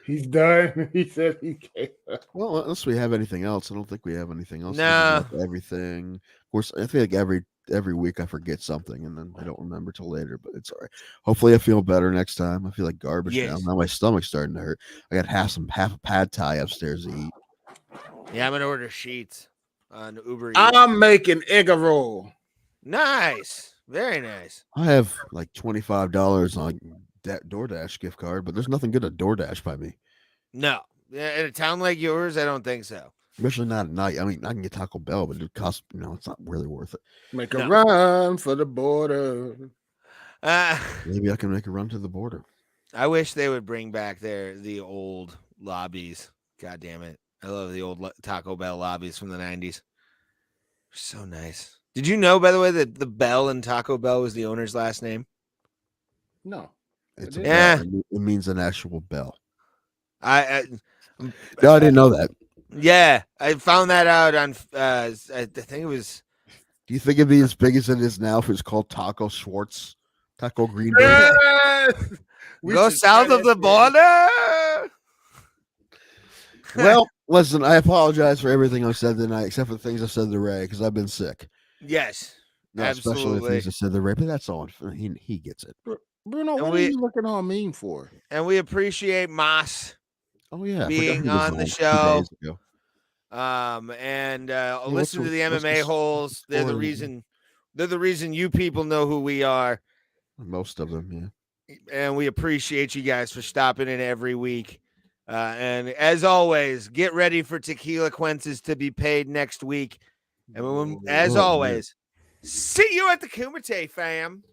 He's done. He said he can't. Well, unless we have anything else, I don't think we have anything else. No. Everything. Of course, I feel like every week I forget something and then I don't remember till later, but it's all right. Hopefully I feel better next time. I feel like garbage now. Now my stomach's starting to hurt. I got half a pad thai upstairs to eat. Yeah, I'm gonna order sheets on Uber Eats. I'm making egg roll. Nice. Very nice. I have like $25 on that DoorDash gift card, but there's nothing good at DoorDash by me. No. In a town like yours, I don't think so. Especially not at night. I mean, I can get Taco Bell, but it costs, it's not really worth it. Make a run for the border. Maybe I can make a run to the border. I wish they would bring back the old lobbies. God damn it. I love the old Taco Bell lobbies from the 90s. So nice. Did you know, by the way, that the Bell in Taco Bell was the owner's last name? No. It's it means an actual bell. No, I didn't know that. Yeah, I found that out on. I think it was. Do you think it'd be as big as it is now if it's called Taco Schwartz, Taco Greenberg? Go south of the border. Well, listen, I apologize for everything I've said tonight, except for the things I said to Ray, because I've been sick. Yes, especially the things I said to Ray, but that's all. He gets it. Bruno, what are you looking all mean for? And we appreciate Moss. Oh yeah, being on the show. And listen to the MMA holes. They're the reason. They're the reason you people know who we are. Most of them, yeah. And we appreciate you guys for stopping in every week. And as always, get ready for Tequilaquences to be paid next week. And as always, see you at the Kumite, fam.